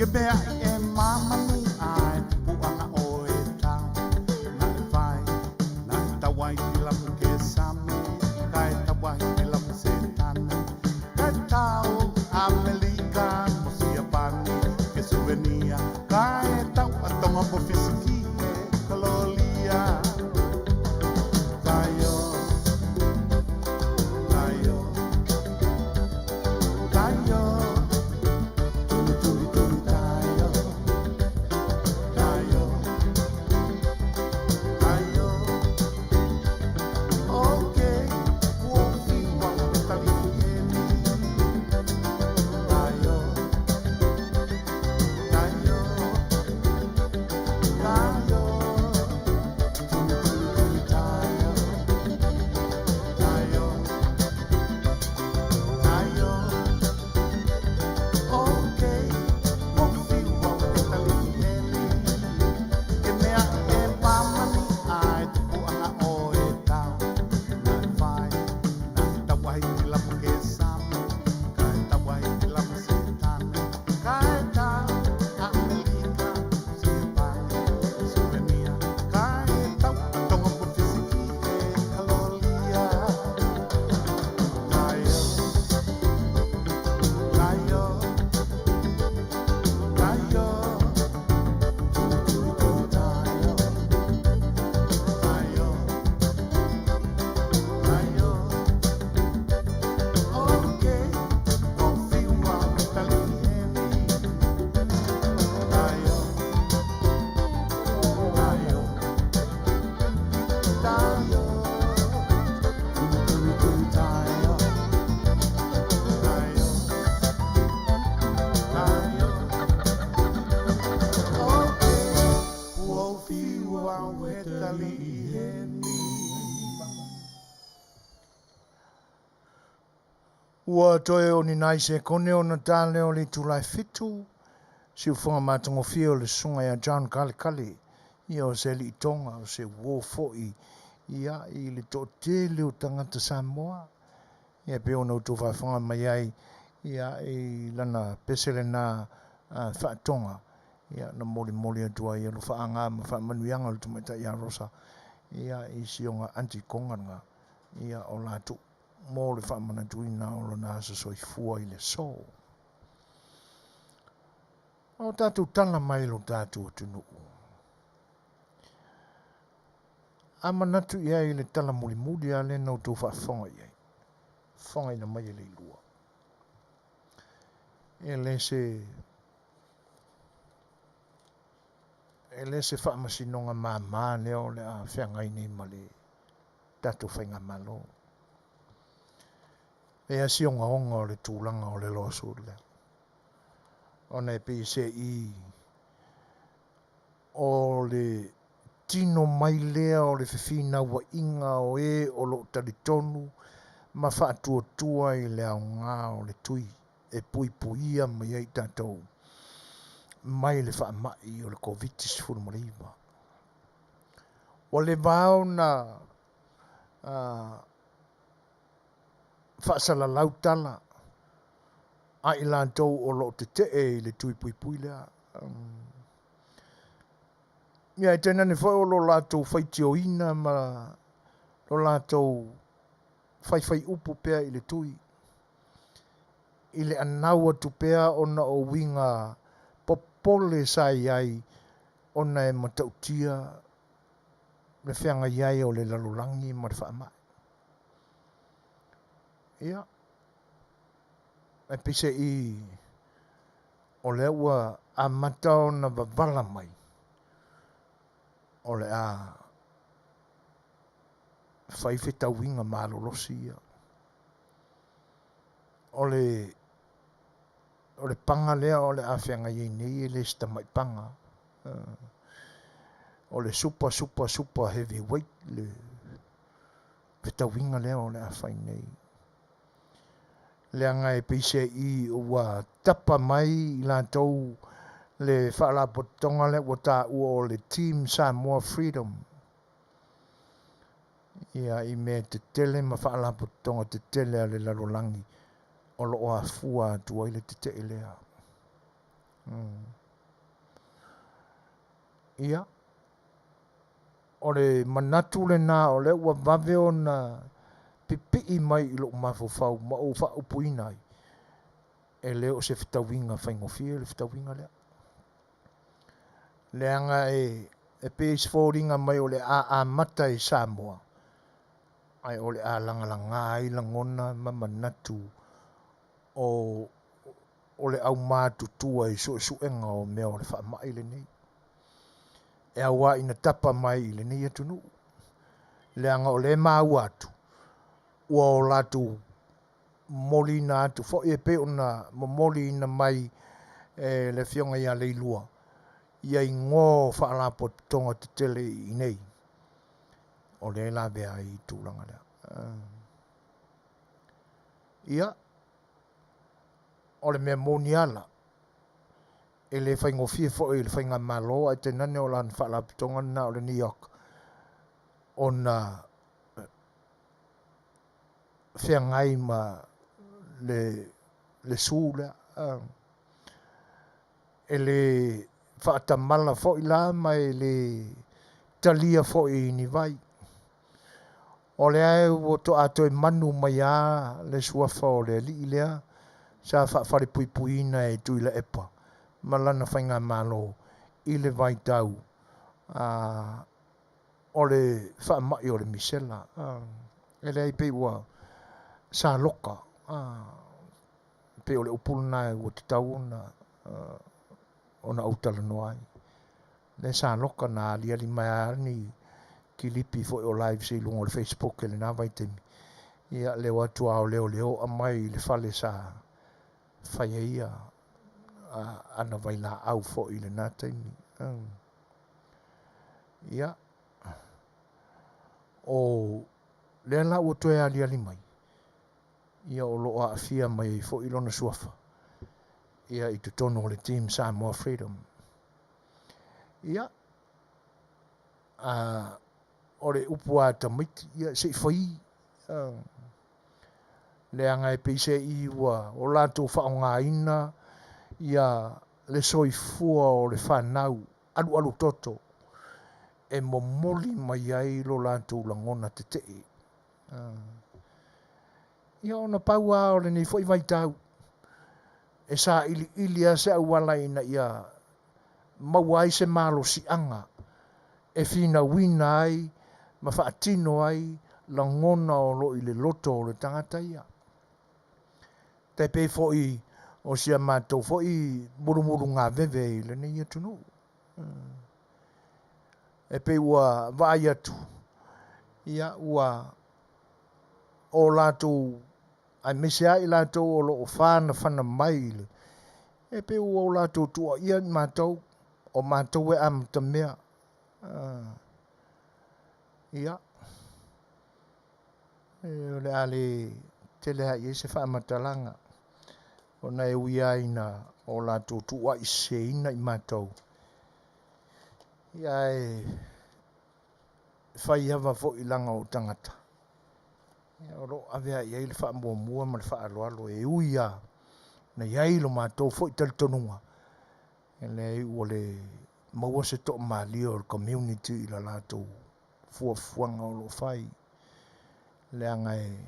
Que bea e mama ni ai puanga o e tau na e vai na tawai ki la ke same kai tawai ki la se tana kai tau America mo sia pani que souvenir kai tau atonga po fisiki e kololia tayo tayo tayo Ua toe o ni nai se kone o na tāle o le tūlai fitu. Si ufunga matangofia o le sunga ya John Kali. Ia o se li tonga o se wo fo'i. Ia i le to tele o tangata Samoa. Ia pe o na utu whaifunga mai ai. Ia i lana pesele na whaatonga. Ia na moli atua ia lo whaanga ma whaamanuianga le tumata ia rosa. Ia i sionga anti-konganga. Ia o latu. Mō le whaamana tuina o lo nā sasoi fua i le so. O tātou tala mai lo tātou tunu. Ama natu ia i le tala muli a le nau tō whaafonga iai. Fonga ina mai le ilua. E le se whaamasinonga mā leo le a whiangai nei ma le tātou whainga malo. E a sionga onga o le tūlanga o le loa sūrlea. Ona e pese i o le tino mai lea o le whiwhina wa inga o o lo talitonu ma whaatua i le au ngā o le tui e puipuia mai ei tātou mai le whaamai o le COVID-19. O le vāo na whaasala lautala a i lātou o lo te i le tui puipui lea. Ia e tēnā ne whai o lo lātou whaitio ina ma lo lātou whai upu pēr i le tui. I le anaua tu pēr ona o winga popole sai ai ona e matautia le whianga iai o le lalulangi ma le whaamai. Ia. E pise i o le ua a matao na wavala mai. O le a whaifeta winga malolosi ia. O le panga lea o le a whianga iei nei le sta mai panga. O le super heavyweight le feta winga lea o le a whai nei. Le anga e pise i ua tapa mai i lātou le whaalapotonga le wata ua o le Team Samoa Freedom. Ia i me te tele ma whaalapotonga te tele a le larolangi o lo o a fua tua i le te te lea. Ia. O le manatu le nā o le ua vave o na pipi mai i lo mafofau ma o wha upuina ai. E leo se whitawinga whaingofia le whitawinga lea. Le anga e PS4 mai o le a mata i Samoa. Ai o le a langalanga ai langona mamanatu o le au mātutua i suenga o mea o le whaamai le nei. E awa ina tapa mai i le nei atunu. Le anga o le mau atu. Ua o latu moli na atu. Fo e pe ona moli ina mai le fionga ia leilua. Ia i ngō whaalapo tonga te tele i nei. O le la bea i tūlanga lea. Ia. O le mea moniala. E le whaingofie fo e le whainga malo. Ai te nane o lan whaalapo tonga na o le New York. O na whiangai ma le sūlea. E le whaatamala fo i la mai le talia fo i ni vai. O le ai o to ato e manu mai a le suafa o le li lea. Sa whaafare pui puina e tuila epa. Malana whainga malo i le vai tau. O le whaamai o le misela. E le ai pe ua sa loka. Pe o le upulna e ua te tau ona autala noai. Le sa loka na ali mai arni ki lipi fo o live se lungo le Facebook e le nā vaitemi. Ia le watu ao leo a mai le fale sa whaiaia ana vai la au fo i le nā taimi. Ia. O le ala ua toe ali mai. ia o lo Afia mai fo ilona suafa ia I te tono o le team Samoa Freedom ia o le upu a tamiti ia se fai le anga e peise I ua o lato whaongaina ia le soifua o le whanau alu toto e momoli mai ai lo lato langona te tei ia ona paua o le nei foi vai tau e sa ili a se awala ina ia mauai se malo si anga e fina wina ai ma faatino ai langona o lo I le loto o le tangata ia te pe foi o sia matou foi murumuru ngā veve I le nei atunu e pe ua vai atu ia ua o latou ai mese ai latou o loo whana mai le e pe ua o latou tua ia matou o matou e amatamea ia e le ale tele hai e se whaamatalaga ona e uia ina o latou tua I seina I matou ia e whai hawa fo I langa o tangata ia o lo avea I le whaamuamua ma le whaaloalo e uia na iai lo matou fo I talitonunga e le ua le maua se to malia o le community I la latou fuafuanga o lo whai le anga e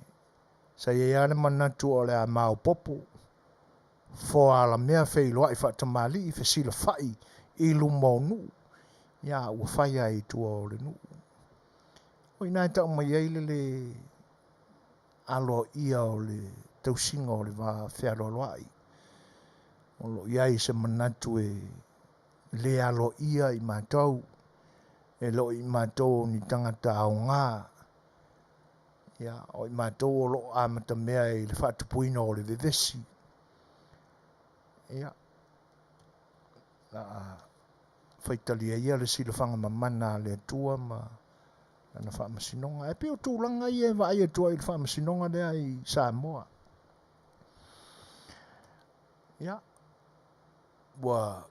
sa ia le manatu o le a mau popo fo ala mea Fai'oa I whaatamali I whesila whai I lumonu ia ua whai ai tua o le nu o ina tau mai ai le alo ia o le tausinga o le va Fetalaiga o lo iai se manatu e le alo ia I matou e lo I matou ni tangata Auaunaga ia o I matou o lo amatamea I le whaatupuina o le vevesi ia whaitalia ia le silafanga mamana le atua ma na whaamasinonga e pe o tūlanga I e vai atua I le whaamasinonga lea I Samoa ia ua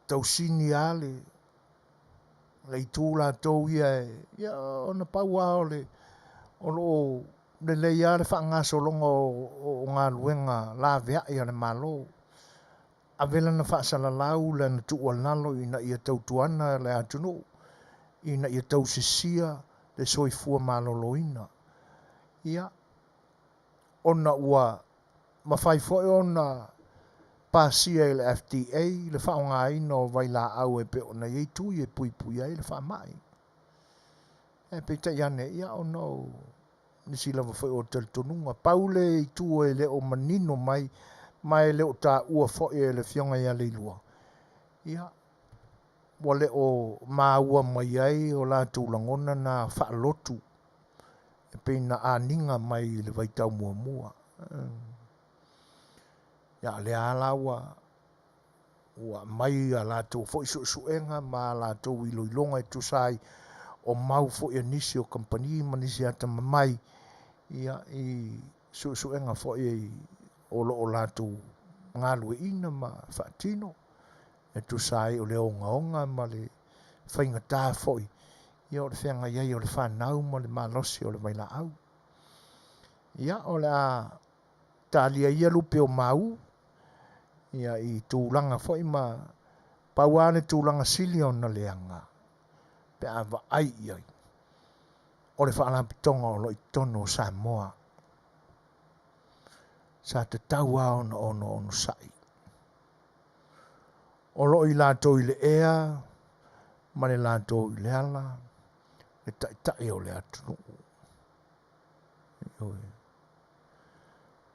tausini ale le itu latou ia ona paua o le o lo le ia le whaangasolonga o ngā luenga la vea ia le malo a vela na whaasalalau le na tuuanalo ina ia tautuana le atunu ina ia tausisia le soifua maloloina ia ona ua mawhaifoe ona pasia I le FDA le whaongaina o vai la au e pe ona iei tui e pui ai le whaamai e pe ta iane ia o no nisi lava whai o talitonunga paule I tu e le o manino mai le o ta ua whai e le fionga ia leilua ia wa le o maua mai ai o la tūlangona na whaalotu e pe na aninga mai le vaitau mua ia le ala ua mai a latou fo'i su'esu'ega ma latou iloilonga e tusai o mau fo'i anisi o kampani ma nisi ata mamai ia I su'esu'ega fo'i o lo'o latou galue'ina ma fa'atino e tusai o le ogaoga ma le faigatā fo'i ia o le feagai ai o le fanau ma le malosi o le vaila'au ia o le a talia ia lupe o mau ia I tūlanga fo'i ma paua le tūlanga sili ona leanga pe a vaai ai o le whaalapitonga o lo I tono Samoa sa te taua ono sai o lo I lato I le ea ma le lato I le ala le tai o le atunu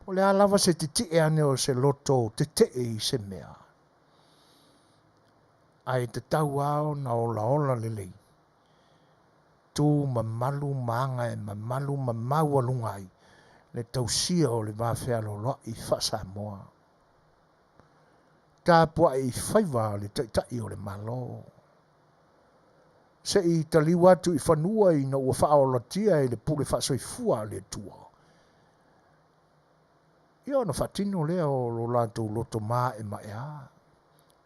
o le alava se te ane o se loto te I se mea ai te tau ao na ola le lei tu mamalu maanga e mamalu mamau alungai le tausia o le Fetalaiga I Samoa tāpua I whaiva le tai o le malo se I taliwa tu I whanua I na ua whaolatia e le pule whasoifua le tua Ia ona whatino lea o lo lātou loto mā e mai a.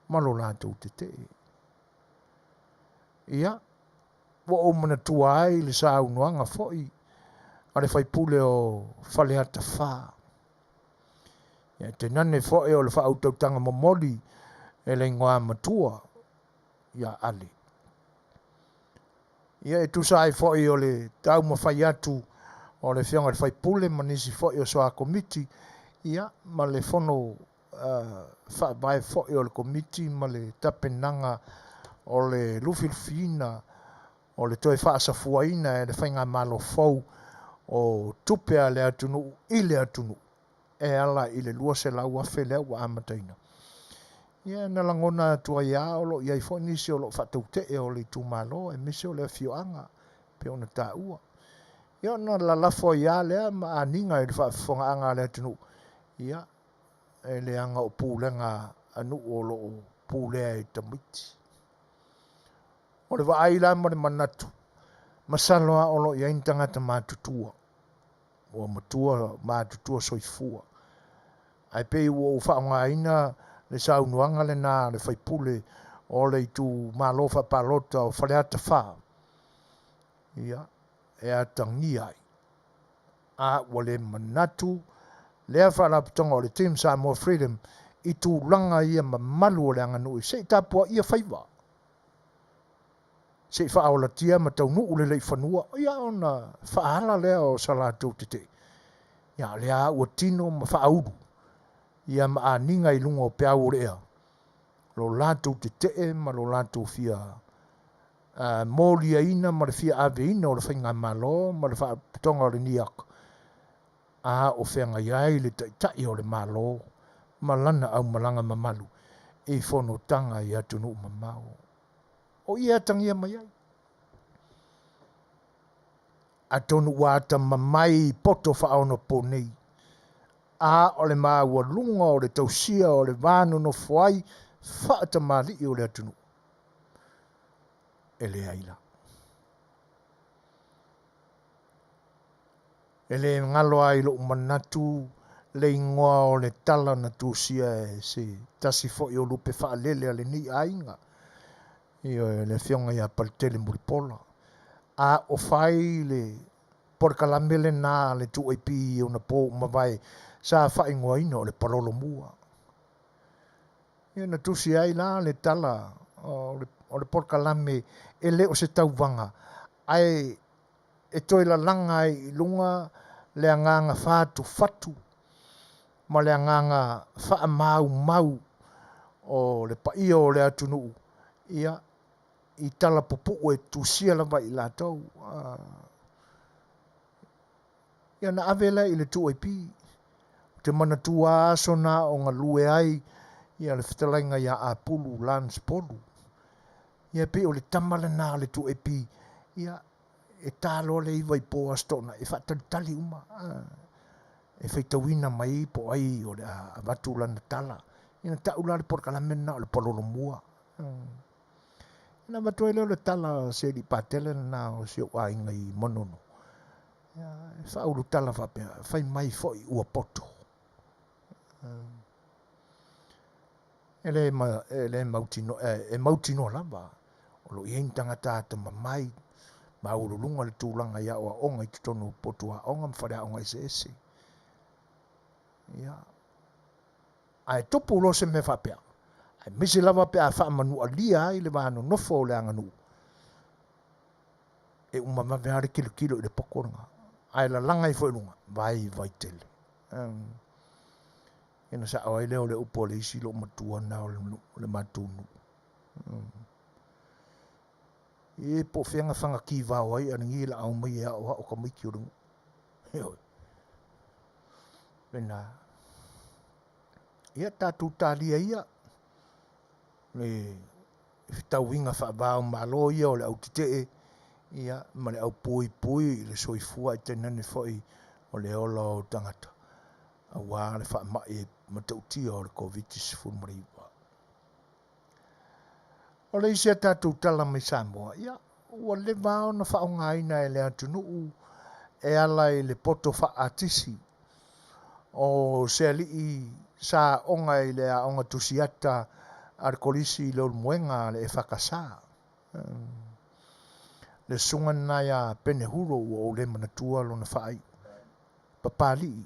Ma lo lātou te. Ia, wa o mana tua ai le sa unuanga foi. A le whaipule o whaleata whā. Ia, te nane foi o le whautautanga momoli e le ingoa matua. Ia ale. Ia e tu sai foi o le tau mawhai atu o le whianga le whaipule manisi foi o soa komiti. Ia, ma le fono whabai foi o le komiti ma le tapenanga o le lufilfina o le toi whaasafuaina e le whainga malo fau o tupea le atunu i le atunu e ala i le lua se lau afe lea wa amataina. Ia na langona tua ia o lo iai fo nisi o lo whataute e o le tu malo e mise o le Fai'oaga pe ona ta ua. Ia na la lafo ia lea ma aninga i le whaafonga le atunu. Ia e le anga o pūlenga anu o lo pūlea e tamiti. O le waaila ma le manatu. Masaloa o lo ia intangata mātutua. O matua mātutua soifua. Ai pei ua u whaongaina le saunuanga le nā le whaipule o le tu malofa palota o whaleata wha. Ia, e atangi ai. A wale manatu, lea whalaputonga o le Team Samoa Freedom i tu langa ia mamalu o le anganui. Se tapua ia whaiwa. Se whaola tia ma tau nuu le lei whanua. Ia ona whaala lea o salatu te. Ia lea ua tino ma whaaudu. Ia ma aninga i lunga o peau rea. Lo lātou te ma lo lātou fia mōlia ina ma le fia ave ina o le whainga malo ma le whaapitonga o le niak. A o whenga iai le tai o le malo ma lana au malanga mamalu e whono tanga i atunu mamau. O ia tangia mai ai. A tonu wata mamai poto whaono ponei. A o le maa ua lunga o le tausia o le vānu no fuai whaata mali i o le atunu. E le aila. E le ngalo ai lo manatu le ingoa o le tala na tūsia e se tasi fo i o lupe wha lele ale ni ainga. I o le whionga i a Tele muripola. A o whai le porkalamele nā le tu aipi o na pō mawai sa wha ingoa ina o le parolo mua. Ia na tusi ai la le tala o le porkalame e le o se tauwanga. Ai e toi la langa i lunga le anganga whātu whatu. Ma le anganga wha mau o le paia o le atunu. Ia i tala popu e tusia lava i la tau. Ia na avela i le tu aipi. Te manatua aso na o ngā lue ai. Ia le Fetalaiga ia apulu lans polu. Ia pe o le tamala nā le tu aipi. Ia e tālo le iwa i pō astona. E whaatalitali uma. E whaitawina mai po ai o le avatu lana tala. Ia taula le porkalamena o le pololomua. Ina matua leo le tala se li patele na o se o ainga i monono. E whauru tala whapea. Whai mai foi ua poto. E le mautino lava. O lo ientanga tāta mamai. Ma urulunga le tūlanga ia o onga i tutonu potua. Onga mwharea onga i se ese. Ia. Ai topu ulo se me whapea. Ai misi lava pe a wha manu alia i le wāno nofo o le anganu. E umamave are kilo i le pokoranga. Ai la langa i whailunga. Vai Tele. Ina sa au ai leo le upo le isi lo matua na o le matunu. E po whenga whanga ki vau ai ana ngi la au mai e au hao ka mai ki urungu. Heo. Pena. Ia tātou tālia ia. Le whitauinga whaabao malo ia o le au titee. Ia ma le au pui le soifua i tenane foi o le ola o tangata. A wā le wha mai matautia o le COVID-19 mariwa. O le isia tātou tala mai Samoa. Ia, ua le vāo na whaonga ina e le atunuu e ala i le poto wha atisi o se alii sa onga i le a onga tusiata ar kolisi le muenga le e whakasa. Le sunga na ya penehuro o le manatua lo na whaai. Papali,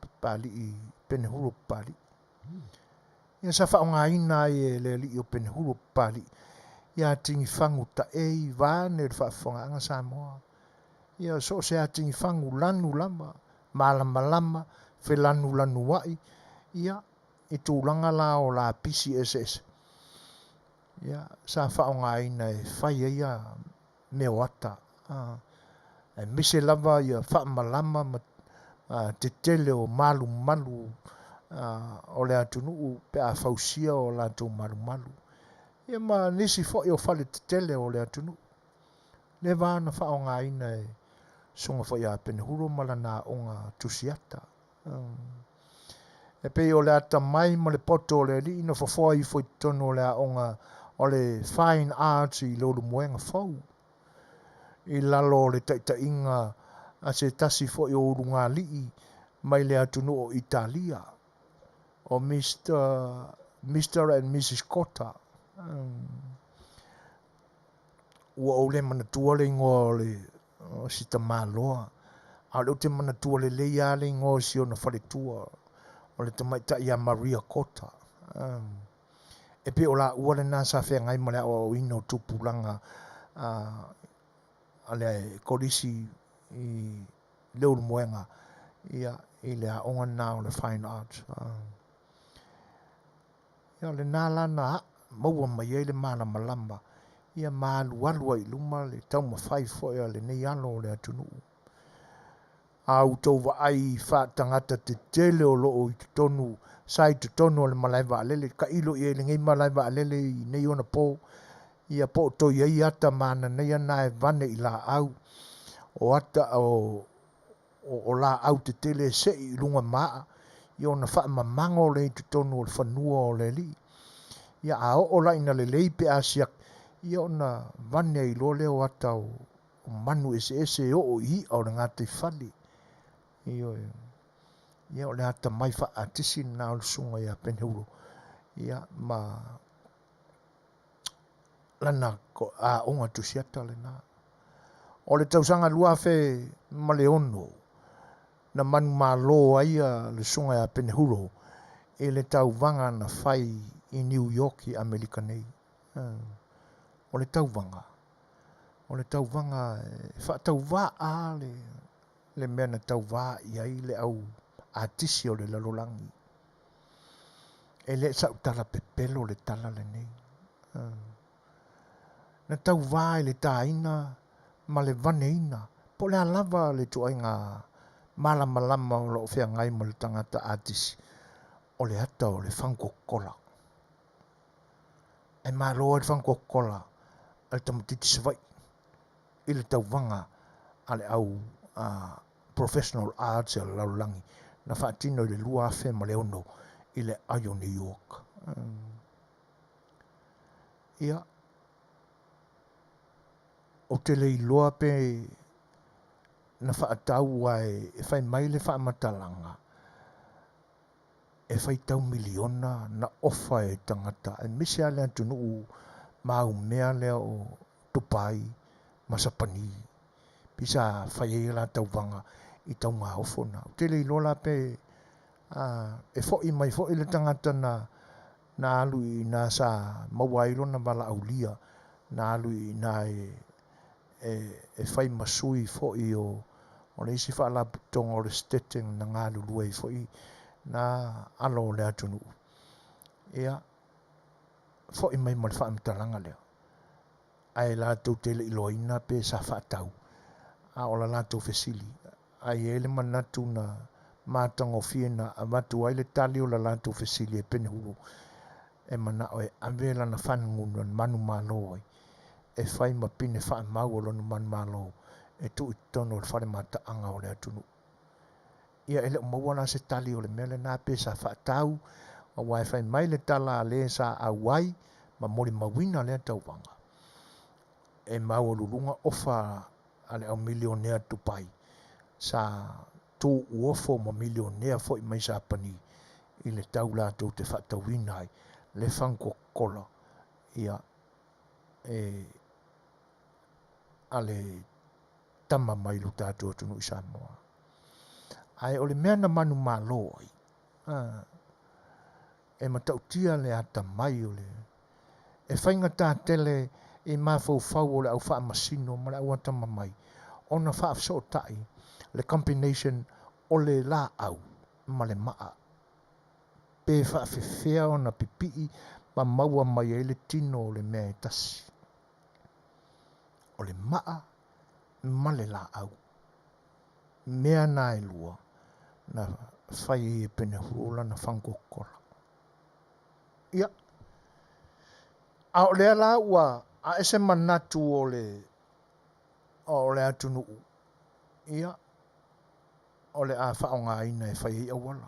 papali penehuro papali. Ia sa whaonga ina e le li o penehuro papali. Ia tingi whangu ta ei vāne le whaafonga anga Samoa. Ia so se a tingi whangu lanu lama, malama lama, fe lanu lanu wai. Ia, i tūlanga la o la PCSS. Ia, sa whaonga ina e whai ia meo ata. E mise lava ia whaamalama te tele o malu malu o le atunuu pe a fausia o la tū malu malu. Ia ma nisi fo i o whale te tele o le atunuu. Le vāna whaonga ina e sunga fo ia penehuro malana o ngā tusiata. E pe o le ata mai ma le poto o le li ina fofoa i foi tono o le aonga o le fine arts i lolu moenga fau. I lalo le taitainga a se tasi fo i o urunga lii mai le atunu o Italia. O Mr. and Mrs. Cotta. Ua o le mana tuale ingo le sita maloa. A leo te mana tuale le ia le ingo si o na whare tua. O le tamaita ia Maria Cotta. E pe o la ua le nasa whea ngai ma le o ino tupulanga a le kolisi i leo moenga ia i le aonga nā o le fine arts. Ia le nāla na maua mai e le mana malamba. Ia malu alua i luma le tau mawhai fo ia le nei alo o le atunuu. Au tau wa ai wha tangata te tele o loo i tonu sai te tonu o le malai wa alele. Ka ilo i e le ngei malai wa alele i nei ona po. Ia po to iei ata mana nei ana e vane i la au. O ata o la au te tele se i lunga maa. Ia ona wha mamango le i te tonu o le whanua o le li. Ia a o la ina le leipe a siak. Ia ona vane i lo leo ata o manu ese o i au le ngate whali. Ia o le ata mai wha atisi na o le sunga ia penhuro. Ia ma lana ko a onga tusiata le na. O le tausanga lua fe ma le ono. Na manu malo aia le sunga ia penhuro. E le tauvanga na whai i New York i Amerika nei. O le tauvanga. O le tauvanga wha tauva a le mea na tauva i ai le au atisi o le lalolangi. E le sa utala pepelo le tala le nei. Na tauva i le taina ma le vaneina. Po le alava le tuainga malama o lo fea ngai mo le tangata atisi. O le ata o le whankokola. E malo le whankokola. Al tamatiti savai. I le tauvanga ale au professional arts e laulangi. Na whaatino i le lua afe ma le ono i le aio New York. Ia. O Tele i loa pe na whaatau ai e whai mai le whaamatalanga. E whai tau miliona na ofa e tangata. E misi ale antunuu mau mea lea o tupai masapani. Pisa whai e la tauvanga i tau ngā ofona. O Tele i lola pe e fōi mai fōi le tangata na alu i nā sa mawairo na wala aulia. Na alu i nā e whai masui fōi o le isi whaala putonga o le steteng na ngā lulua i fōi na alo le atunu. Ia fōi mai ma le whaamitalanga lea. Ai la tau Tele i loina pe sa whaatau. A o la lātou fesili. Ai ele manatu na mātango whiena a watu ai le tali o la lātou fesili e penehuru. E mana o e awela na whanunguna manu mālo ai. E whai ma pine wha mau o lonu manu mālo. E tu i tono o le whare mata anga o le atunu. Ia ele o mawana se tali o le mele nā pe sa whaatau. A wai whai mai le tala a le sa a wai ma mori mawina le tauwanga. E mau o lulunga ofa ale au milionea tupai sa tō uofo ma milionea fo i mai Sapani i le tau lātou te whaatauina ai le whankokola ia ale tama mai lo tātou tunu i Samoa. Ai o le mea na manu mālo ai. E matautia le ata mai o le. E whainga tā tele i mawhau o le au wha masino ma le au atama mai. Ona wha so tai le combination o le la au ma le maa. Pe wha whiwhia o na pipii ma maua mai e le tino o le mea e tasi. O le maa ma le la au. Mea nā e lua na whai e pene hurula na whankokola. Ia. A o le ala ua a ese manatu o le atunu. Ia. O le a whaonga ina e whai e awala.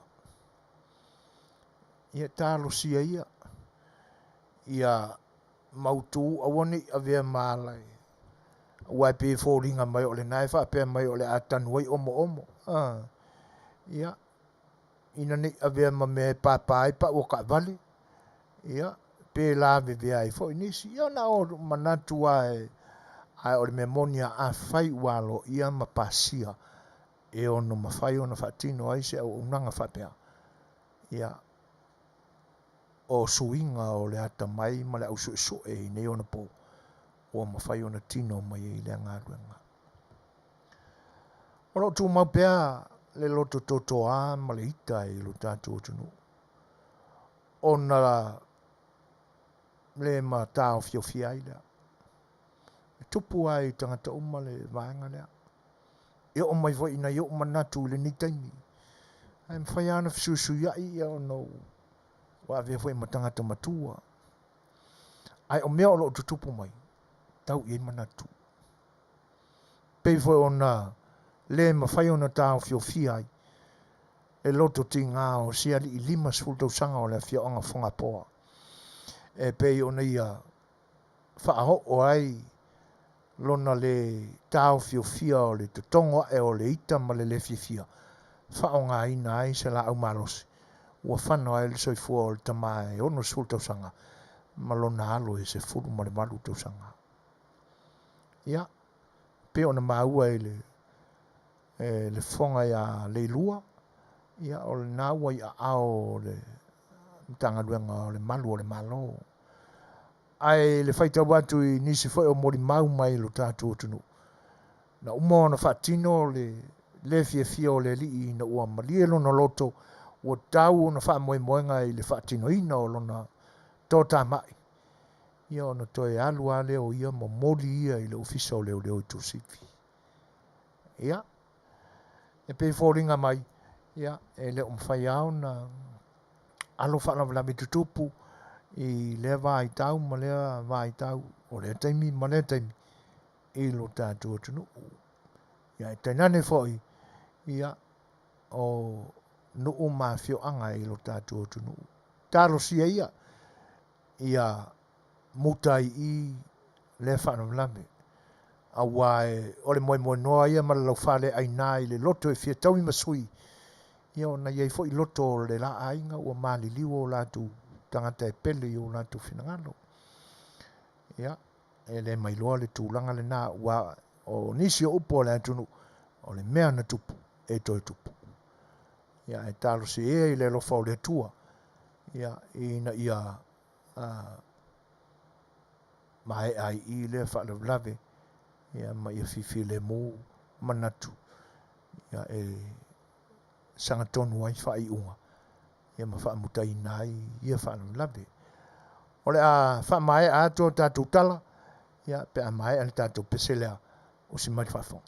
Ia tālo sia ia. Ia mautu awani a vea mālai. Wai pe fōringa mai o le nai whapea mai o le atanuai omo. Ia. Ina ni a vea ma me papai pa o ka vale. Ia. Pe la vea i fo inisi. Ia na o manatu ai o le memonia a Fai'oa lo ia ma pasia. E ono ma whai ono whatino ai se au unanga whapea. Ia. O suinga o le ata mai ma le au su e nei ona po. O ma whai ona tino mai e le ngāruenga. O lo tu mau pea le loto toto a ma le ita e lo tātou tunu. O na le ma tāo fio ai lea. E tupu ai tangata uma le vaenga lea. E o mai voi ina i o manatu le ni taimi. Ai mwhai ana fisu iai e o no. Wa vea foi ma tangata matua. Ai o mea o lo tutupu mai. Tau i manatu. Pei foi ona le ma whai ona tāo fio ai. E loto ti ngā o sia li i lima sfultau sanga o le fia onga whanga poa. E pei ona ia whaaho o ai lona le tāo fio o le tutonga e o le ita ma le fia. Whaonga ina ai se la au marosi. Ua whanau ai le soifua o le tamae ono sfultau sanga. Ma lona alo e se furu ma le malu tau sanga. Ia. Pe ona maua e le fonga ia le lua. Ia o le naua ia ao le tanga duenga o le malu o le malo. Ai le whaita watu i nisi foi o mori mau mai lo tātou tunu. Na umo na whatino le fia o le li na ua malielo na loto o tau na wha moenga i le whatino ina o lona tō mai. Ia ona toi alua leo ia mo mori ia i le ofisa o leo i tu sifi. Ia. E pe fōringa mai. Ia. E leo mwhai au na alo whana wala tutupu i lea vai tau ma lea vai tau o lea taimi ma lea taimi i lo tātua tunu. Ia e tainane foi. Ia. O nuu ma fio anga i lo tātua tunu. Tālo sia ia. Ia mutai i le whana mlame. A wae o le moe noa ia ma lau whale ai nai le loto e fia tau i masui. Ia o na iei fo i loto le la ainga ua mali liwa o latu tangata e pele i o latu finangalo. Ia e le mailoa le tūlanga le nā ua o nisi o upo le atunu o le mea na tupu e toi tupu. Ia e talo si e i le lofa o le tua. Ia ina ia mai ai i le whaale vlave. Ia ma ia fifi le mō manatu. Ia e sangatonu ai whai unga. Ia ma wha mutai nai ia whaale vlave. O le a wha mai a tō tātou tala. Ia pe a mai a le tātou peselea o si mai whafong.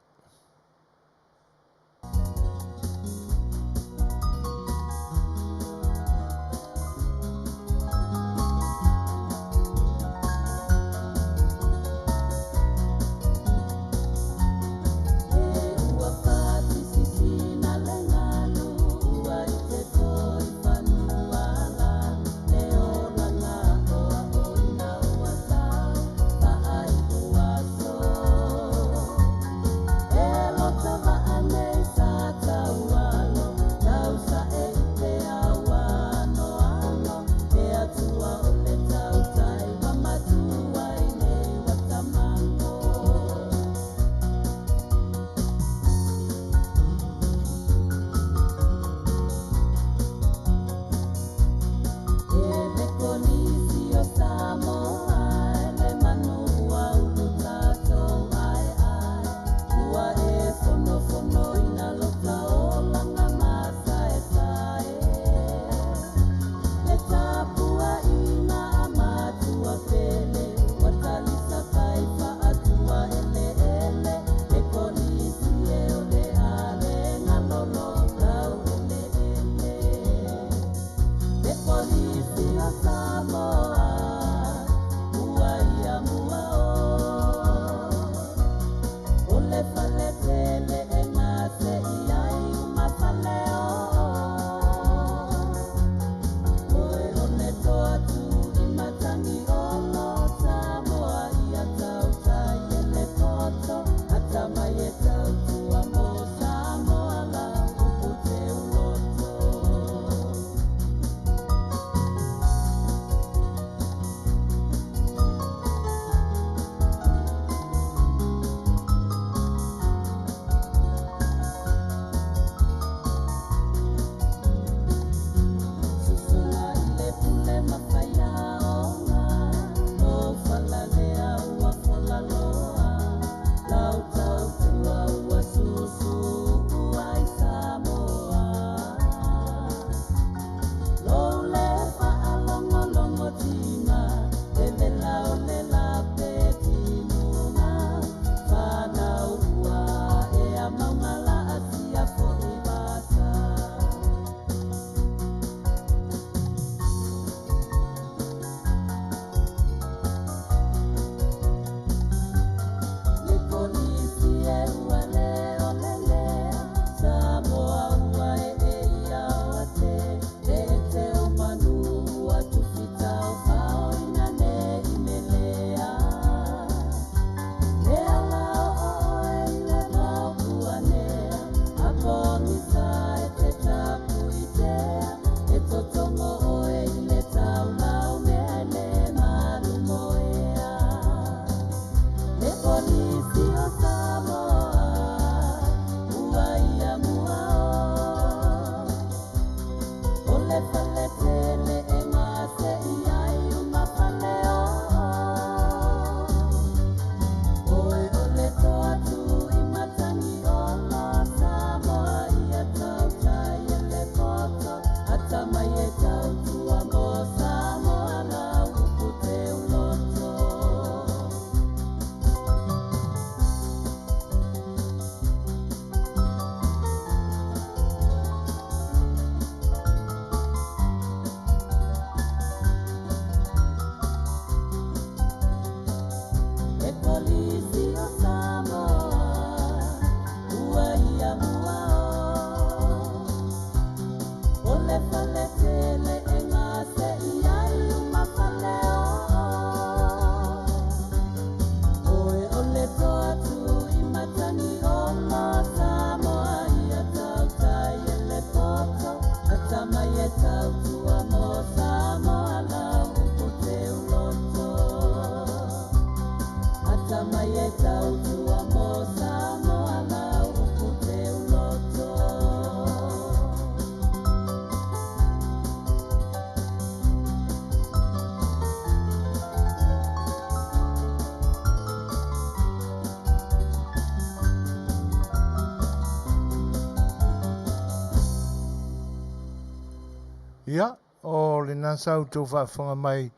Ia, o le nasau tau whaafonga mai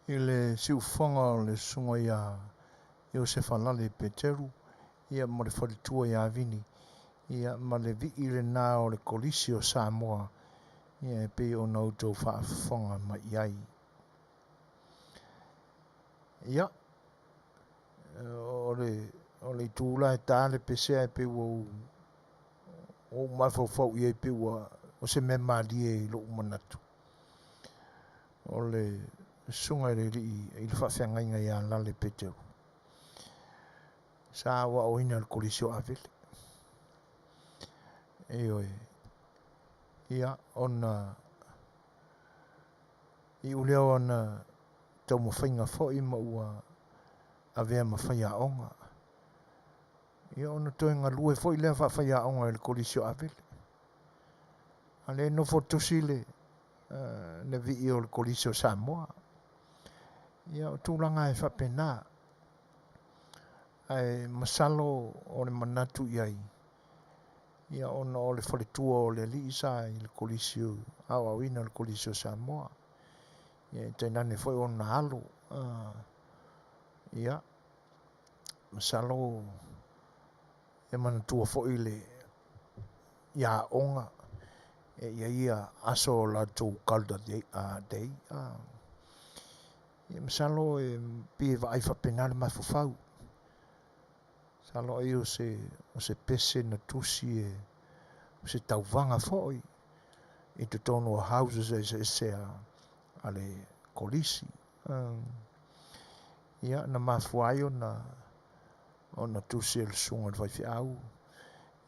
i le siufonga o le sunga i o se whanale Peteru. Ia ma le whalitua i avini. Ia ma le vi i le nā o le kolisi o Samoa. Ia e pe o nau tau whaafonga mai iai. Ia, o le tūla e tāle pesea e pe o mawhawhau i e pe o se me malie i lo manatu. O le sunga i le whawhiangainga i a lale Peteru. Sa wa o ina le kolisi o avele. E oi. Ia, ona i uleo ona tau mawhainga fōi ma ua avea mawhaia onga. Ia ona toi ngā lue fōi lea whawhaia onga i le kolisi o avele. Ale no fotusi le na vi i o le kolisi o Samoa. Ia o tūlanga e whapena. Ai masalo o le manatu iai. Ia ona o le whalitua o le liisa i le kolisi o Auaunaga le kolisi o Samoa. Ia tainane foi ona alo. Ia masalo e manatua foi le ia onga. Ia aso la tau kalda dei. Ia masalo e pie vai whapena le mafufau. Salo e o se pese na tusi e o se tauwanga foi. I te tono houses e se ale kolisi. Ia na mafuai o na tusi e le sunga le whaifi au.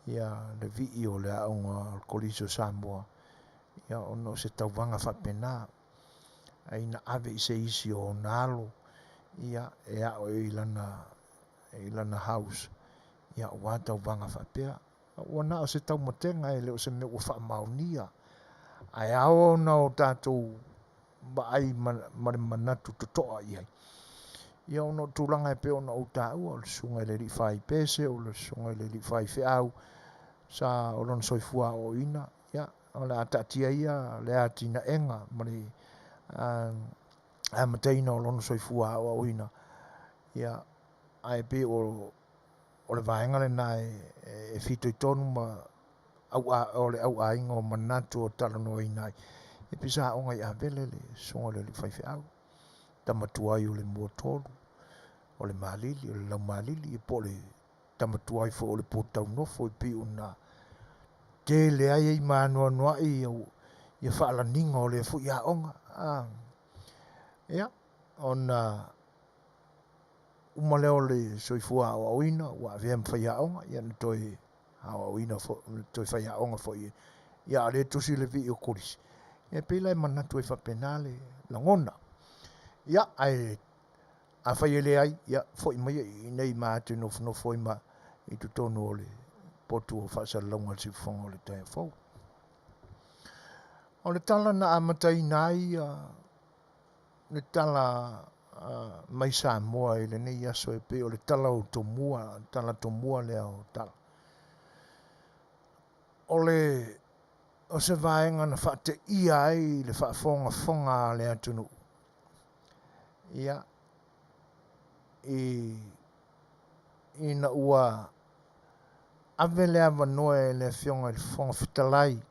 Ia le vi o le aunga o kolisi o Samoa. Ia ono se tauwanga whapena. Ai na ave i se isi o nalo. Ia e ao e ilana house. Ia o wā tauwanga whapea. Wana o se tau matenga e leo se me ua whaamaunia. Ai ao na o tātou ai manatu totoa iai. Ia ono tūlanga e pe ona o tāua o le sunga le li whai pese o le sunga le li whai whiau sa o lon soifua o ina. Ia o le atatia ia le atina enga mari a mateina o lon soifua o ina. Ia ai pe o le vaenga le nā e fito i tonu ma o le au ainga o manatu o talano i nai. E pisa onga i avele le sunga le li whai whiau. Tamatuai o le mua tolu, o le malili, o le lau malili, e po le tamatuai fo o le potau nofo i pi una te le ai i mānua noa i ia whaala ninga o le fu ia onga. Ia, ona umaleo le soifua o awina, wa avea mwhaia onga, ia na toi awina fo, toi whaia onga fo i. Ia ale tusi le vi o korisi. Ia pila e manatu e whapenale langona. Ia, ai a whaiele ai, ia, fo i mai i nei maate no fo i ma i tutono o le potu o whaasa launga si whonga o le tae fau. O le tala na amatai nai, le tala mai Samoa i le nei aso e pe o le tala o tomua, tala tomua lea o tala. O se vaenga na whaate ia ai le whaafonga lea tunu. Ia, i na ua ave lea wanoe le fionga i whonga Fetalaiga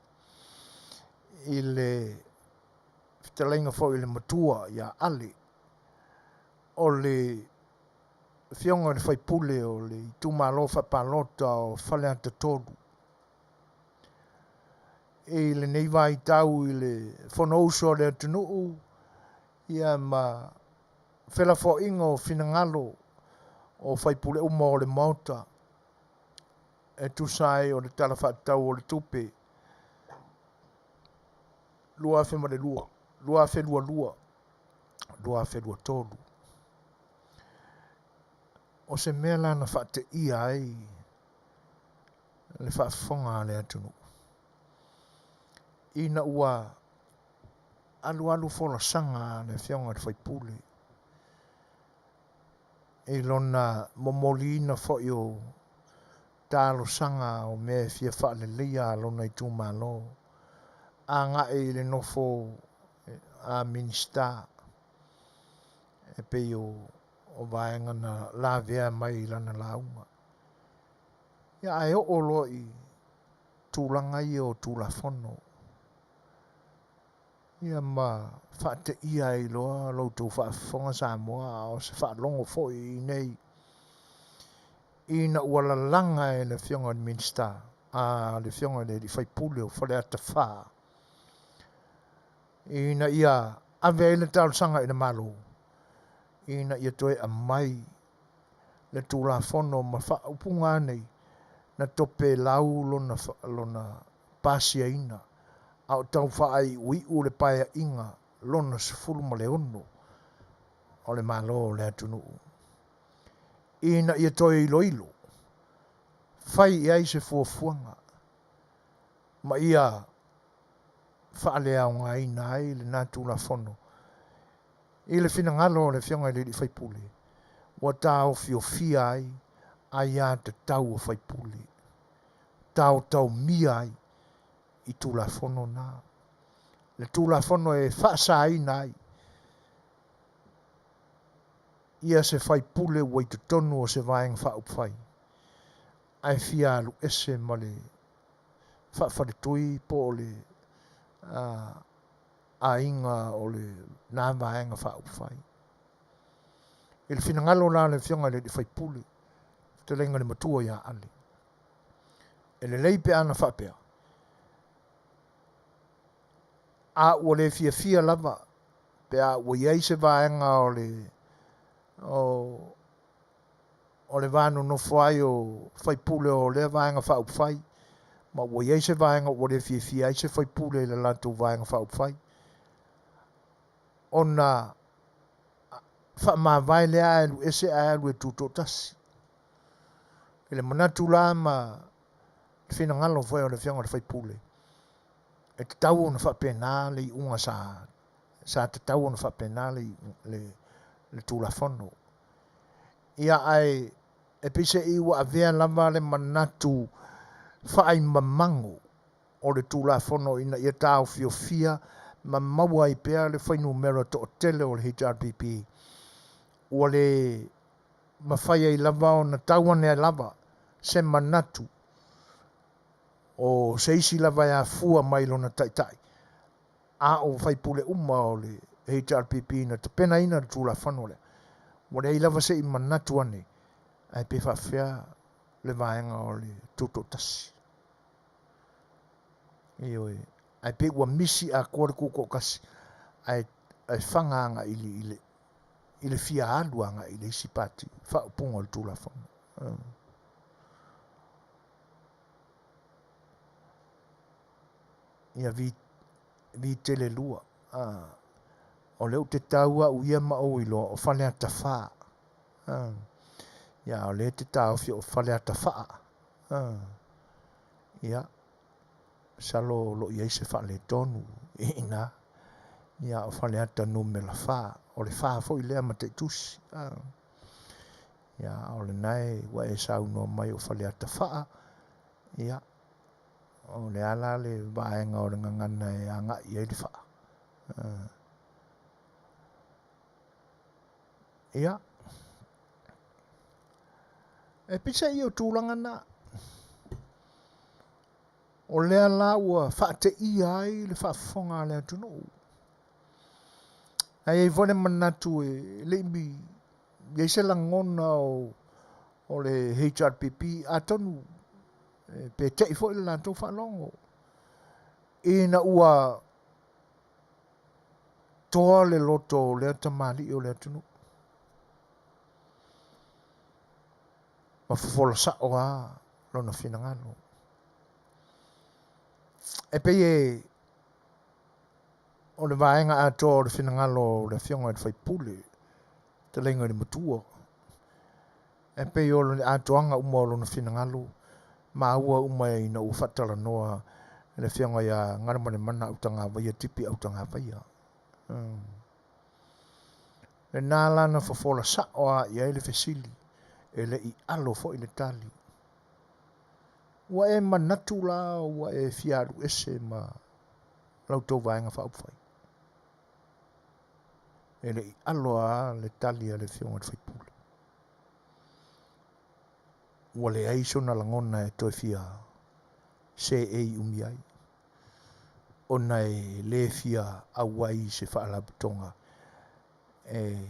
i le Fetalaiga fo i le matua ia ale o le fionga le whaipule o le tumalo whapalota o whale ata tolu i le neiva i tau i le whanouso le atunuu ia ma whela fo ingo o finangalo o whaipule uma o le mauta e tusai o le tala whaatau o le tupe lua afe ma le lua afe lua tolu o se mea lana whaate ia ai le whaafonga le atunu ina ua alu fola sanga le whionga le whaipule e lona momolina fo i talo sanga o mea fia whaale leia lona i tūmalo anga e le nofo a minista e pe o vaenga na la vea mai lana launga. Ia ai o lo i tūlanga i o tūlafono. Ia ma whaate ia i loa loutou whaafonga Samoa o se whaalongo fo i nei. Ina ua lalanga e le fionga ni minsta a le fionga le di whaipule o whale ata wha. Ina ia ave ele tau sanga i le malo. Ina ia toe a mai le tūlafono ma whaupunga nei na tope lau lona pasia ina. Au tau whaai ui u le paia inga lona sefulu ma le ono o le malo le atunu. Ina ia toi ilo ilo. Whai iai se fuafuanga. Ma ia whaale au ngā ina ai le nātu la fono. I le whina ngalo le fionga le di whaipule. Wa tau fio fia ai ai a te tau o whaipule. Tau mia ai i tūlafono nā. Le tūlafono e whaasa ai nai. Ia se whaipule wai te tonu o se vaenga whaupwhai. Ai fia alu ese ma le whawharetui po o le a inga o le nā vaenga whaupwhai. I le whinangalo nā le fionga le di whaipule. Te lenga le matua ia ale. E le leipe ana whapea. A ua le fia lava pe a ua iai se vaenga o le vānu no whai o whaipule o le vaenga whaupwhai ma ua iai se vaenga ua le fia ai se whaipule le latu vaenga whaupwhai ona whamawai le aelu ese aelu e tūtotasi e le manatu la ma whina ngalo whai o le whianga le whaipule e te tau ona whapena le i unga sa te tau ona whapena le tūlafono. Ia ai e pise iwa a vea lava le manatu whaai mamango o le tūlafono ina ia tau fia ma maua i pea le whainu mera to o Tele o le HRPP. Ua le mawhai ai lava o na tauane ai lava se manatu o seisi lava ia fua mai lona taitai. A o whaipule o le HRPP na te pena ina le tūlafono le. Ua le lava se i manatu ane ai pe whawhia le vaenga o le tūtotasi. Ioi, ai pe ua misi a kore kuko kasi ai whanganga i le fia aluanga i le isipati whaupunga le tūlafono. Ia vi Tele lua. O leo te taua uia ma o ilo o whale ata wha. Ia o le te tau fio o whale ata wha. Ia, salo lo ia se whale tonu. Ina, ia o whale ata nume la wha. O le wha fo i lea ma te tusi. Ia, o le nai wa e sau no mai o whale ata wha. Ia, o le ala le vaenga o le ngangana e anga i e le wha. Ia. E pisa i o tūlanga na. O lea la ua whaate i ai le whaafonga lea tunu. Ai e vone manatu e le imi. Iei se langona o le HRPP a tonu. Pe te ifo i lantou whalongo. Ina ua toa le loto lea tamali o lea tunu. Ma fofola sao a lona whinangano. E pe e o le vaenga a toa o le whinangalo o le whionga e whaipule te lenga ni matua. E pe o le atoanga uma o lona whinangalo ma ua uma e ina uwhatala noa le whionga ia ngaramane mana utanga vaia tipi utanga vaia. Le nālana fofola sao a ia ele fesili. Ele i alo fo i le tali. Ua e manatu la ua e fiaru ese ma lau tau vaenga whaupwhai. E le aloa le tali a le whionga te whaipule. Ua le aiso na langona e toi fia se ei umi ai. Ona e le fia awai se whaalabutonga e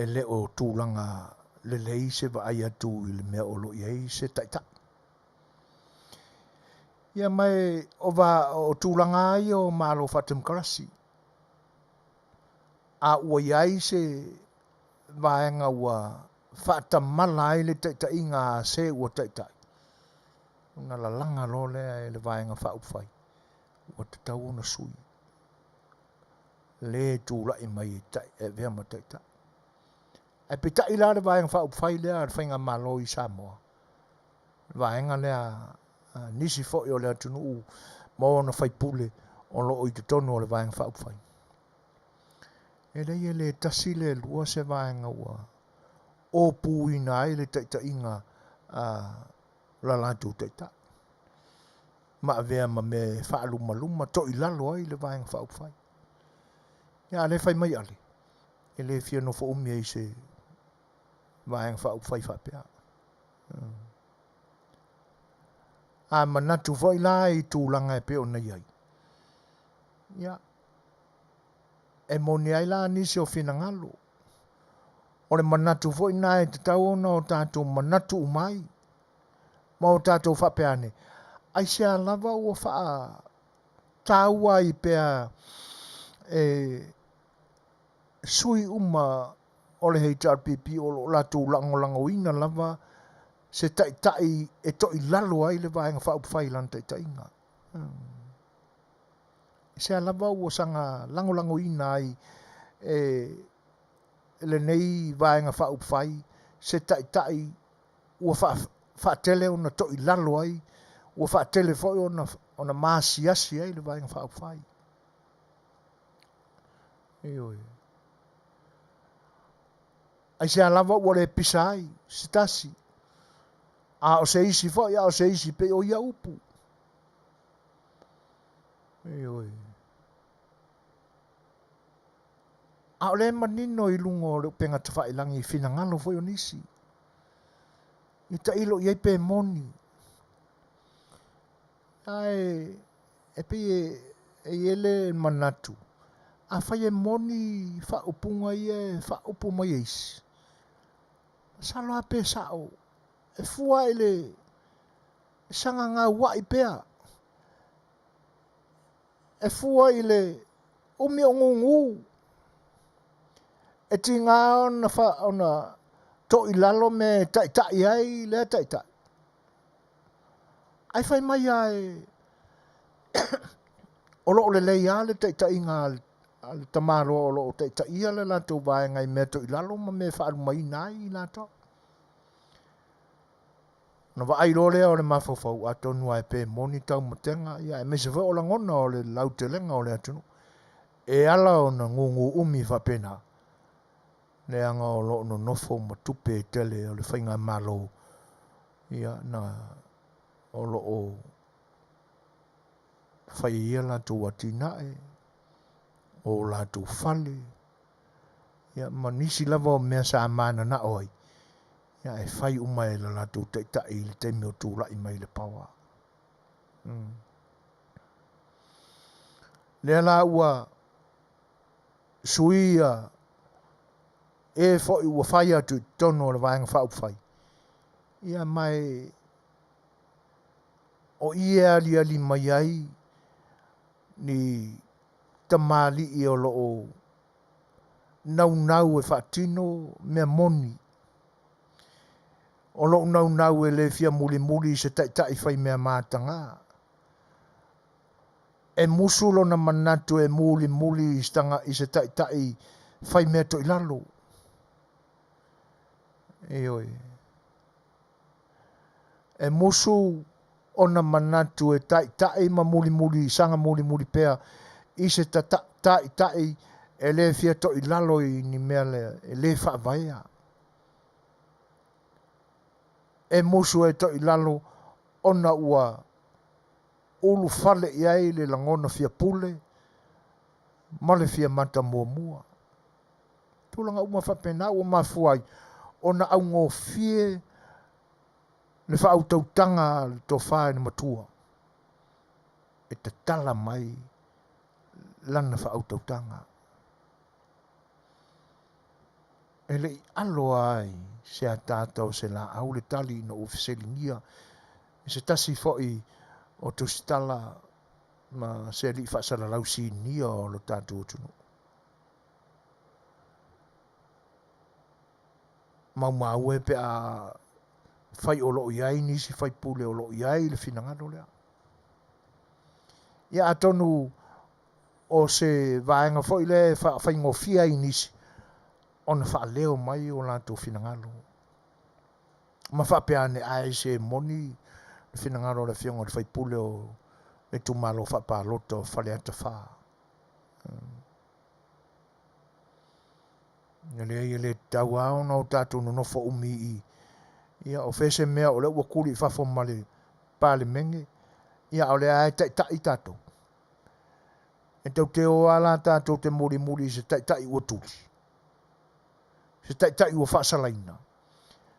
le o tūlanga le lei se va ai atu i le mea olo i se taita. Ia mai o tūlanga ai o malo whatamkarasi. A ua iai se vaenga ua whatamala ai le taita inga se ua taita. Una la langa lo lea e le vaenga whaupwhai. Ua te tau na sui. Le tūla i mai e vea ma taita. E pita i la le vaenga whaupwhai lea le whainga malo i Samoa. Vaenga lea nisi fo i o lea tunu mo na whaipule o lo i te tonu o le vaenga whaupwhai. E rei e le tasi le lua se vaenga ua. O puina ai le taita inga la latu taita. Ma vea ma me whaaluma luma to i lalo ai le vaenga whaupwhai. Ia le whai mai ale. E le fia no fo umi ai se vaenga whaupwhai whapea. A manatu foi la i tūlanga e peo nei ai. Ia. E moni ai la nisi o whina ngalo. O le manatu foi na e te tau ona o tātou manatu umai. Ma o tātou whapeane. Ai se a lava ua wha tāua i pea sui uma o le hei tarpipi o la tūlango lango ina lava se tai e to i lalo ai le vaenga whaupwhai lan tai inga. Se a lava ua sanga lango ina ai le nei vaenga whaupwhai se tai ua whaatele ona to i lalo ai ua whaatele foi ona maasiasi ai le vaenga whaupwhai. Eoi. Ai se a lava ua le pisa ai, se tasi. A o se isi foi, a o se isi pe o ia upu. Eoi. A o le manino i lungo le penga te whailangi i whina ngalo foi o nisi. I ta ilo i pe moni. Ai, e pe e ele manatu. A whai e moni whaupunga i e whaupuma i eisi. Salo a pe sao. E fua ele sanga ngā wai pea. E fua ele umi o ngungu. E ti ngā ona to i lalo me tai ai lea tai. Ai whai mai ai o lo le lei ale tai ngā ale tamaro o lo tai ia le lato vai ngai me to i lalo ma me whaaru mai nai lato. Na wa ai role o le mafofau a tonu ai pe moni tau matenga ia e mese o la ngona o le lautelenga o le atunu. E ala o na ngungu umi whapena. Le anga o lo no nofo ma tupe tele o le whainga malo. Ia na o lo o whai ia la tu watinae. O la tu fale. Ia manisi lava o mea sa amana na oi. Ia e whai umai la tu teitai le te meo tūla i mai le pawa. Lea la ua suia e fo i ua whai atu tono le vaenga whaupwhai. Ia mai o ia ali mai ai ni tamali i o loo nau e whaatino mea moni. O loo nau e le fia muli se tai whai mea mātanga. E musulo na manatu e muli i se tai whai mea to i lalo. Eoi. E musu o na manatu e tai ma muli sanga muli pea i se tai e le fia to i lalo i ni mea le whaavaea. E musu e to i lalo ona ua ulu fale iai le langona fia pule, ma le fia mata mua. Tūlanga uma whapena ua mafuai, ona au ngō fie le whautautanga le tō whae ni matua. E te tala mai lana whautautanga. E le i alo ai se a tātou se la au le tali no ufiseli nia. E se tasi foi o tusitala ma se li whaasara lausi nia o lo tātou tunu. Mau e pe a whai o loo iai nisi whai pule o loo iai le finangano lea. Ia atonu o se vaenga foi le whai ngofia i nisi. Ona wha leo mai o lātou finangalo. Ma wha pea ne ai se moni le finangalo le fionga le whai pule o le tumalo wha pa loto whale ata wha. Ia le tau au na o tātou no nofo umi i. Ia o fese mea o le ua kuri whafo male pāle menge. Ia o le ai tai tātou. E tau te o ala tātou te muri se tai ua tuli. Se tai ua whaasalaina.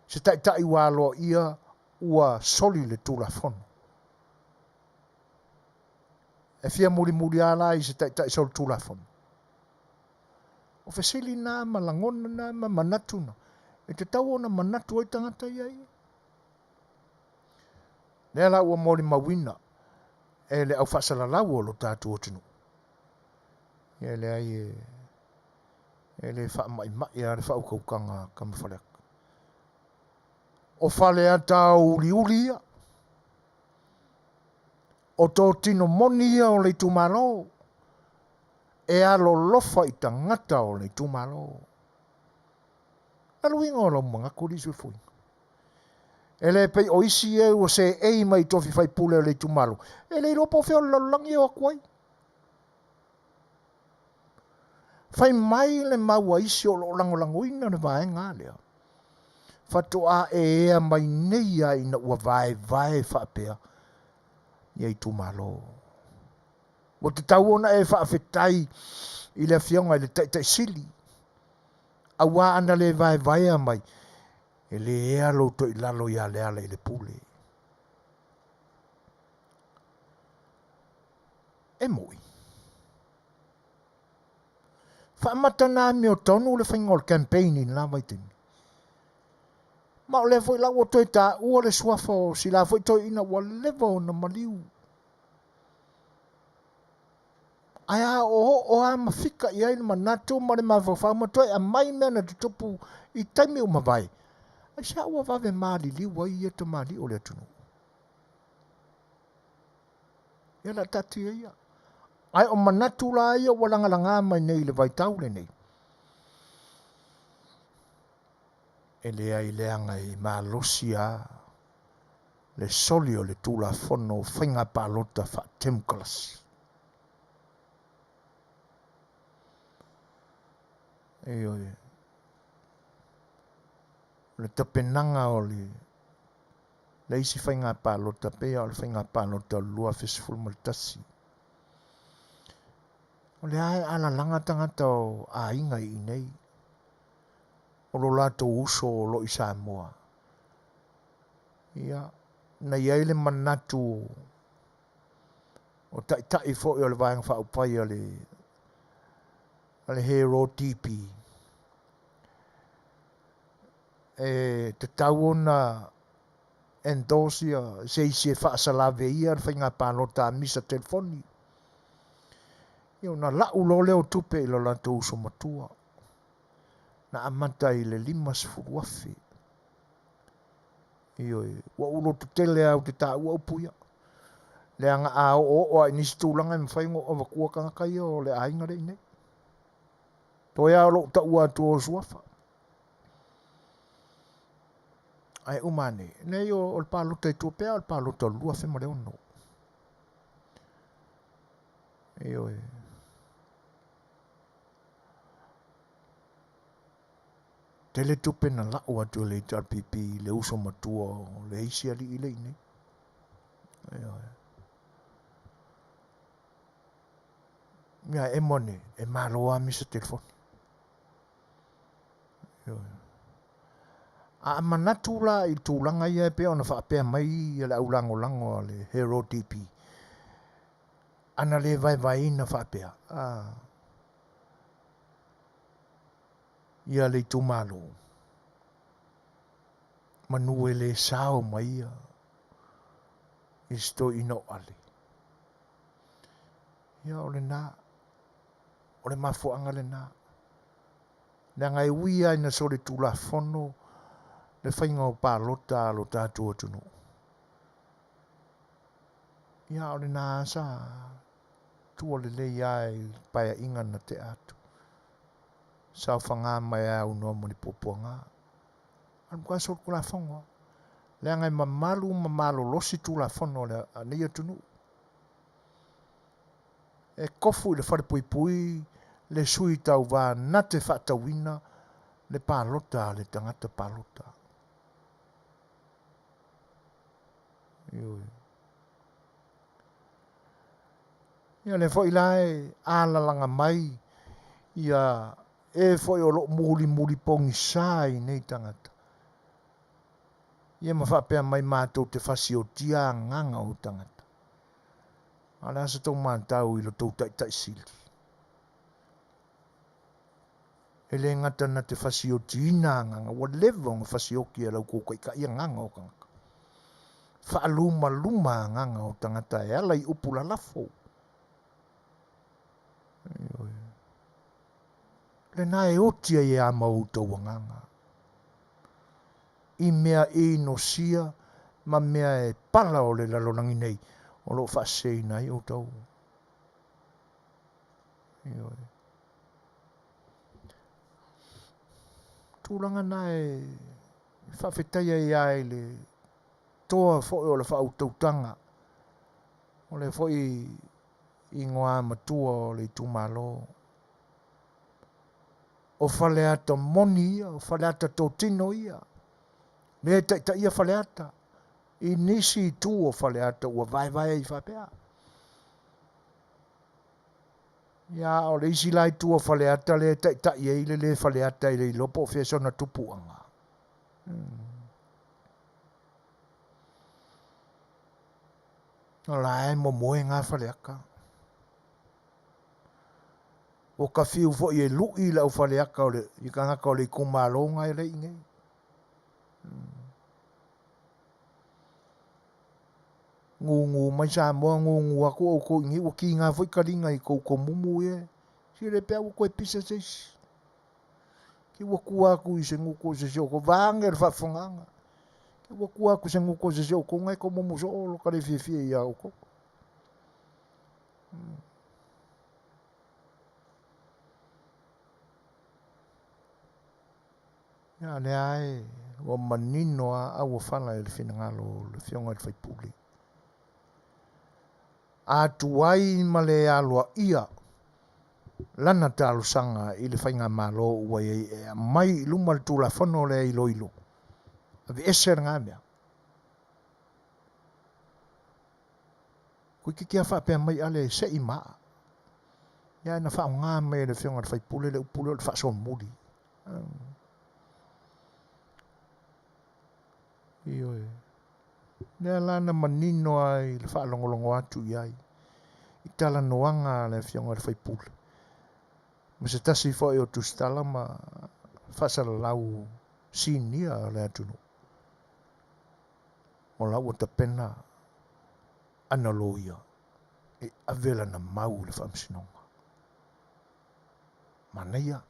Se tai ua aloa ia ua soli le tula fono. E fia muri ala i se tai soli tula fono. O fesili nā malangona nā manatu na. E te tau ona manatu ai tangata iai. Lea la ua mori mawina. E le au whaasalalau o lo tātou tunu. E le ai e le wha mai a le whaukaukanga kamawhalek. O whale ata uli ia. O tō tino moni ia o le tumalo. E alo lofa i tangata o le tumalo. Alu inga o lau mga kuri sui fui. E le pei o isi e o se ei mai tofi fai pule o le tumalo. E le ilopo feo lalangi o akwai. Fai mai le maua isi o lo lango ina le vaenga lea. Fatu a e ea mai nei a ina ua vai whapea. Iei tumalo. O te tau ona e whaafetai i le fionga i le tai sili. Awa ana le vai a mai. E le ea lo to i lalo i ale i le pule. E moi. Whaamata nā meo tonu le whaingol campaign in la mai tini. Ma o le foi lau o toi tā ua le suafo si la foi toi ina ua levo na maliu. Aia o a mawhika i aina manatu ma le mawhawhau ma toi a mai mea na tutupu i taimi o mawai. Ai sa ua wawe maali liwa i eta maali o le atunu. Ia la tatu ia. Ai o manatu la ia ua langalanga mai nei le vaitau le nei. E le ai leanga i malosia le soli o le tula fono whainga palota wha temkalas. E oi. Le tapenanga o le isi whainga palota pea o le whainga palota lua fesiful maltasi. O le ai ala langa tangata o a inga i nei. O lo lato uso o lo i Samoa. Ia, na iai le manatu o tai fo i o le vaenga whaupai o le hero tipi. E te tau ona endosia se isi e whaasalave ia le whainga pālota misa telefoni. Ia na lau lo leo tupe i lo lato uso matua. Na amata i le 5 Ioi, wa ulo te tele au te tā ua upuia. Le anga a o ai nisi tūlanga i mwhaingo o wakua kanga kai o le ainga rei nei. Toi a lo ta ua tu o suafa. Ai umane, nei o le pālota i tuapea o le pālota lua whema leo no. Ioi. Tele tupe na lau atu le tarpipi le uso matua o le eisi ali i lei nei. Mia e mone, e maloa mi sa telefoni. A manatu la i tūlanga ia e pea ona whaapea mai i la ulango lango le Hero DP. Ana le vai na whaapea. Ia le tūmalo. Manu e le sao mai ia. I sto ino ale. Ia ole nā. Ole mafuanga le nā. Nā ngai uia ina so le tūla fono. Le whainga o pālota lo tātua tunu. Ia ole nā sa. Tua le le iai paia inga na te atu. Sao whanga mai au noa moni poponga. Anu kwa so kula whonga. Le ngai mamalu losi tūla fono le aneia tunu. E kofu le whare pui pui. Le sui tau wā nate whaatawina. Le pālota le tangata pālota. Ia le foi lai alalanga mai ia e foi o lo muli pongi sai nei tangata. Ia mawhapea mai mātou te whasio tia nganga o tangata. Ala asa tau mātau i lo tau tai sili. E le ngata na te whasio tina nganga, whatever ngā whasio kia lau kōkai ka ia nganga o kanga. Whaaluma nganga o tangata e ala i upula lafo. Le nā e otia i a mautau nganga. I mea e no sia, ma mea e pala o le lalonangi nei, o lo whaasei nai o tau. Tūranga nā e whawhetaia i ai le toa fo o le whautautanga. O le fo i ngoa matua o le tūmalo. O whaleata moni ia, o whaleata tōtino ia. Me ta ia whaleata. I nisi tū o whaleata ua vai i whapea. Ia o le isi lai tū o whaleata le ta ia i le whaleata i le lopo o whesona tupuanga. O la e mo moe ngā whaleaka. O ka whiu fo i e lui la o whaleaka o le, i ka ngaka o le kumalonga e le inge. Ngungu mai Samoa ngungu aku o ko ingi o ki ngā whaikaringa i ko mumu e. Si le pea o koe pisa seisi. Ki waku aku i se nguko se seo ko vānge le whawhanganga. Ki waku aku se nguko se seo ko ngai ko mumu so o lo kare whiawhia i au ko. Ia le ai o manino a au whala e le whinangalo le whionga le whaipuli. A tuai ma le aloa ia lana talo sanga i le whainga malo ua e mai luma le tūla whano le ilo. A vi eser ngā mea. Kui ki kia whapea mai ale se i maa. Ia na whao ngā mea le whionga le whaipuli le upule le whason muri. Ioi. Nea lana manino ai le whaalongolongo atu iai. I tala noanga le whionga le whaipule. Ma se tasi fo e o tustala ma whasala lau sinia le atunu. O lau o ta pena ana loia. E avela na mau le whamsinonga. Manuia.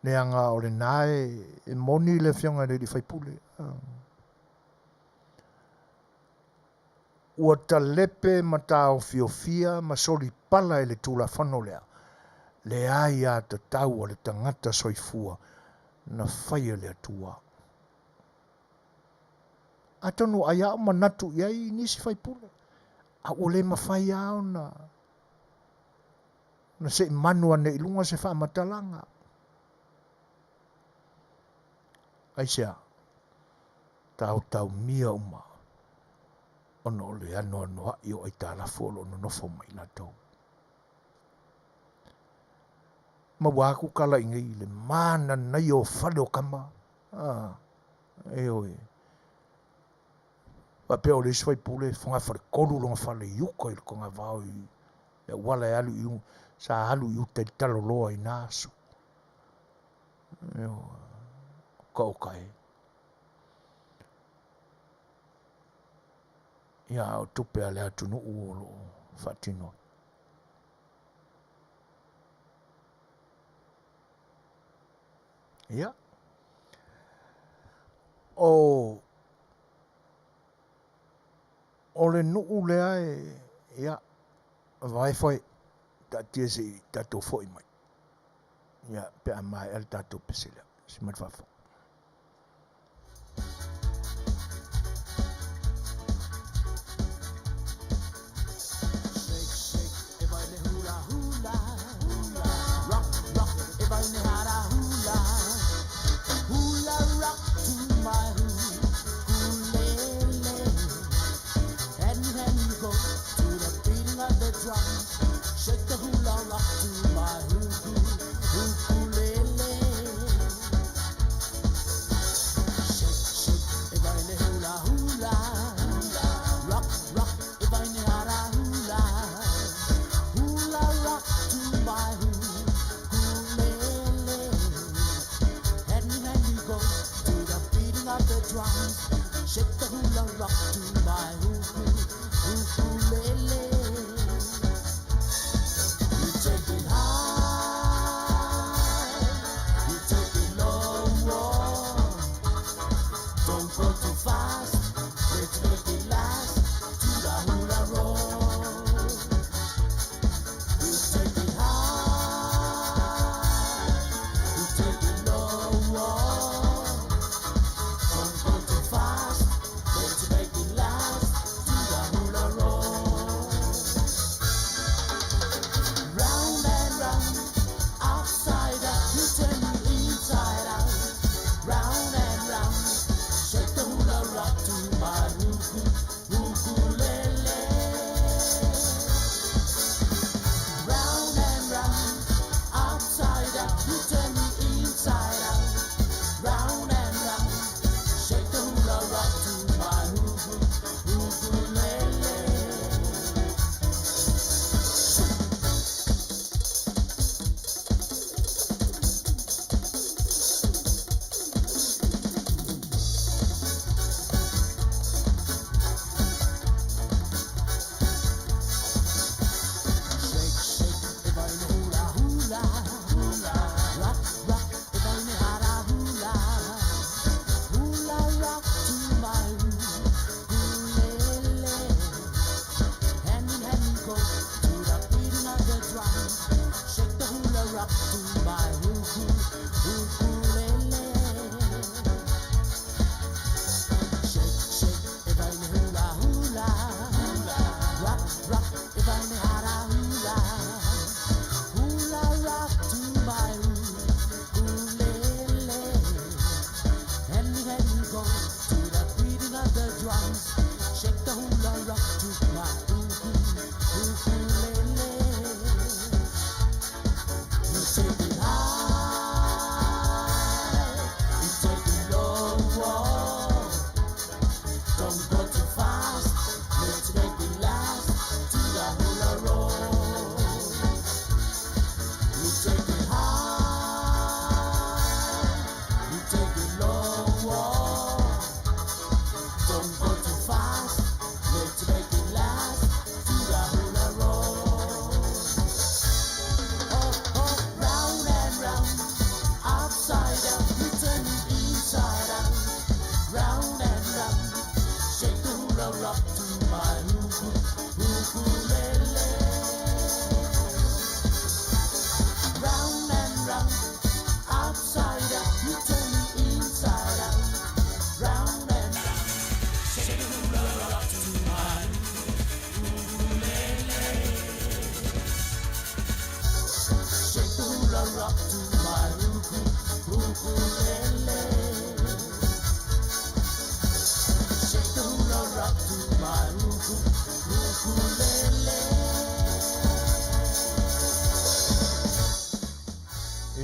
Neanga o le nae e moni le whionga le di whaipule. Ua talepe ma tau fiofia ma soli pala e le tūla whano lea. Le ai a ta tau a le tangata soifua na whaia le atua. A tonu ai au manatu iai nisi whaipule. A ule ma whai au na se manua ne ilunga se wha matalanga. Aisea, tau mia uma. Ona o le ano anoa i o ai tālafu o lo nofo mai la tau. Ma waku kala inga i le mana nai o whale o kama. E oe. Wa pe o le swai pule whanga whare koru longa whale iuka i le konga vau i. E wala e alu iu. Sa alu iu te talo loa i nasu. E oe. Ka o kai. Ia o tupe ale atu no uolo. Fatino. Ia. O le nuu lea e. Ia. Vai foi. Ta tiesi tato foi mai. Ia. Pe a mai al tato pesila. Si mat fafo. Make it last.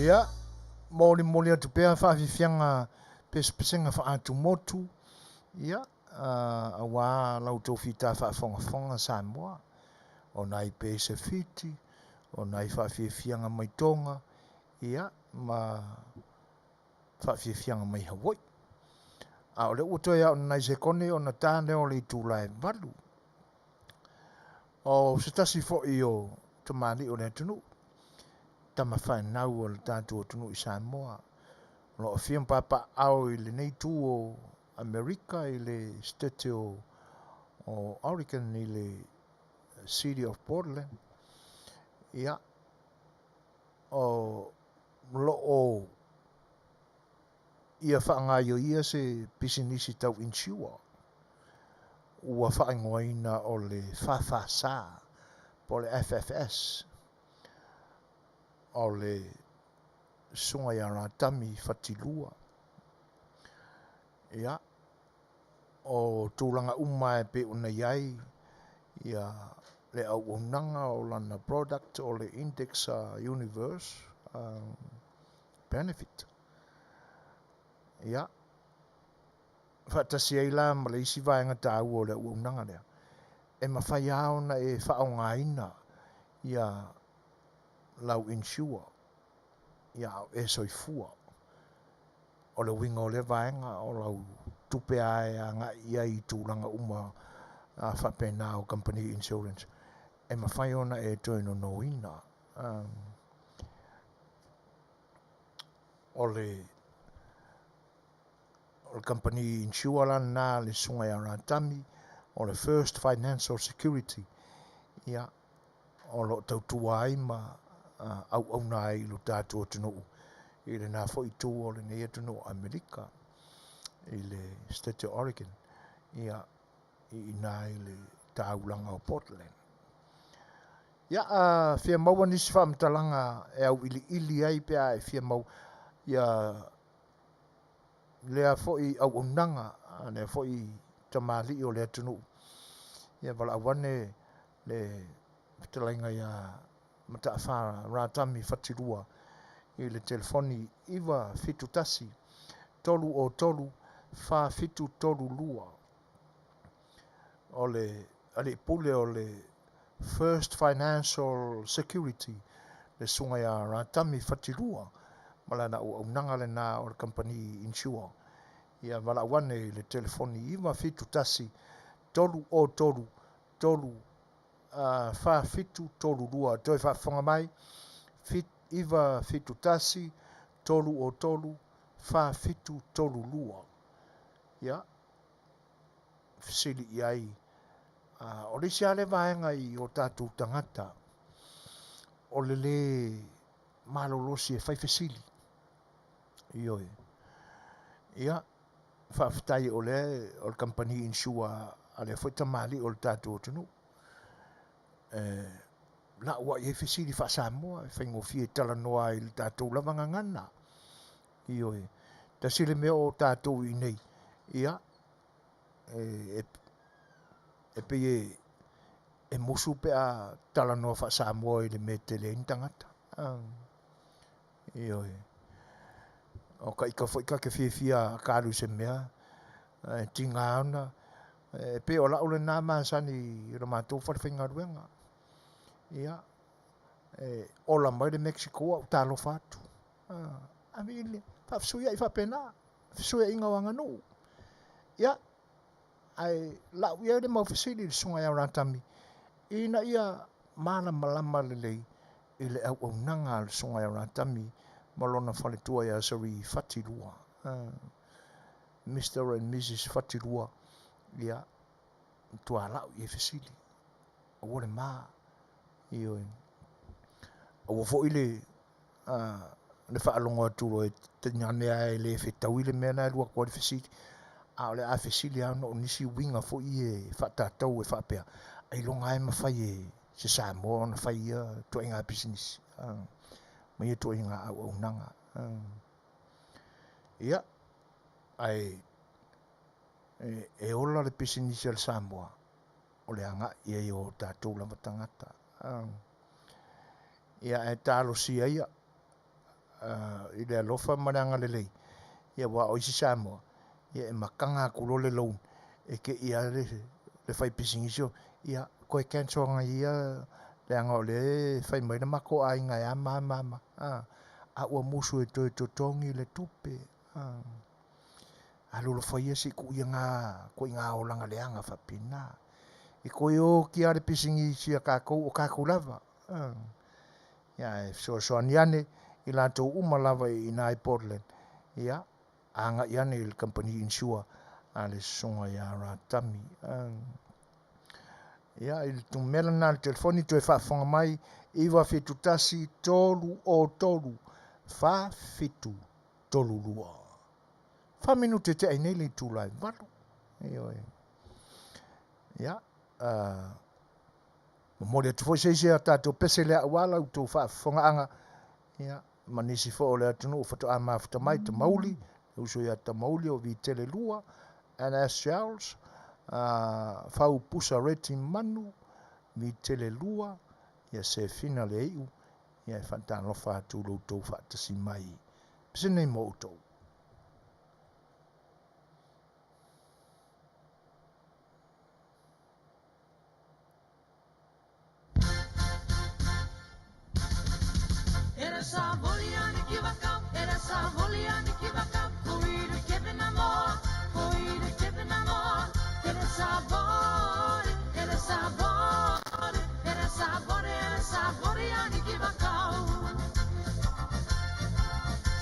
Ia, moli atu pea whaafianga pesenga whaatu motu. Ia, awa lautou fita whaafonga Samoa. O nai pese fiti, o nai whaafianga mai tonga. Ia, ma whaafianga mai Hawaii. A o le utoia o nai se kone o na tāne o le tūlai valu. O se tasi fo i o tamani o le tunu. Tama whanau o le tātu o tunu i Samoa. Lo o whiam papa au i le nei tū o Amerika i le Setu o Oregon i le City of Portland. Ia. O lo o ia whaangaio ia se pisinisi tau insua. Ua whaangoina o le whawhasa po le FFS. O le sunga ia rātami whatilua. Ia. O tūlanga umae pe una iai. Ia le Auaunaga o lana product o le index universe benefit. Ia. Whaatasi ai la ma le isi vaenga tāu o le Auaunaga lea. E mawhai ao na e whaongaina. Ia lau insua. Ia e soifua. O le winga o le vaenga o lau tupe ai a nga ia i tūlanga uma whapena o company insurance. E mawhai ona e toino noina. O le company insure na le sunga ya rātami. O le first financial security. Ia. O lo tautua ai ma Auaunaga i lo tātu o tunu. I le nā fo i tū o le nei tunu o Amerika. I le State of Oregon. Ia. I nā i le tāulanga o Portland. Ia, whia maua nisi whaamtalanga e au ili ai pia e whia mau. Ia, lea fo i Auaunaga, lea fo i tamali o lea tunu. Ia, wala awane le Fetalaiga ia mataafa rātami whatirua i le telefoni iwa fitu tasi, tolu o tolu, wha fitu tolu lua. O le, ale pule o le first financial security, le sunga ia rātami whatirua, malana o Auaunaga le nā o le company insure. Ia wala awane le telefoni iwa fitu tasi, tolu o tolu, tolu, wha fitu tolu lua. Toi whaafonga mai, iwa fitu tasi, tolu o tolu, wha fitu tolu lua. Ia, fisili iai. O le siale vaenga i o tātou tangata. O le malolosi e whai fisili. Ioi. Ia, whaafitai o le company insure a le whaita mali o le tātou tunu. Na ua i e fisili wha Samoa, whaingo fie tala noa i le tātou lavanga ngana. Ioi. Ta sile mea o tātou i nei. Ia. E pe e musu pe a tala noa wha Samoa i le me Tele intangata. Ioi. O ka ika whaika ke fia kāru se mea. Tinga ana. E pe o lau le nā māsani i ra mātou wharwhinga ruenga. Ia. Ola mai le Mexico au tālo whātu. Amile. Whafsuia i whapena. Whafsuia inga wanganu. Ia. Ai lau ia le mau fisili le sunga ia rātami. Ina ia malama lelei i le Auaunaga le sunga ia rātami malona whaletua ia sari whatirua. Mr. and Mrs. Whatirua. Ia. Tua lau i e fisili. O le maa. Ioi. O fo ile le whaalonga tūro e te nyanea e le whetauile mea nai lua kwa le fisili. A ole a fisili ano o nisi winga fo i e whatatau e whapea. Ai longa e mawhai e se Samoa na whai ia tua inga business. Mai e tua inga Auaunaga. Ia. Ai e ola le business al Samoa. O le anga ia i o tātou lama tangata. Ia e tālo sia ia. I le alofa maranga lelei. Ia wa o isi Samoa. Ia e makanga kulole loun. E ke ia le fai pisingisio. Ia koe cancel nga ia le anga o le fai mai na mako ai nga ia mama. A ua musu e toi totongi le tupe. A lolo fai esi ku ia nga ko inga o langa le anga fapina. I koe o ki are pisingisio kakou o kakou lava. Ia e so aniane i lato uma lava i nai Portland. Ia anga iane il company insure a le songa ia ratami. Ia il tu mela na le telefoni tu e whaafonga mai i wa fitu tasi tolu o tolu. Fa fitu tolu lua. Fa minute te ai nei tu lai valo. Ia Mori tu foi seisi a tatou pese le awala u tau whaafonga anga. Ia manisi fo o le atunu o whatu ama whata mai ta mauli. Uso ia ta mauli o vi Tele lua. NS Charles. Whau pusa reti manu. Vi Tele lua. Ia se fina le iu. Ia e whantana lo whatu lo tau whatasi mai. Pese nei mo utou. Era Savoliani que bacau, era Savoliani que bacau, coído que vem amor, coído que vem amor, era sabor, era sabor, era sabor, era Savoliani que bacau.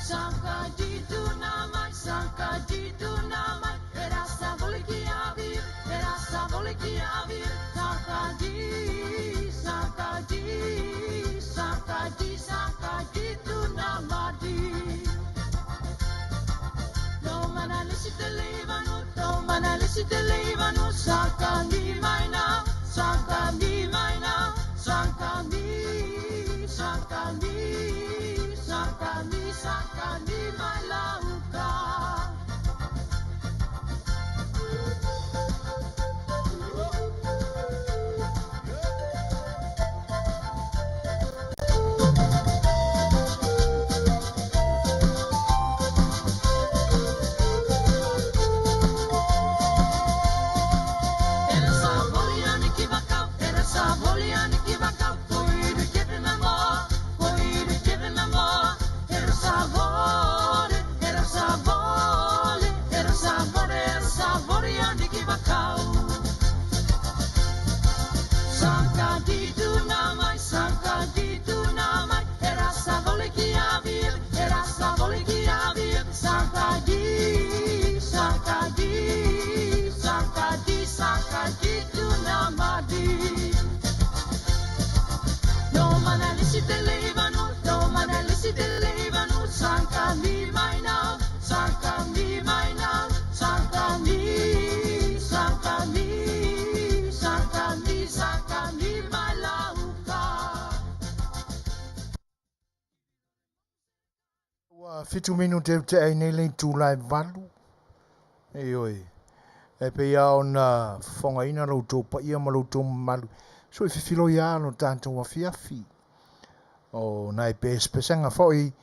Sanka de tunamai, era Savoli que avir, era Savoli que avir, Sanka de tunamadi. No manalisi te levanu, no manalisi te levanu, Sanka di mai now, Sanka di mai now, Sanka di mai lauka. Savoliani que bacau, coído que vem amor, coído que vem amor, era sabor, era sabor, era sabor, era Savoliani que bacau. Sanka de tunamai, era Savoli que avir, era Savoli que avir, Sanka de tunamadi. No manalisi te levanu, no manalisi te levanu, Sanka di mai now, Sanka di mai now, Sanka di mai lauka. Wa fitu minute te ai nei tu lai valu. Oi. E pe ia ona whongaina lau tō pa ia ma lau tō malu. So i whiwhilo ia no tātou Afiafi. O nai pēsanga whoi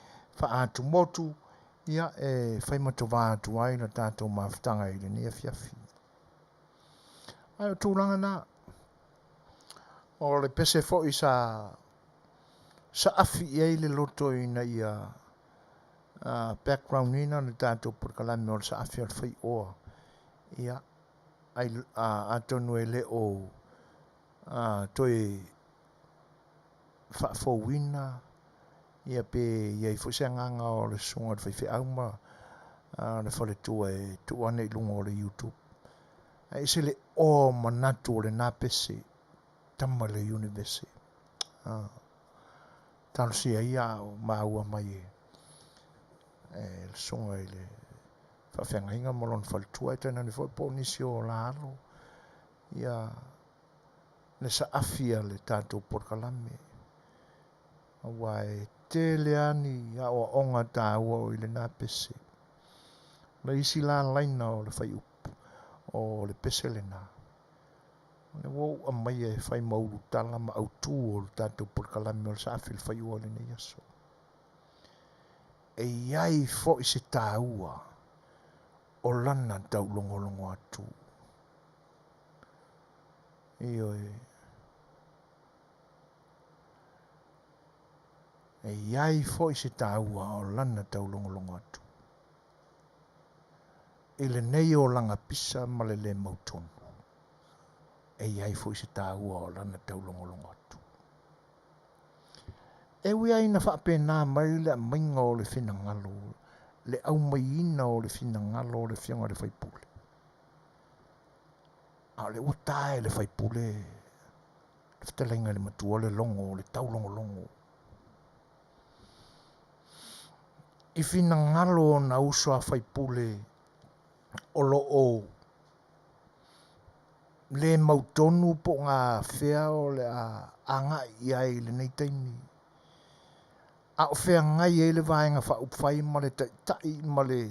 wha atu motu. Ia e whaimata wātu ai na tātou mawhtanga i le ni Afiafi. Ai o tūranga nā. O le pese whoi sa afi i le loto i na ia background ina na tātou purkalame o sa afi al Fai'oa. Ia ai atonu e le o toi whaafowina ia pe ia i fusenganga o le sunga le whaiwhiauma le whale tua e tuane i lunga o le YouTube ai se le o manatu o le nāpese tama le university talo sia ia o maua mai e le sunga i le whawhengainga molon whalitua e tēnā ni fwoi po nisi o lalo ia le sa afia le tātou porkalame awa e tele ani a o onga tāua o i le nāpese le isi la laina o le whaiupu o le pese le nā le wou a mai e whai mauru tala ma au tū o le tātou porkalame o le sa afi le Fai'oa le nei aso e iai fo i se tāua o lana tau longolongo atu. E iai fo i se tāua o lana tau longolongo atu. E le nei o langa pisa ma le mautonu. E iai fo i se tāua o lana tau longolongo atu. E ui aina whapena mai le mainga o le whina ngalo, le au mai ina o le whina ngalo o le whianga le whaipule. A le utae le whaipule, le Fetalaiga le matua le longo, le tau longo longo. I whina ngalo na uso a whaipule o lo o le mautonu po ngā whea o le a ngai iai le nei taimi. A o whea ngai e le vaenga wha upwhai ma le tai ma le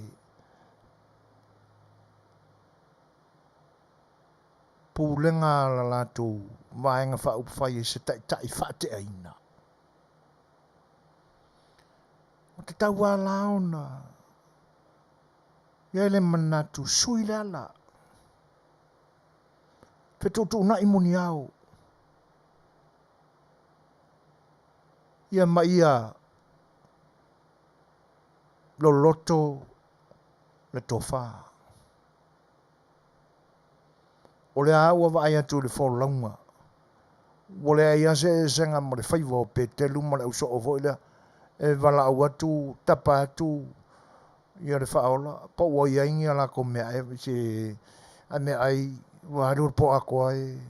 pūlenga la lato vaenga wha upwhai e se tai wha te aina. O te tau a laona ia le manatu sui le ala. Whetoutou na imuni au. Ia ma ia lo loto le tofa. O le aua wa ai atu le wholaunga. O le ai ase senga mo le Fai'oa o petelu mo le uso o voila. E wala au atu, tapa atu. Ia le whaola. Pa ua ia ingi ala ko mea e se a mea ai waru po ako ai.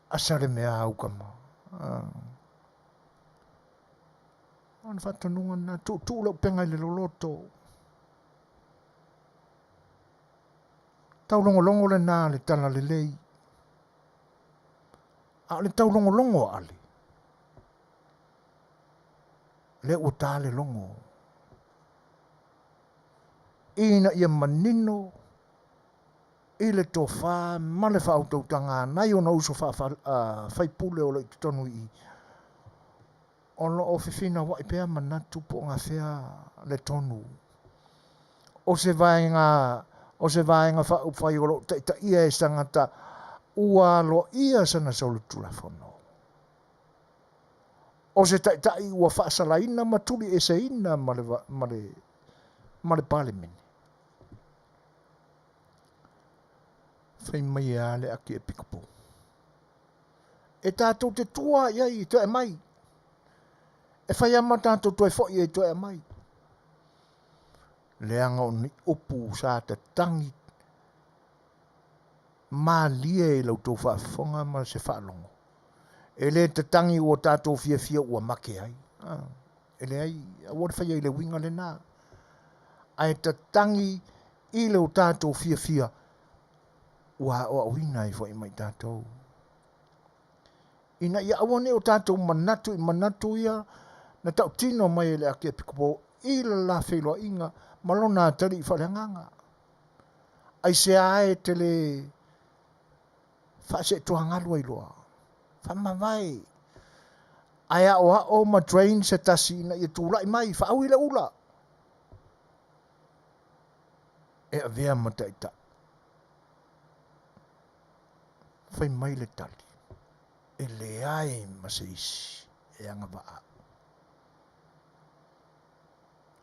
Asare mea au kama. Ana whatanunga na tu lau pengai le loloto. Tau longo le nā le tala le lei. A le tau longo ale. Le o tā le longo. Ina ia manino. I le tofa ma le whautautanga. Nai o na uso whaipule o le tonu i. Ono o whiwhina wa i pēr manatu po ngā whea le tonu. O se vaenga whauwhai o lo ta ia e sangata ua lo ia sana sa le tulafono. O se ta ua whaasalaina matuli e se ina ma le parliament. Whai mai a le aki e pikapo. E tātou te tua iai to e mai. E whai ama tātou to e fo i e to e mai. Leanga o ni upu sa te tangi ma lia e lau tau whaafonga ma se whaalongo. E le te tangi o tātou fia ua make ai. E le ai, a wad whai ai le winga le nā. Ai te tangi i lau tātou fia ua o wina i fwai mai tātou. Ina ia awane o tātou manatu ia na tau tino mai le ake pikapo i la wheloa inga malona tari i whalenganga. Ai se ae tele whaase tuangalu ai loa. Whamawai. Ai a o ma drain se tasi na i tūlai mai. Whaau i le ula. E a vea mataita. Whai mai le tali. E le ai ma se isi. E anga waa.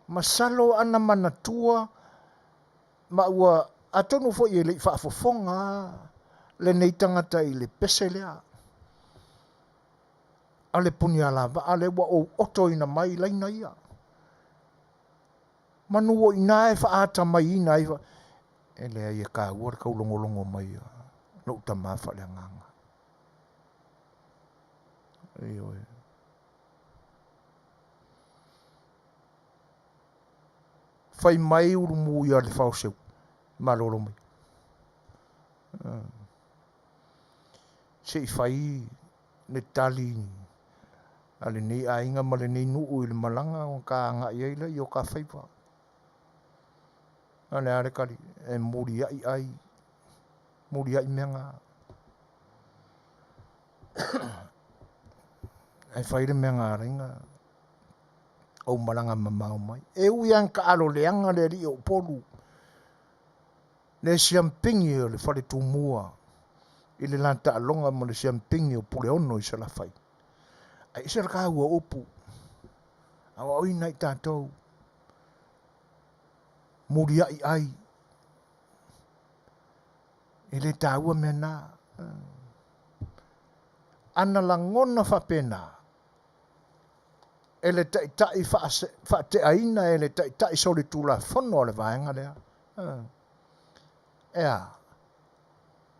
Masalo ana manatua ma ua atonu fo i le whaafofonga le nei tangata i le pese lea. A le puni ala va a le wa o oto ina mai laina ia. Manu o ina e whaata mai ina iwa. E le ai e ka uar kau longo mai ia. No uta mawha le nganga. Oi. Whai mai urumu ia le whaoseu. Malolo mai. Se i whai le tali ale nei a inga ma le nei nuu i le malanga o ka anga i eile i o ka whaipa. Ale are kari e muri ai meanga. E whaire meanga ringa. o malanga mamau mai. E ui an ka alo leanga le ri o polu. Le siampingi o le whare tūmua. I le lanta alonga mo le siampingi o pule ono i sala whai. Ai isa la ka ua upu. Awa oi nai tātou. Muri ai. I le tāua mea nā. Ana la ngona whapena. E le tai wha te aina e le tai soli tūla whono le vaenga lea. Ea.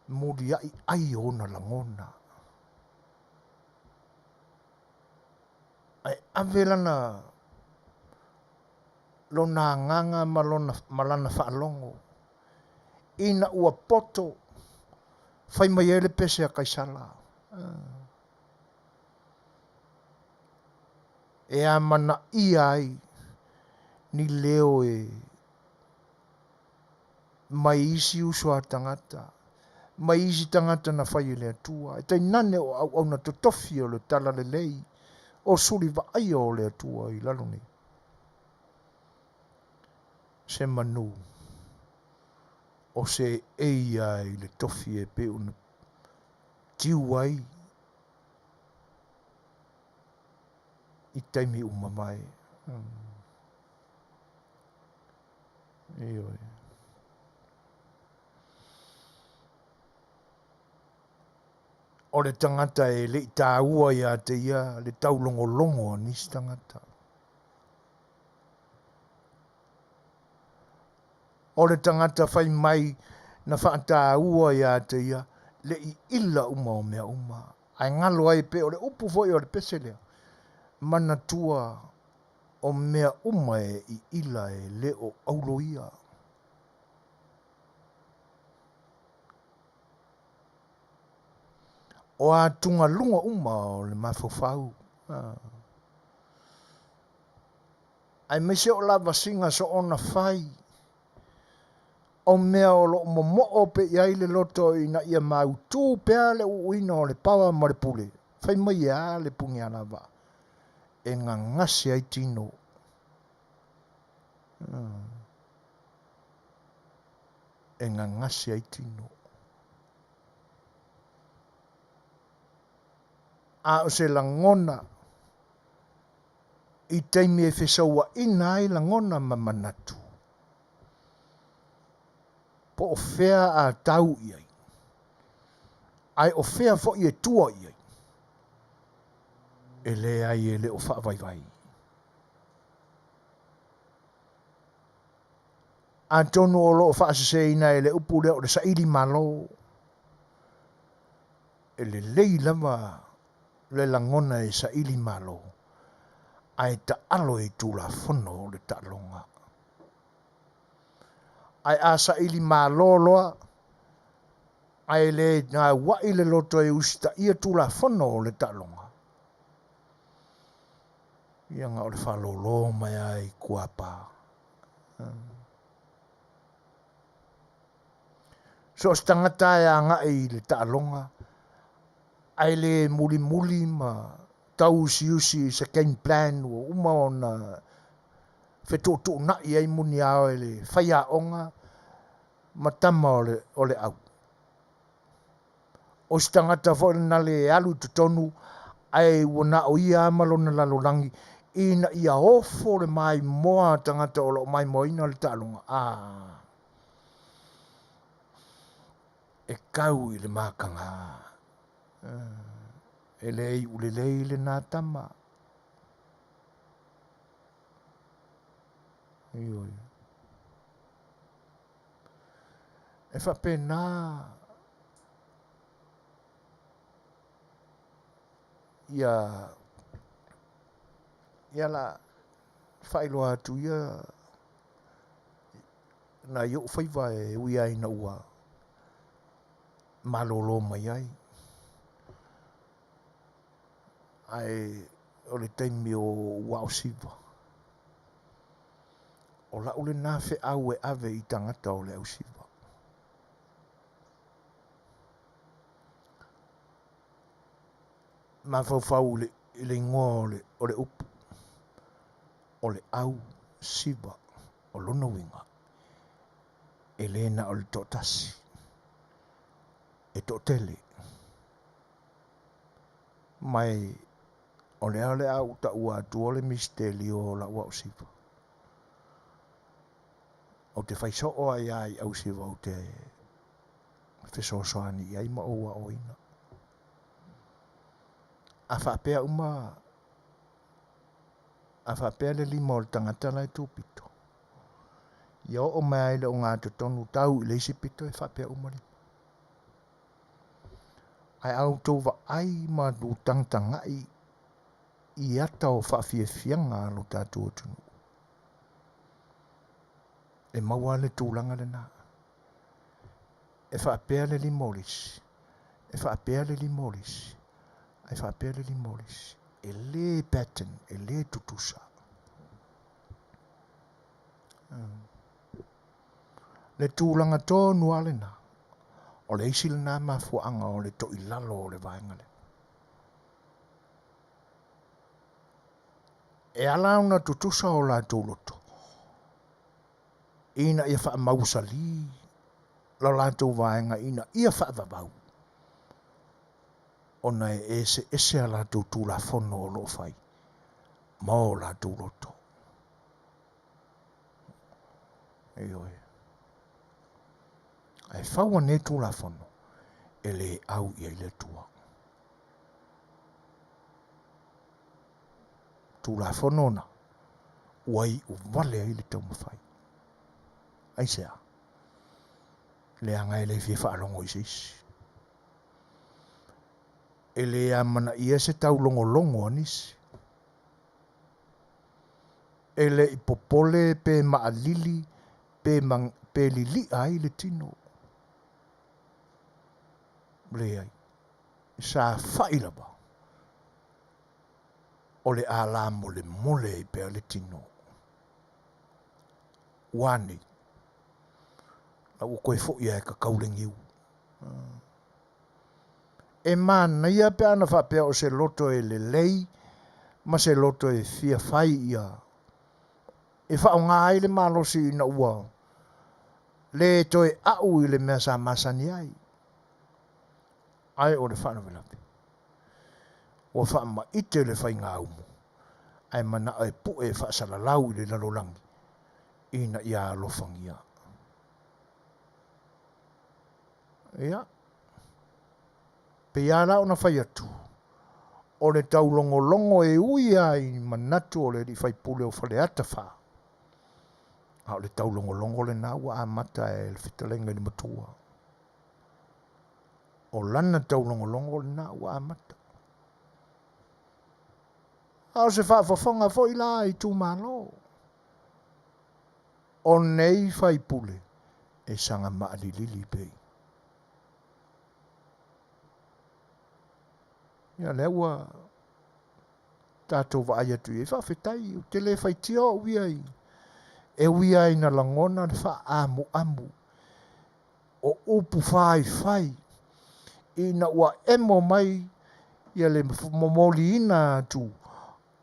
Muri ai ona la ngona. Ai avelana lona nganga malana whaalongo. Ina ua poto whai mai ele pese a kaisala. E a mana ia ai ni leo e mai isi usua tangata. Mai isi tangata na whai ele atua. E tai nane o na totofi o le tala le lei. O suri va ai o le atua i laloni. Se manu. O se eia i le tofi e pe una tiu ai. I taimi umamai. Ioi. O le tangata e le tāua ia te ia, le taulongolongo nis tangata. O le tangata whai mai na whaatāua ia te ia, le I ila uma o mea uma. Ai ngalo ai pe o le upu foi o le peselea. Mana tua o mea uma e I ila e le o auloia. O a tunga lunga uma o le mafofau. Ai mese o lava singa so ona whai. O mea o lo momo o pe iai le loto I na ia mau tū pea le uina o le pawa ma le pule. Whai mai a le pungi alava. E ngā ngasi ai tino. E ngā ngasi ai tino. A o se langona. I teimi e whesaua ina ai langona mamanatu. Po o whea a tau iai. Ai o whea fo I e tua iai. E le ai e le o whaavaivai. A tonu o lo o whaasaseina e le upu leo le sairi malo. E le lei lama le langona e sairi malo. Ai ta alo e tūla whono le ta longa. Ai a sairi malo loa. Ai le ngā wai le loto e usita ia tūla whono le ta longa. Ia ngā o le whalolo mai ai kuapa. So os tangata e a ngā i le ta longa. Ai le muli ma tau usi se game plan o uma o na whetōtō na I ai muni ao e le Fai'oa ma tama o le au. Os tangata fo na le alu tutonu ai wana o ia malona lalolangi ina ia ofo le mai moa tangata o lo mai moina le talonga. E kau I le makanga. E lei ulelei le nā tama. Ioi. E whapena. Ia la whailoa atu ia na iu whaiva e ui ai na ua malolo mai ai. Ai o le taimi o wao siva. O la ule nā whe au e ave I tangata o le au siva. Ma fau le ingoa o le upu. o le au siva o lona winga e lena o le totasi e to tele mai o le au ta ua tu o le misteri o la ua o siva o te whaiso o ai au siva o te fesosoani ai ma oa o ina a whapea a whapea le lima o le tangata lai tūpito ia o mai le o ngā te tonu tau i leisi pito e whapea umari ai au tau wa ai ma du tangtanga i ata o whawhiawhianga alo tātua tunu e maua le tūlanga le nā e whapea le limoris e whapea le limoris ai whapea le limoris e le pattern e le tutusa le tūlanga tōnu ale nā o le isi le nā mafuanga o le to ilalo o le vaenga le e ala una tutusa o la tūloto ina ia wha mausali la la tū vaenga ina ia wha vavau ona e ese a la tū tūla fono o lo fai ma o la tūloto e oe ai whaua ne tūla fono e le au i le tua tūla fono na uai u wale ai le tau mawhai ai sea le anga e le fie whaalongo i sisi e le amana ia se tau longo longo anisi e le ipopole pe maalili pe lili ai le tino le ai sa whaila ba o le ala mole i pe le tino wani la o koe fo ia e ka kaulengiu e mana ia pe ana whapea o se loto e le lei ma se loto e fia fai ia e whao ngā ai le malosi ina ua le toe au i le mea sa masani ai ai o le whana vilapi o whaama ite le whai ngā umu ai mana ai pu e whaasala lau i le lalolangi ina ia alofangia ia pe ia la ona whai atu o le tau longo longo e ui ai manatu o le di whai pule o whale ata wha a o le tau longo longo le nā ua amata e le Fetalaiga ni matua o lana tau longo longo le nā ua amata a o se whaafafonga fo i la i tū malo o nei whai pule e sanga maalilili pei ia le ua tātou wa aia tu e whawhetai o Tele whaitia o ui ai e ui ai na langona le wha amu amu o upu whai ina ua emo mai ia le momoli ina tu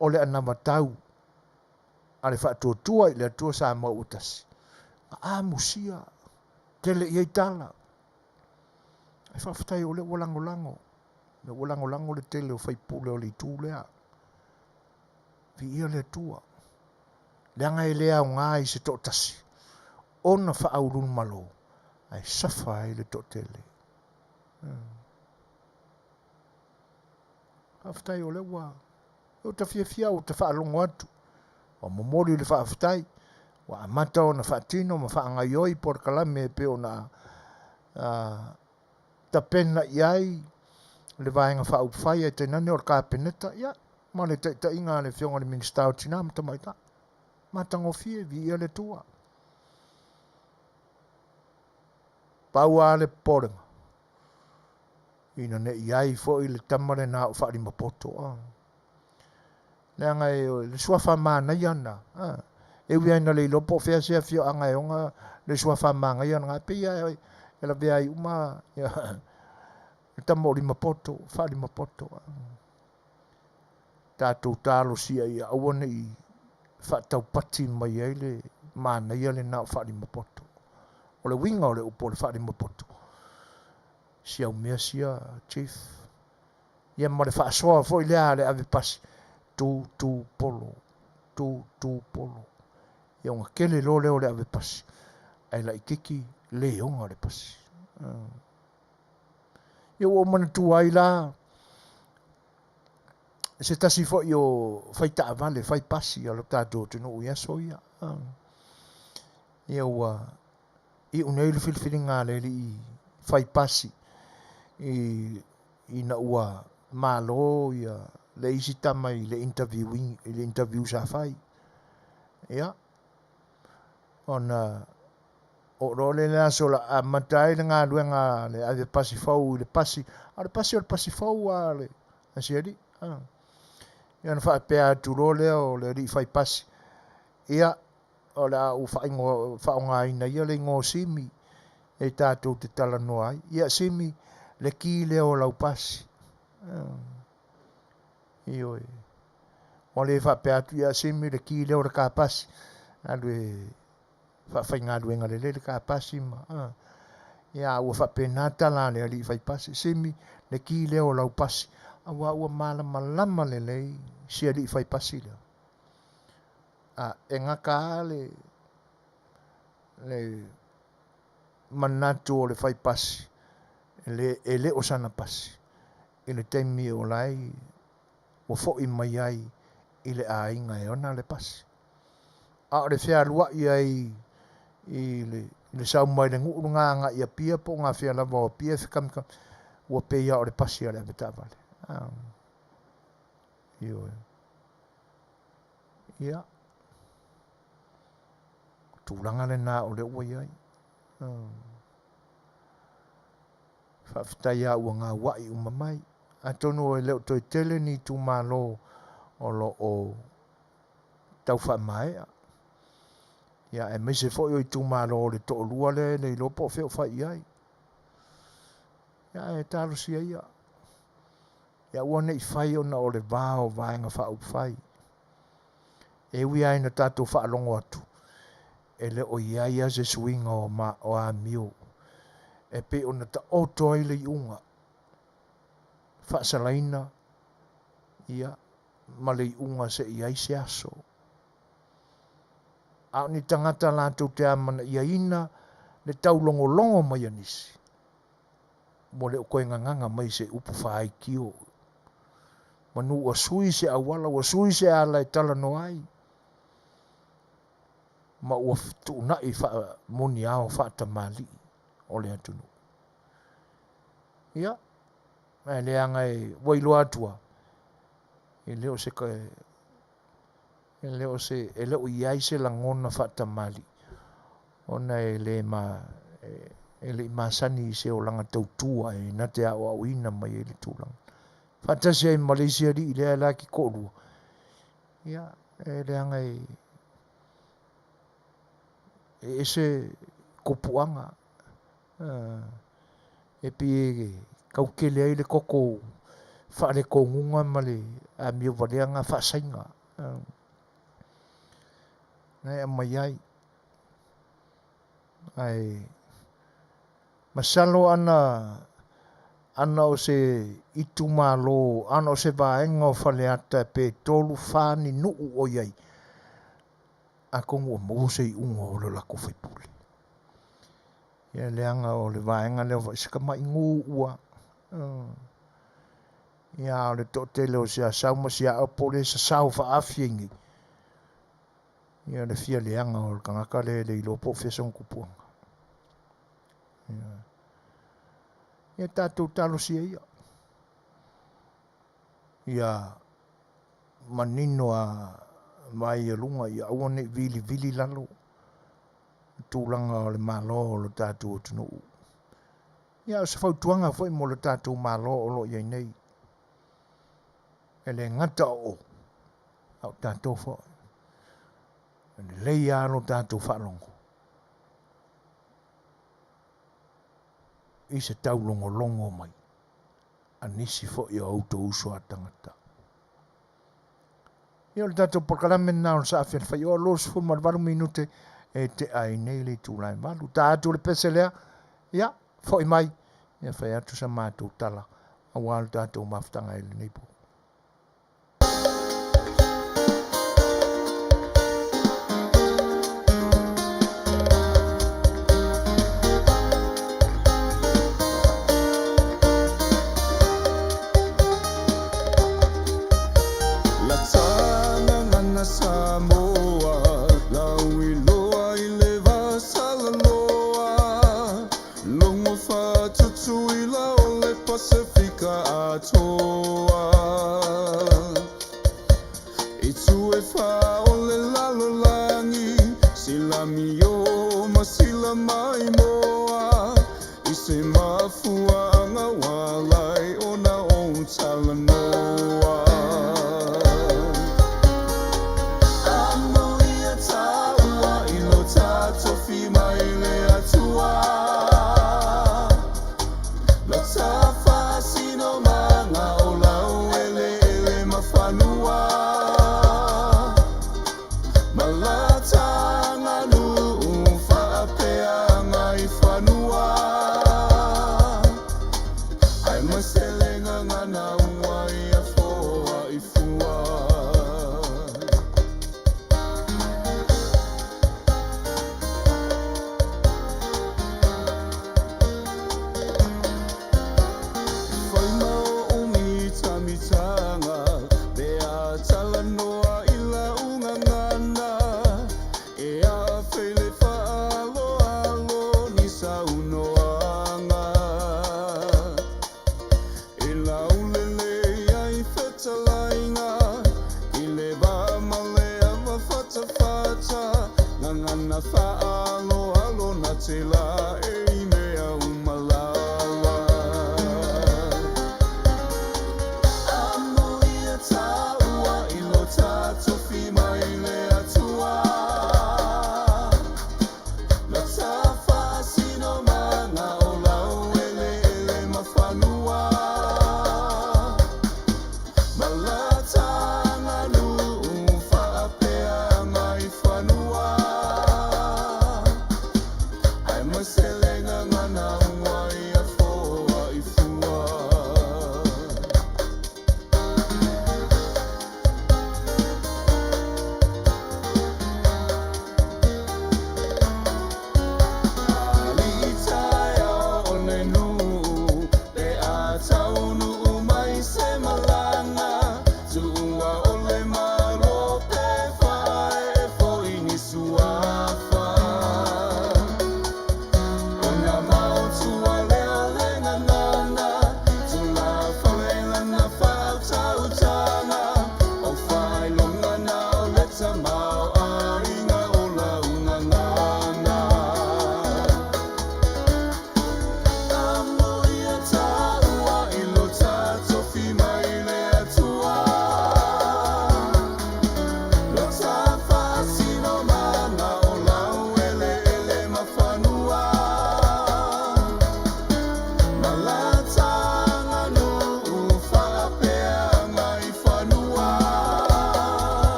o le anama tau a le whaatuatua i le atua sa mau utasi a musia Tele iai tala e whawhetai o le walangolango le walangolango le Tele o whaipule o le itu lea vi ia le atua le anga e lea o ngā i se tō tasi ona whaaurun malo ai safa ai le tō Tele hawhetai o le wa o ta fia o ta whaalongo atu o momori le whawhetai wa amata o na whaatino ma whaangaioi por kalame pe o na ta pena iai le vaenga whaupwhai e te nane o ka peneta ia ma le ta inga le fionga le minister o tina mta maita matango fie vi ia le tua paua le porenga ina ne iai fo i le tamare na o whaari mapoto le anga e le suafa mana iana e ui aina le ilopo fea sea fio anga e onga le suafa manga iana ngā pia e la vea i uma le tamo o mapoto whaari mapoto tātou tālo sia i awane i whaatau pati mai ai le mana ia le nao whaari mapoto. O le winga o le upo le whaari mapoto. Sia umea sia, chief. Ia ma le whaasoa fo i lea le ave pasi. Tu polo. Tu polo. Ia unga kele lo leo le ave pasi. Ai la ikiki le onga le pasi. Ia o mana tu ai la. Se tasi fo i o whaita avale, whai pasi alo tātou tino ui aso ia. Ia ua i unei le filifili ngā le li i whai pasi. I na ua malo ia le isi tamai le interview sa whai. Ia. Ona o role le aso la a matai le ngā luenga le ave pasi fau le pasi. A le pasi o le pasi fau a le asiari. Ia na wha pēa tu role o le ri whai pasi. Ia o le au wha ngā ina ia le ngō simi e tātou te tala noa ai. Ia simi le ki le o lau pasi. Io e. O le wha pēa tu ia simi le ki le o le kā pasi. Alu e whai ngā luenga le kā pasi ma. Ia ua wha pēnā tala le ri whai pasi. Simi le ki le o lau pasi. Awa ua malama le lei. Sia li whai pasi leo. E ngaka le manatu o le whai pasi. E le o sana pasi. I le teimi o lai. O fo i mai ai. I le a inga e ona le pasi. A le whea lua i ai. I le sau mai le nguru ngā i a pia. Po ngā whea lava o pia. Whikamika. Ua peia o le pasi a le aveta vale. Io. Ia. Tūlanga le nā o le ua iai. Whawhitai a ua ngā wai umamai. A tonu e leo toi tele ni tū mālo o lo o tau whamaea. Ia e meise fo i tū mālo o le to lua le i lopo wheo whai iai. Ia e tālo sia ia. Ia ua nei whai o na o le vāo vāenga whau whai. E ui ai na tātou whaalongo atu. E le o iai a se suinga o a mio. E pe o na ta oto ai le iunga. Whaasalaina. Ia. Ma le iunga se iai se aso. A ni tangata lātou te amana ia ina. Le tau longo mai anisi. Mo le o koe nganganga mai se upu whaai kio. Manu ua sui se awala, ua sui se ala e tala no ai. Ma ua tu na i wha moni ao whaata mali o le atunu. Ia. E le anga e wailu atua. E leo se ka e leo iai se langona whaata mali. Ona e le ma e le masani se o langa tautua e na te au ina mai e le tūlanga. Whatasi ai Malaysia ri i lea laki kōrua. Ia, e le anga e se kopuanga. E pi e kaukele ai le koko whaare kongunga ma le a mio waleanga whaasainga. Ngai a mai ai. Ai masalo ana o se itu malo, ana o se vaenga o whaleata pe tolu whani nuu o iai. A kongu o mo se i unga o le lako whaipule. Ia leanga o le vaenga leo isika mai ngu ua. Ia o le to tele o se a sauma si a opole sa sau Fai'ofi ingi. Ia le fia leanga o le kangaka le ilopo fesong kupuanga. Ia tātou talo sia ia. Ia manino a mai a lunga ia awane vili lalo. Tūlanga o le malo o le tātou tunu. Ia o se whautuanga foi mo le tātou malo o lo iai nei. E le ngata o au tātou foi. E le leia lo tātou whalongo. I se tau longo mai. A nisi fo i auto uso a tangata. Ia o le tātou pakalame nā o sa Afiafi Fai'oa lo se fulu ma le 8 minute e te ai nei le tūlai malu. Tātou le pese lea, ia, fo'i mai, ia whai atu sa mātou tala. A wālu tātou mawhtanga ele nei po. Samoa, laui loa I le vasala loa, longo whatutu I la o le Pasifika atoa. I tue wha o le lalolangi, sila mio ma sila mai moa, I se mafua anga walai o na o talanoa. Tofi mai le atua la tafa sino manga o lau ele mawhanua malata nganu whaapea ngai whanua ai maselenga ngana ungai a foa I fua.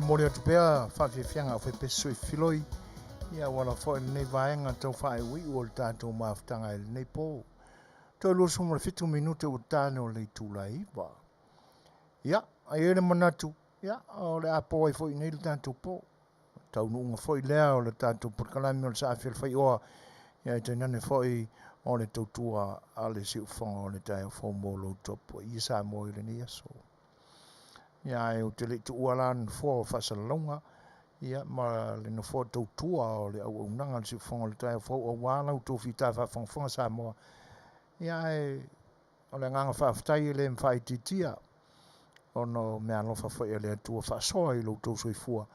Mori atu pea whawhiawhianga o whepesui filoi. Ia wala fo nei vaenga tau whae ui o le tātou mawhtanga ele nei pō. Tau lua sumara 5 minute o tāne o le tūla iwa. Ia, ai ere manatu. Ia, o le apo ai fo i nei le tātou pō. taununga foi lea o le tātou porkalami o le sa afil Fai'oa ia e tainane foi o le tautua a le siufonga o le tai o fomo lo topo i Samoa i le ni aso. Ia e o te le tu ualan fo fasalonga ia ma le no fo tautua o le Auaunaga le siufonga o le tai o fo wala o tofi ta fa Samoa. Ia e o le nganga whaafitai le mwhaititia o no mea lofa foi le atua whaasoa i lo tau soifua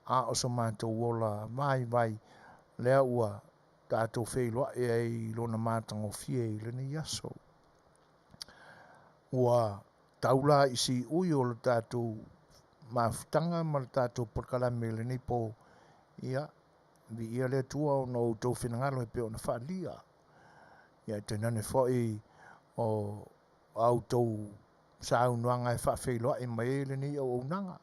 a o so mātou ola mai lea ua tātou Fai'oa e ai lona mātango fie i le ni aso. Ua taula i si ui o le tātou mafutanga ma le tātou porkalame le ni po ia vi ia le tua o no tau whinangalo e pe o na whaalia. Ia tenane foi o au tau saunuanga e Fai'oa e mai le ni Auaunaga.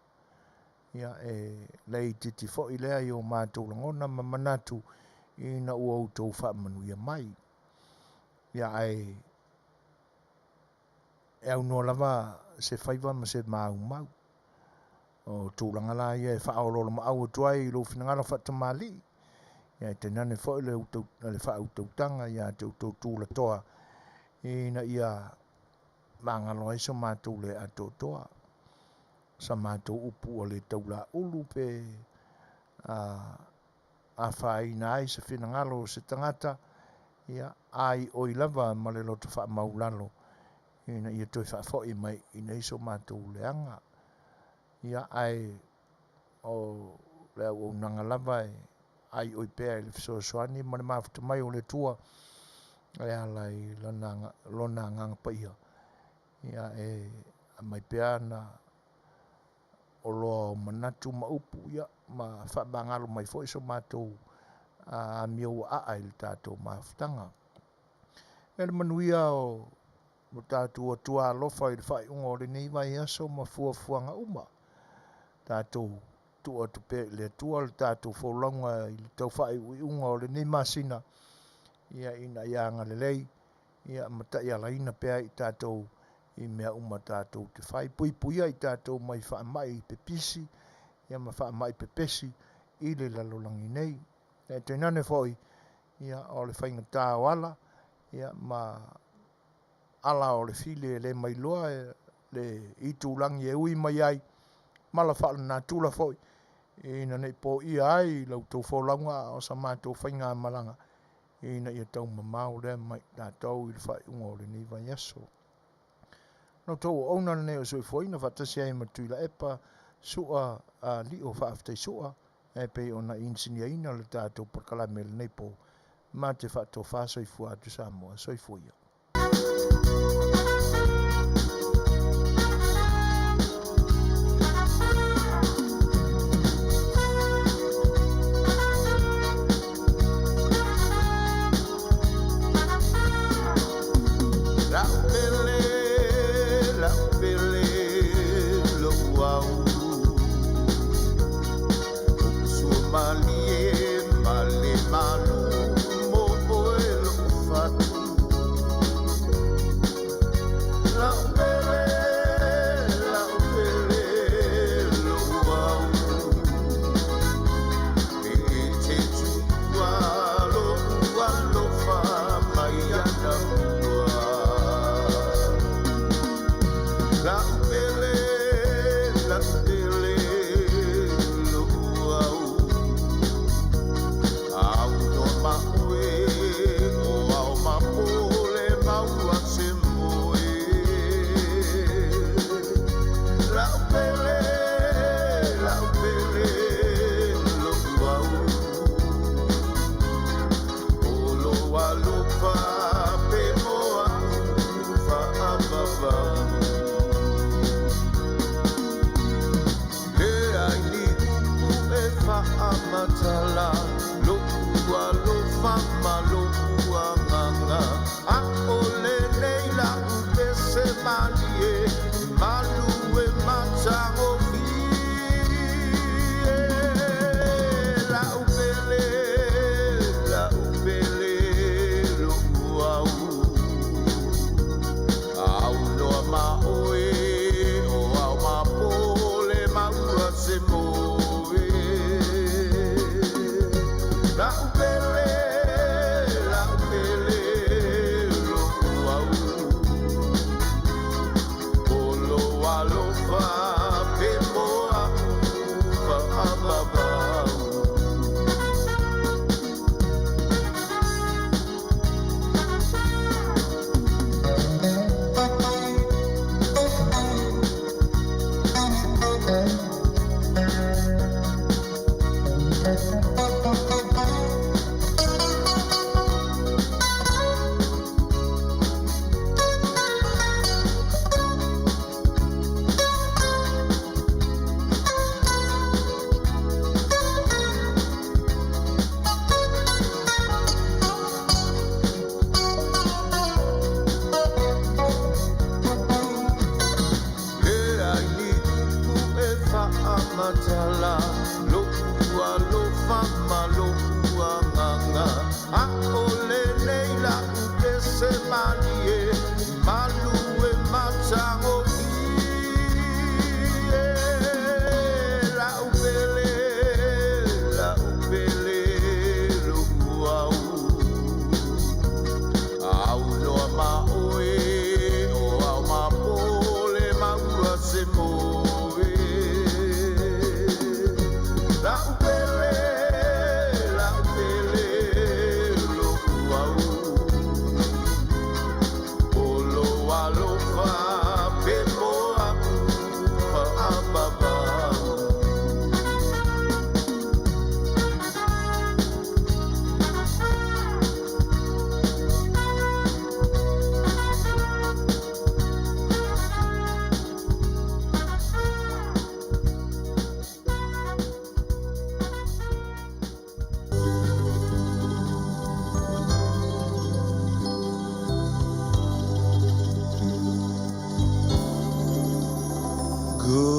Ia e lei titi foi lea i o mātou langona ma manatu ina ua o tau Manuia mai. Ia e au no lava se whaiva ma se mau. O tūlanga la ia e whaololo ma au tuai i lo whinangalo whatamali. Ia te nane foi le whautautanga ia te tūla toa. Ina ia mangalo ai so mātou le ato toa. Sa mātou upu o le taula ulu pe a whaina ai se whinangalo se tangata. Ia ai oi lava ma le loto wha maulalo. Ina ia toi wha foi mai ina iso mātou leanga. Ia ai o le Auaunaga lava e ai oi pea i le fesoasoani ma le mafuta mai o le tua e ala i lona nganga pa ia. Ia e mai pea na o loa o manatu ma upu ia ma whabangalo mai foi so mātou a miau a le tātou mafutanga. E le Manuia o tātou atua alofa i le whaiunga o le nei vai aso ma fuafuanga uma. Tātou tua tupe le tua le tātou whaulanga i le tau whaiunga o le nei masina. Ia ina ianga le lei. Ia mata ia laina pea i tātou i mea uma tātou te whai. Puipuia i tātou mai whaamai pepisi. Ia ma whaamai pepesi i le lalolangi nei. E te nane foi. Ia o le whainga tā o ala. Ia ma ala o le file le mai loa le itūlangi e ui mai ai. Mala whaala nā tūla foi. Ina nei po ia ai lau tau whaulanga o sa mātou whainga malanga. Ina ia tau mamau le mai tātou i le whaiunga o le ni vai aso. No tau o auna nei o soi foi na whatasi ai matuila epa sua li o whaaftai sua. E pe o na insinia ina le tātou porkalame le nei po. Ma te whaatou whaasoi fua atu Samoa soi fuia.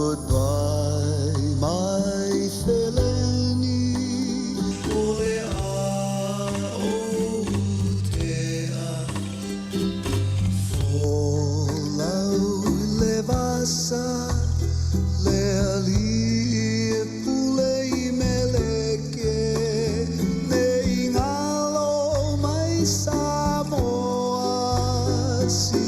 Goodbye, my Feleni. Ole Aotea. Folau levasa. Leali pulei meleke. Nei ngalo mai Samoa. Si